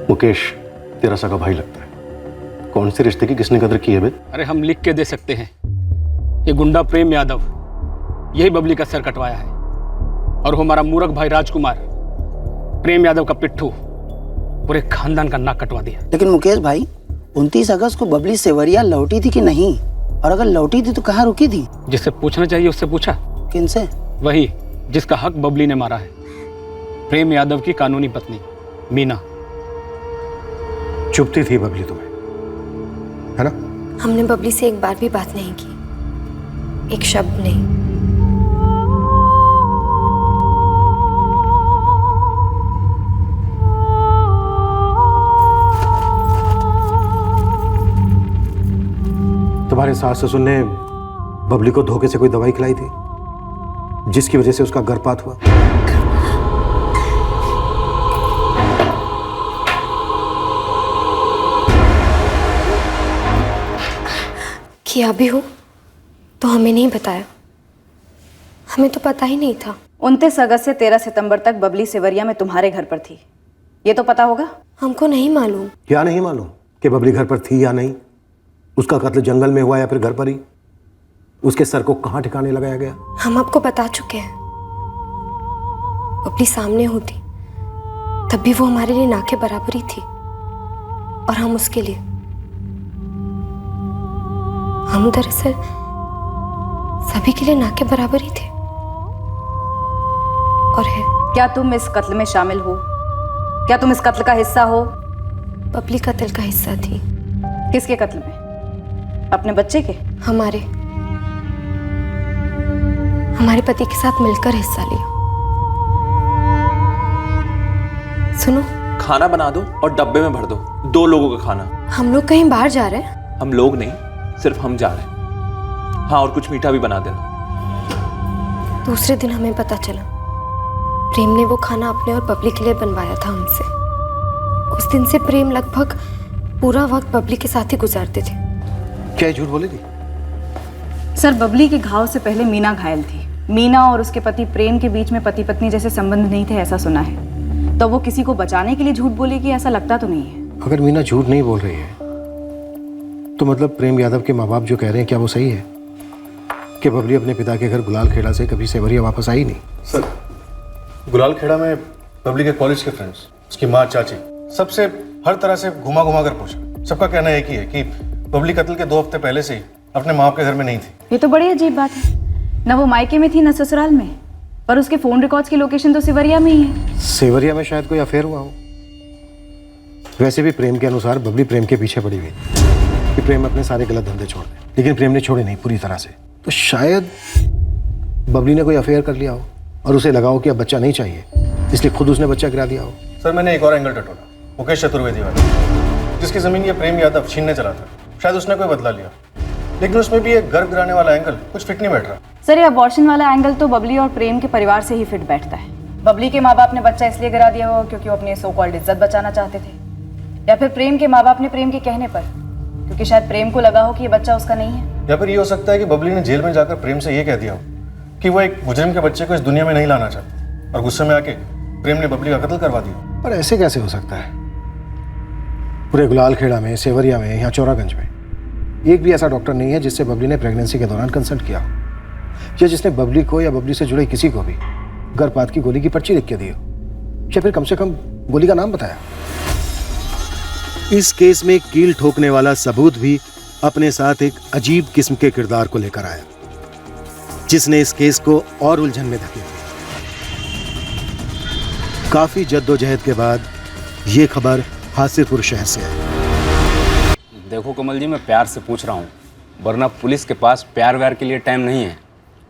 मुकेश तेरा सगा भाई लगता है। कौन से रिश्ते की किसने कदर की है बे? अरे हम लिख के दे सकते हैं, ये गुंडा प्रेम यादव यही बबली का सर कटवाया है, और वो हमारा मूर्ख भाई राजकुमार प्रेम यादव का पिट्ठू पूरे खानदान का नाक कटवा दिया। लेकिन मुकेश भाई, 29 अगस्त को बबली सेवरिया लौटी थी कि नहीं? और अगर लौटी थी तो कहाँ रुकी थी? जिससे पूछना चाहिए उससे पूछा। किनसे? वही जिसका हक बबली ने मारा है, प्रेम यादव की कानूनी पत्नी मीना। चुपती थी बबली तुम्हें, है ना? हमने बबली से एक बार भी बात नहीं की, एक शब्द नहीं। तुम्हारे सास ससुर ने बबली को धोखे से कोई दवाई खिलाई थी जिसकी वजह से उसका गर्भपात हुआ? किया भी हो तो हमें नहीं बताया, हमें तो पता ही नहीं था। 29 अगस्त से 13 सितंबर तक बबली सेवरिया में तुम्हारे घर पर थी, ये तो पता होगा? हमको नहीं मालूम। क्या नहीं मालूम कि बबली घर पर थी या नहीं? उसका कत्ल जंगल में हुआ या फिर घर पर ही? उसके सर को कहां ठिकाने लगाया गया? हम आपको बता चुके हैं। बबली सामने होती तब भी वो हमारे लिए ना के बराबर ही थी, और हम उसके लिए। हम दरअसल सभी के लिए ना के बराबर ही थे और है। क्या तुम इस कत्ल में शामिल हो? क्या तुम इस कत्ल का हिस्सा हो? बबली कत्ल का हिस्सा थी। किसके कत्ल में? अपने बच्चे के? हमारे पति के साथ मिलकर हिस्सा लिया। सुनो, खाना बना दो और डब्बे में भर दो, 2 लोगों का खाना। हम लोग कहीं बाहर जा रहे हैं? हम लोग नहीं, सिर्फ हम जा रहे हैं। हाँ, और कुछ मीठा भी बना देना। दूसरे दिन हमें पता चला प्रेम ने वो खाना अपने और बबली के लिए बनवाया था हमसे। उस दिन से प्रेम लगभग पूरा वक्त बबली के साथ ही गुजारते थे। क्या झूठ बोलेगी? सर, बबली के घाव से पहले मीना घायल थी। मीना और उसके पति प्रेम के बीच में पति पत्नी जैसे संबंध नहीं थे, ऐसा सुना है। तो वो किसी को बचाने के लिए झूठ बोलेगी, ऐसा लगता तो नहीं है। अगर मीना झूठ नहीं बोल रही है तो मतलब प्रेम यादव के माँ बाप जो कह रहे हैं, क्या वो सही है कि बबली अपने पिता के घर गुलाल खेड़ा से कभी सेवरिया वापस आई नहीं? सर, गुलाल खेड़ा में बबली के कॉलेज के फ्रेंड्स, उसकी माँ, चाची, सबसे हर तरह से घुमा घुमा कर पूछा। सबका कहना एक ही है कि बबली कत्ल के 2 हफ्ते पहले से ही अपने माँ बाप के घर में नहीं थी। ये तो बड़ी अजीब बात है, न वो मायके में थी न ससुराल में, पर उसके फोन रिकॉर्ड्स की लोकेशन तो सिवरिया में ही है। सेवरिया में शायद कोई अफेयर हुआ हो। वैसे भी प्रेम के अनुसार बबली प्रेम के पीछे पड़ी हुई कि प्रेम अपने सारे गलत धंधे छोड़ दे, लेकिन प्रेम ने छोड़े नहीं पूरी तरह से। तो शायद बबली ने कोई अफेयर कर लिया हो और उसे लगा हो कि अब बच्चा नहीं चाहिए, इसलिए खुद उसने बच्चा गिरा दिया हो। सर मैंने एक और एंगल टटोला, मुकेश चतुर्वेदी वाला, जिसकी जमीन ये प्रेम यादव छीनने चला था। शायद उसने कोई बदला लिया, लेकिन उसमें भी एक गर्भ गिराने वाला एंगल कुछ फिट नहीं बैठ रहा। सर ये अबॉर्शन वाला एंगल तो बबली और प्रेम के परिवार से ही फिट बैठता है। बबली के माँ बाप ने बच्चा इसलिए गिरा दिया होगा क्योंकि वो अपनी सो कॉल्ड इज्जत बचाना चाहते थे, या फिर प्रेम के माँ बाप ने प्रेम के कहने पर, क्योंकि शायद प्रेम को लगा हो कि ये बच्चा उसका नहीं है। या फिर ये हो सकता है कि बबली ने जेल में जाकर प्रेम से ये कह दिया हो कि वो एक मुजरिम के बच्चे को इस दुनिया में नहीं लाना चाहती, और गुस्से में आके प्रेम ने बबली का कत्ल करवा दिया। पर ऐसे कैसे हो सकता है? पूरे गुलाल खेड़ा में, सेवरिया में, यहाँ चौरागंज में एक भी ऐसा डॉक्टर नहीं है जिससे बबली ने प्रेगनेंसी के दौरान कंसल्ट किया हो, या जिसने बबली को या बबली से जुड़े किसी को भी गर्भपात की गोली की पर्ची लिख के दी हो, या फिर कम से कम गोली का नाम बताया। इस केस में कील ठोकने वाला सबूत भी अपने साथ एक अजीब किस्म के किरदार को लेकर आया, जिसने इस केस को और उलझन में धकेल दिया। काफी जद्दोजहद के बाद ये खबर हासिलपुर शहर से आई। देखो कमल जी, मैं प्यार से पूछ रहा हूँ, वरना पुलिस के पास प्यार व्यार के लिए टाइम नहीं है।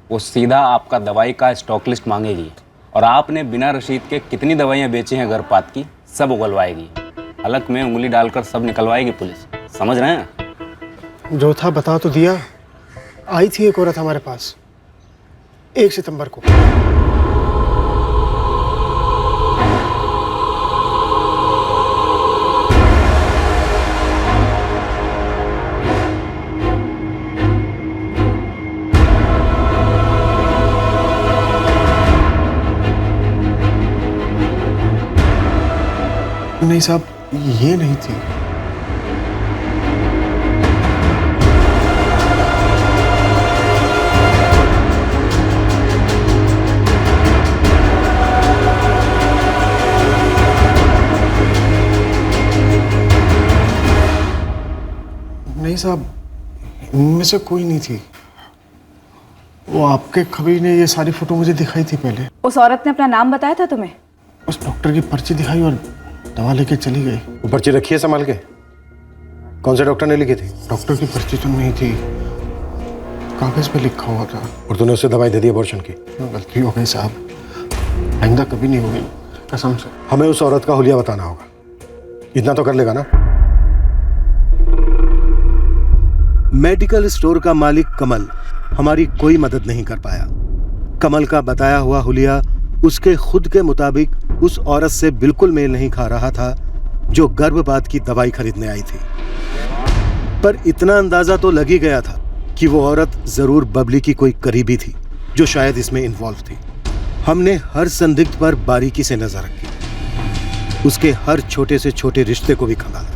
वो सीधा आपका दवाई का स्टॉक लिस्ट मांगेगी, और आपने बिना रसीद के कितनी दवाइयाँ बेची हैं गर्भपात की, सब उगलवाएगी। हलक में उंगली डालकर सब निकलवाएगी पुलिस, समझ रहे हैं? जो था बता तो दिया। आई थी एक औरत हमारे पास 1 सितंबर को। नहीं साहब, ये नहीं थी। नहीं साहब, इनमें से कोई नहीं थी। वो आपके खबीर ने ये सारी फोटो मुझे दिखाई थी पहले। उस औरत ने अपना नाम बताया था तुम्हें? उस डॉक्टर की पर्ची दिखाई और दवा लेके चली गई। वो पर्ची रखी है संभाल के? कौन से डॉक्टर ने लिखी थी? डॉक्टर की पर्ची तो नहीं थी, कागज पे लिखा हुआ था। और तूने उससे दवाई दे दी अबॉर्शन की? गलती हो गई साहब, आइंदा कभी नहीं होगी, कसम से। हमें उस औरत का हुलिया बताना होगा, इतना तो कर लेगा ना? मेडिकल स्टोर का मालिक कमल हमारी कोई मदद नहीं कर पाया। कमल का बताया हुआ हुलिया उसके खुद के मुताबिक उस औरत से बिल्कुल मेल नहीं खा रहा था जो गर्भपात की दवाई खरीदने आई थी। पर इतना अंदाजा तो लग ही गया था कि वो औरत जरूर बबली की कोई करीबी थी जो शायद इसमें इन्वॉल्व थी। हमने हर संदिग्ध पर बारीकी से नजर रखी, उसके हर छोटे से छोटे रिश्ते को भी खंगाला।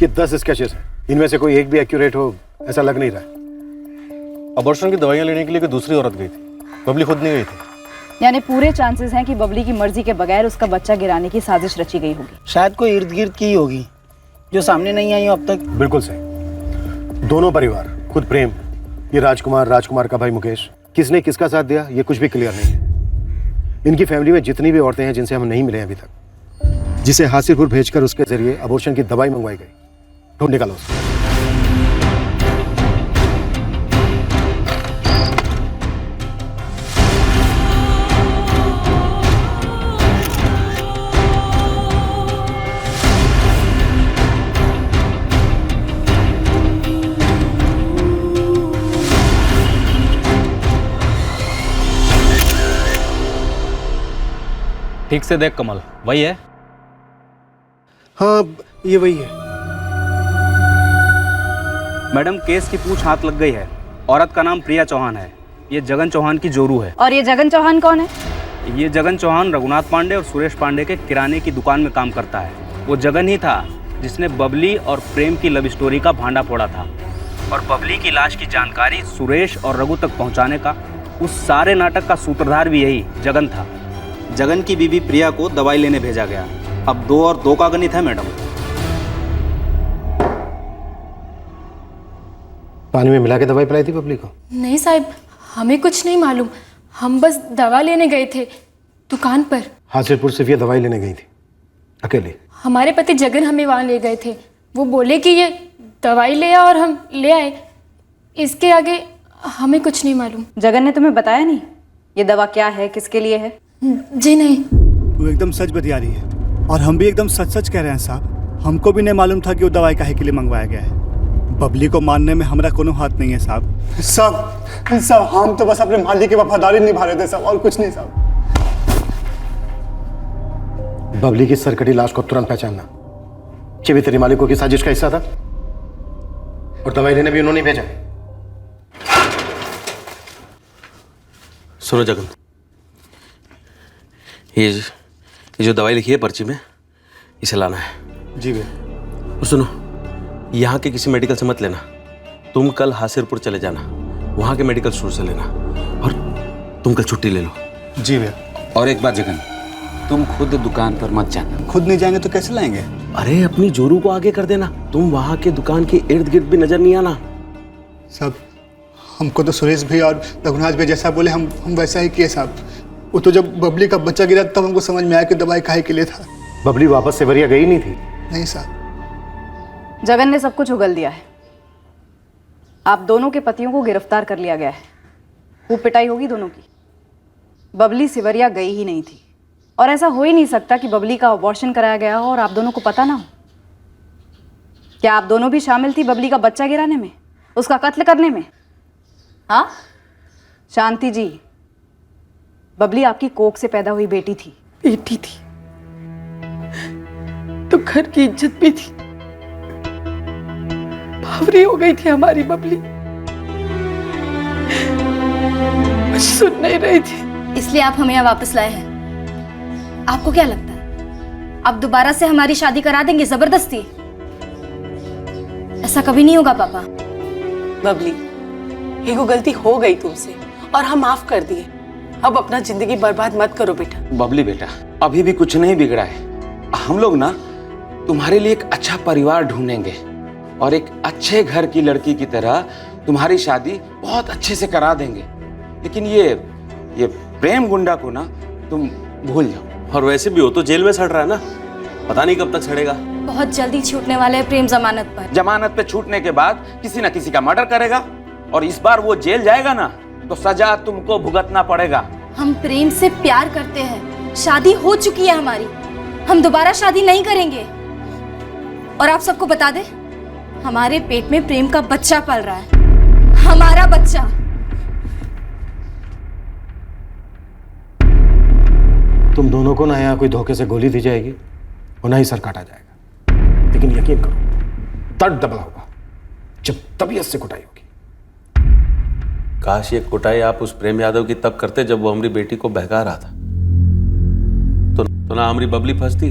ये 10 स्केचेस हैं, इनमें से कोई एक भी एक्यूरेट हो ऐसा लग नहीं रहा है। अबॉर्शन की दवाइयाँ लेने के लिए कोई दूसरी औरत गई थी, बबली खुद नहीं गई थी। यानी पूरे चांसेस हैं कि बबली की मर्जी के बगैर उसका बच्चा गिराने की साजिश रची गई होगी। शायद कोई इर्द गिर्द की होगी जो सामने नहीं आई हो अब तक। बिल्कुल सही। दोनों परिवार, खुद प्रेम, ये राजकुमार का भाई मुकेश, किसने किसका साथ दिया ये कुछ भी क्लियर नहीं है। इनकी फैमिली में जितनी भी औरतें हैं जिनसे हम नहीं मिले अभी तक, जिसे हासिलपुर भेजकर उसके जरिए अबॉर्शन की दवाई मंगवाई गई, ढूंढ निकालो उसको। ठीक से देख कमल, वही है? हाँ ये वही है। मैडम, केस की पूछ हाथ लग गई है। औरत का नाम प्रिया चौहान है, ये जगन चौहान की जोरू है। और ये जगन चौहान कौन है? ये जगन चौहान रघुनाथ पांडे और सुरेश पांडे के किराने की दुकान में काम करता है। वो जगन ही था जिसने बबली और प्रेम की लव स्टोरी का भांडा फोड़ा था, और बबली की लाश की जानकारी सुरेश और रघु तक पहुंचाने का उस सारे नाटक का सूत्रधार भी यही जगन था। जगन की बीवी प्रिया को दवाई लेने भेजा गया। अब 2 और 2 का गणित है मैडम। पानी में मिला के दवाई पिलाई थी बबली को? नहीं साहब, हमें कुछ नहीं मालूम। हम बस दवा लेने गए थे दुकान पर। हासिलपुर सिर्फ ये दवाई लेने गई थी अकेले? हमारे पति जगन हमें वहाँ ले गए थे। वो बोले कि ये दवाई ले आ और हम ले आए। इसके आगे हमें कुछ नहीं मालूम। जगन ने तुम्हें बताया नहीं ये दवा क्या है, किसके लिए है? जी नहीं। वो एकदम सच बतिया रही है और हम भी एकदम सच सच कह रहे हैं साहब। हमको भी नहीं मालूम था कि वो दवाई काहे के लिए मंगवाया गया है। बबली को मारने में हमारा कोनो हाथ नहीं है साहब। साहब हम तो बस अपने मालिक की वफादारी निभा रहे थे साहब, और कुछ नहीं साहब। बबली की सरकटी लाश को तुरंत पहचानना। ये भी तेरे मालिकों की साजिश का हिस्सा था और दवाई लेने भी उन्होंने भेजा। सुनो जगन, ये जो दवाई लिखी है पर्ची में, इसे लाना है। जी भैया। और सुनो, यहाँ के किसी मेडिकल से मत लेना। तुम कल हासिरपुर चले जाना, वहाँ के मेडिकल स्टोर से लेना, और तुम कल छुट्टी ले लो। जी भैया। और एक बात जगन, तुम खुद दुकान पर मत जाना। खुद नहीं जाएंगे तो कैसे लाएंगे? अरे अपनी जोरू को आगे कर देना। तुम वहाँ के दुकान के इर्द गिर्द भी नजर नहीं आना। साहब हमको तो सुरेश भैया और रघुनाथ भैया जैसा बोले हम वैसा ही किए साहब। वो तो जब बबली का बच्चा गिरा तब हमको समझ में आया कि दवाई काहे के लिए था। बबली वापस सेवरिया गई नहीं थी? नहीं साहब। जगन ने सब कुछ उगल दिया है। आप दोनों के पतियों को गिरफ्तार कर लिया गया है। वो पिटाई होगी दोनों की। बबली सिवरिया गई ही नहीं थी और ऐसा हो ही नहीं सकता कि बबली का अबॉर्शन कराया गया हो और आप दोनों को पता ना हो। क्या आप दोनों भी शामिल थी बबली का बच्चा गिराने में, उसका कत्ल करने में? हाँ शांति जी, बबली आपकी कोख से पैदा हुई बेटी थी। बेटी थी तो घर की इज्जत भी थी। भावरी हो गई थी हमारी बबली, सुन नहीं रही थी। इसलिए आप हमें यहाँ वापस लाए हैं। आपको क्या लगता है आप दोबारा से हमारी शादी करा देंगे जबरदस्ती? ऐसा कभी नहीं होगा पापा। बबली, एगो गलती हो गई तुमसे और हम माफ कर दिए। अब अपना जिंदगी बर्बाद मत करो बेटा। बबली बेटा, अभी भी कुछ नहीं बिगड़ा है। हम लोग ना तुम्हारे लिए एक अच्छा परिवार ढूंढेंगे और एक अच्छे घर की लड़की की तरह तुम्हारी शादी बहुत अच्छे से करा देंगे। लेकिन ये प्रेम गुंडा को ना तुम भूल जाओ। और वैसे भी हो तो जेल में सड़ रहा है ना, पता नहीं कब तक सड़ेगा। बहुत जल्दी छूटने वाले हैं प्रेम जमानत पर। जमानत पे छूटने के बाद किसी ना किसी का मर्डर करेगा और इस बार वो जेल जाएगा ना तो सजा तुमको भुगतना पड़ेगा। हम प्रेम से प्यार करते हैं, शादी हो चुकी है हमारी। हम दोबारा शादी नहीं करेंगे। और आप सबको बता दें, हमारे पेट में प्रेम का बच्चा पल रहा है, हमारा बच्चा। तुम दोनों को ना यहाँ कोई धोखे से गोली दी जाएगी और ना ही सर काटा जाएगा। लेकिन यकीन करो, दर्द दबला होगा जब तबीयत से कुटाई होगी। काश ये कुटाई आप उस प्रेम यादव की तब करते जब वो हमारी बेटी को बहका रहा था, तो ना हमारी बबली फंसती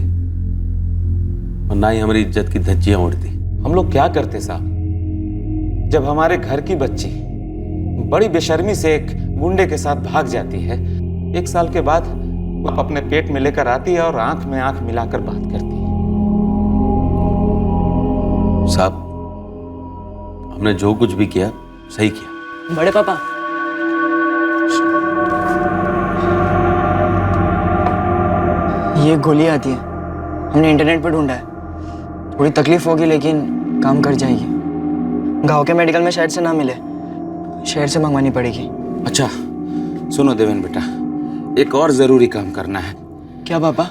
और ना ही हमारी इज्जत की धज्जियां उड़ती। हम लोग क्या करते साहब, जब हमारे घर की बच्ची बड़ी बेशर्मी से एक गुंडे के साथ भाग जाती है, 1 साल के बाद वो अपने पेट में लेकर आती है और आंख में आंख मिलाकर बात करती है। साहब, हमने जो कुछ भी किया सही किया। बड़े पापा, ये गोली आती है, हमने इंटरनेट पर ढूंढा है। थोड़ी तकलीफ होगी लेकिन काम कर जाएगी। गांव के मेडिकल में शायद से ना मिले, शहर से मंगवानी पड़ेगी। अच्छा सुनो देवेन बेटा, एक और जरूरी काम करना है। क्या पापा?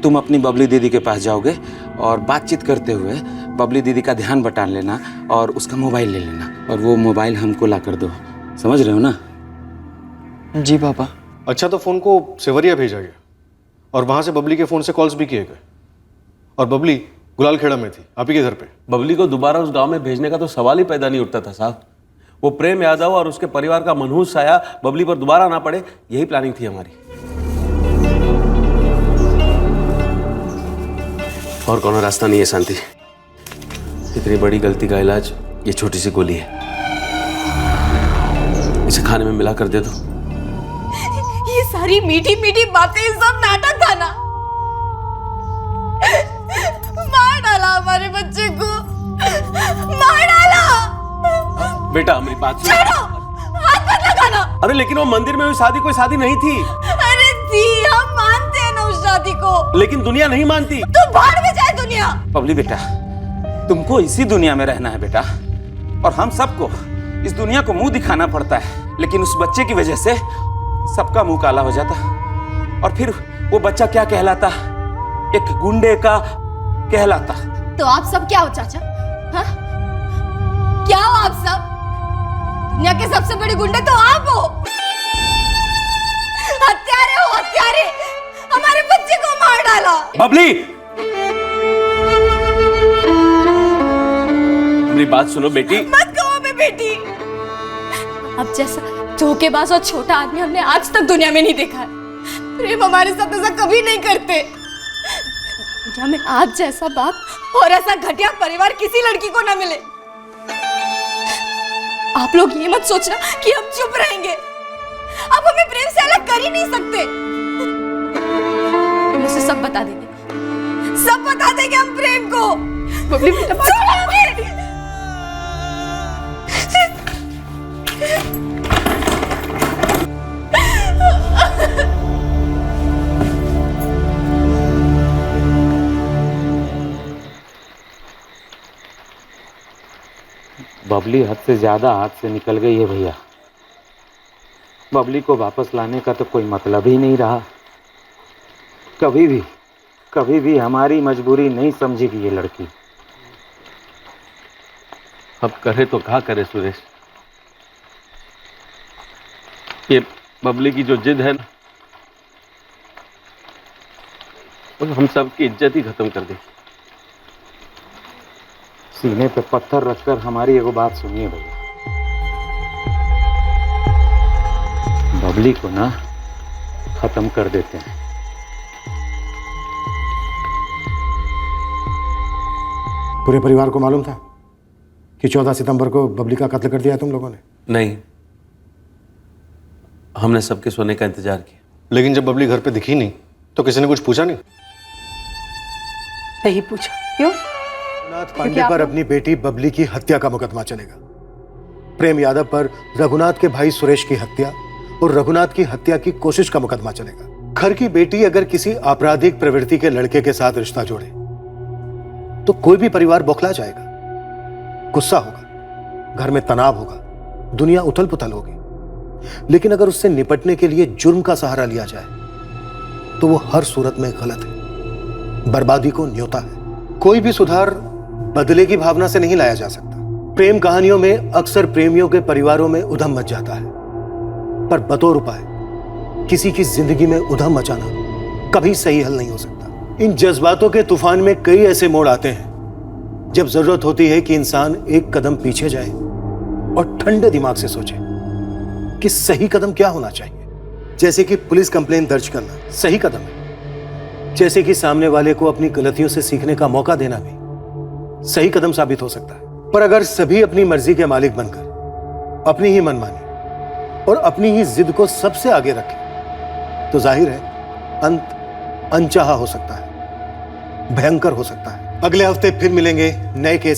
तुम अपनी बबली दीदी के पास जाओगे और बातचीत करते हुए बबली दीदी का ध्यान बटान लेना और उसका मोबाइल ले लेना, और वो मोबाइल हमको ला कर दो। समझ रहे हो ना? जी पापा। अच्छा, तो फोन को सेवरिया भेजा गया और वहां से बबली के फोन से कॉल्स भी किए गए, और बबली गुलालखेड़ा में थी, आप ही के घर पे। बबली को दोबारा उस गांव में भेजने का तो सवाल ही पैदा नहीं उठता था साहब। वो प्रेम यादव और उसके परिवार का मनहूस साया बबली पर दोबारा ना पड़े, यही प्लानिंग थी हमारी। और कोनो रास्ता नहीं है शांति। इतनी बड़ी गलती का इलाज ये छोटी सी गोली है, इसे खाने में मिला कर दे दो। ये सारी मीठी मीठी बातें सब नाटक था ना। मार डाला हमारे बच्चे को, मार डाला। बेटा मेरी बात सुन। हाथ मत लगाना। अरे लेकिन वो मंदिर में हुई शादी कोई शादी नहीं थी। अरे जी, हम मानते हैं ना उस शादी को, लेकिन दुनिया नहीं मानती। तो बाहर में जाए दुनिया। बबली बेटा, तुमको इसी दुनिया में रहना है बेटा, और हम सबको इस दुनिया को मुंह दिखाना पड़ता है, लेकिन उस बच्चे की वजह से सबका मुंह काला हो जाता, और फिर वो बच्चा क्या कहलाता? एक गुंडे का कहलाता। तो आप सब क्या हो चाचा? हाँ? क्या हो आप सब? दुनिया के सबसे बड़े गुंडे तो आप हो। हत्यारे हो, हत्यारे। हमारे बच्चे को मार डाला। बबली, मेरी बात सुनो बेटी। मत कहो हमें बेटी। अब जैसा धोखेबाज और छोटा आदमी हमने आज तक दुनिया में नहीं देखा है। प्रेम हमारे साथ ऐसा कभी नहीं करते। दुनिया में आज जैसा बाप और ऐसा घटिया परिवार किसी लड़की को ना मिले। आप लोग ये मत सोचना कि हम चुप रहेंगे। आप हमें प्रेम से अलग कर ही नहीं सकते। हम उसे सब बता देंगे, सब बता देंगे हम प्रेम को। बबली बेटा, बबली हद से ज्यादा हाथ से निकल गई है भैया। बबली को वापस लाने का तो कोई मतलब ही नहीं रहा। कभी भी हमारी मजबूरी नहीं समझेगी ये लड़की। अब करे तो क्या करे सुरेश, ये बबली की जो जिद है वो हम सब की इज्जत ही खत्म कर दी। सीने पे पत्थर रखकर हमारी एगो बात सुनिए भैया। बबली को ना खत्म कर देते हैं। पूरे परिवार को मालूम था कि 14 सितंबर को बबली का कत्ल कर दिया तुम लोगों ने? नहीं, हमने सबके सोने का इंतजार किया। लेकिन जब बबली घर पे दिखी नहीं तो किसी ने कुछ पूछा नहीं? नहीं पूछा। क्यों? रघुनाथ पांडे पर अपनी बेटी बबली की हत्या का मुकदमा चलेगा। प्रेम यादव पर रघुनाथ के भाई सुरेश की हत्या और रघुनाथ की हत्या की कोशिश का मुकदमा चलेगा। घर की बेटी अगर किसी आपराधिक प्रवृत्ति के लड़के के साथ रिश्ता जोड़े तो कोई भी परिवार बौखला जाएगा, गुस्सा होगा, घर में तनाव होगा, दुनिया उथल पुथल होगी। लेकिन अगर उससे निपटने के लिए जुर्म का सहारा लिया जाए तो वो हर सूरत में गलत है, बर्बादी को न्योता है। कोई भी सुधार बदले की भावना से नहीं लाया जा सकता। प्रेम कहानियों में अक्सर प्रेमियों के परिवारों में उधम मच जाता है, पर बतौर उपाय किसी की जिंदगी में उधम मचाना कभी सही हल नहीं हो सकता। इन जज्बातों के तूफान में कई ऐसे मोड़ आते हैं जब जरूरत होती है कि इंसान एक कदम पीछे जाए और ठंडे दिमाग से सोचे कि सही कदम क्या होना चाहिए। जैसे कि पुलिस कंप्लेन दर्ज करना सही कदम है, जैसे कि सामने वाले को अपनी गलतियों से सीखने का मौका देना भी सही कदम साबित हो सकता है। पर अगर सभी अपनी मर्जी के मालिक बनकर अपनी ही मनमानी और अपनी ही जिद को सबसे आगे रखें तो जाहिर है अंत अनचाहा हो सकता है, भयंकर हो सकता है। अगले हफ्ते फिर मिलेंगे नए केस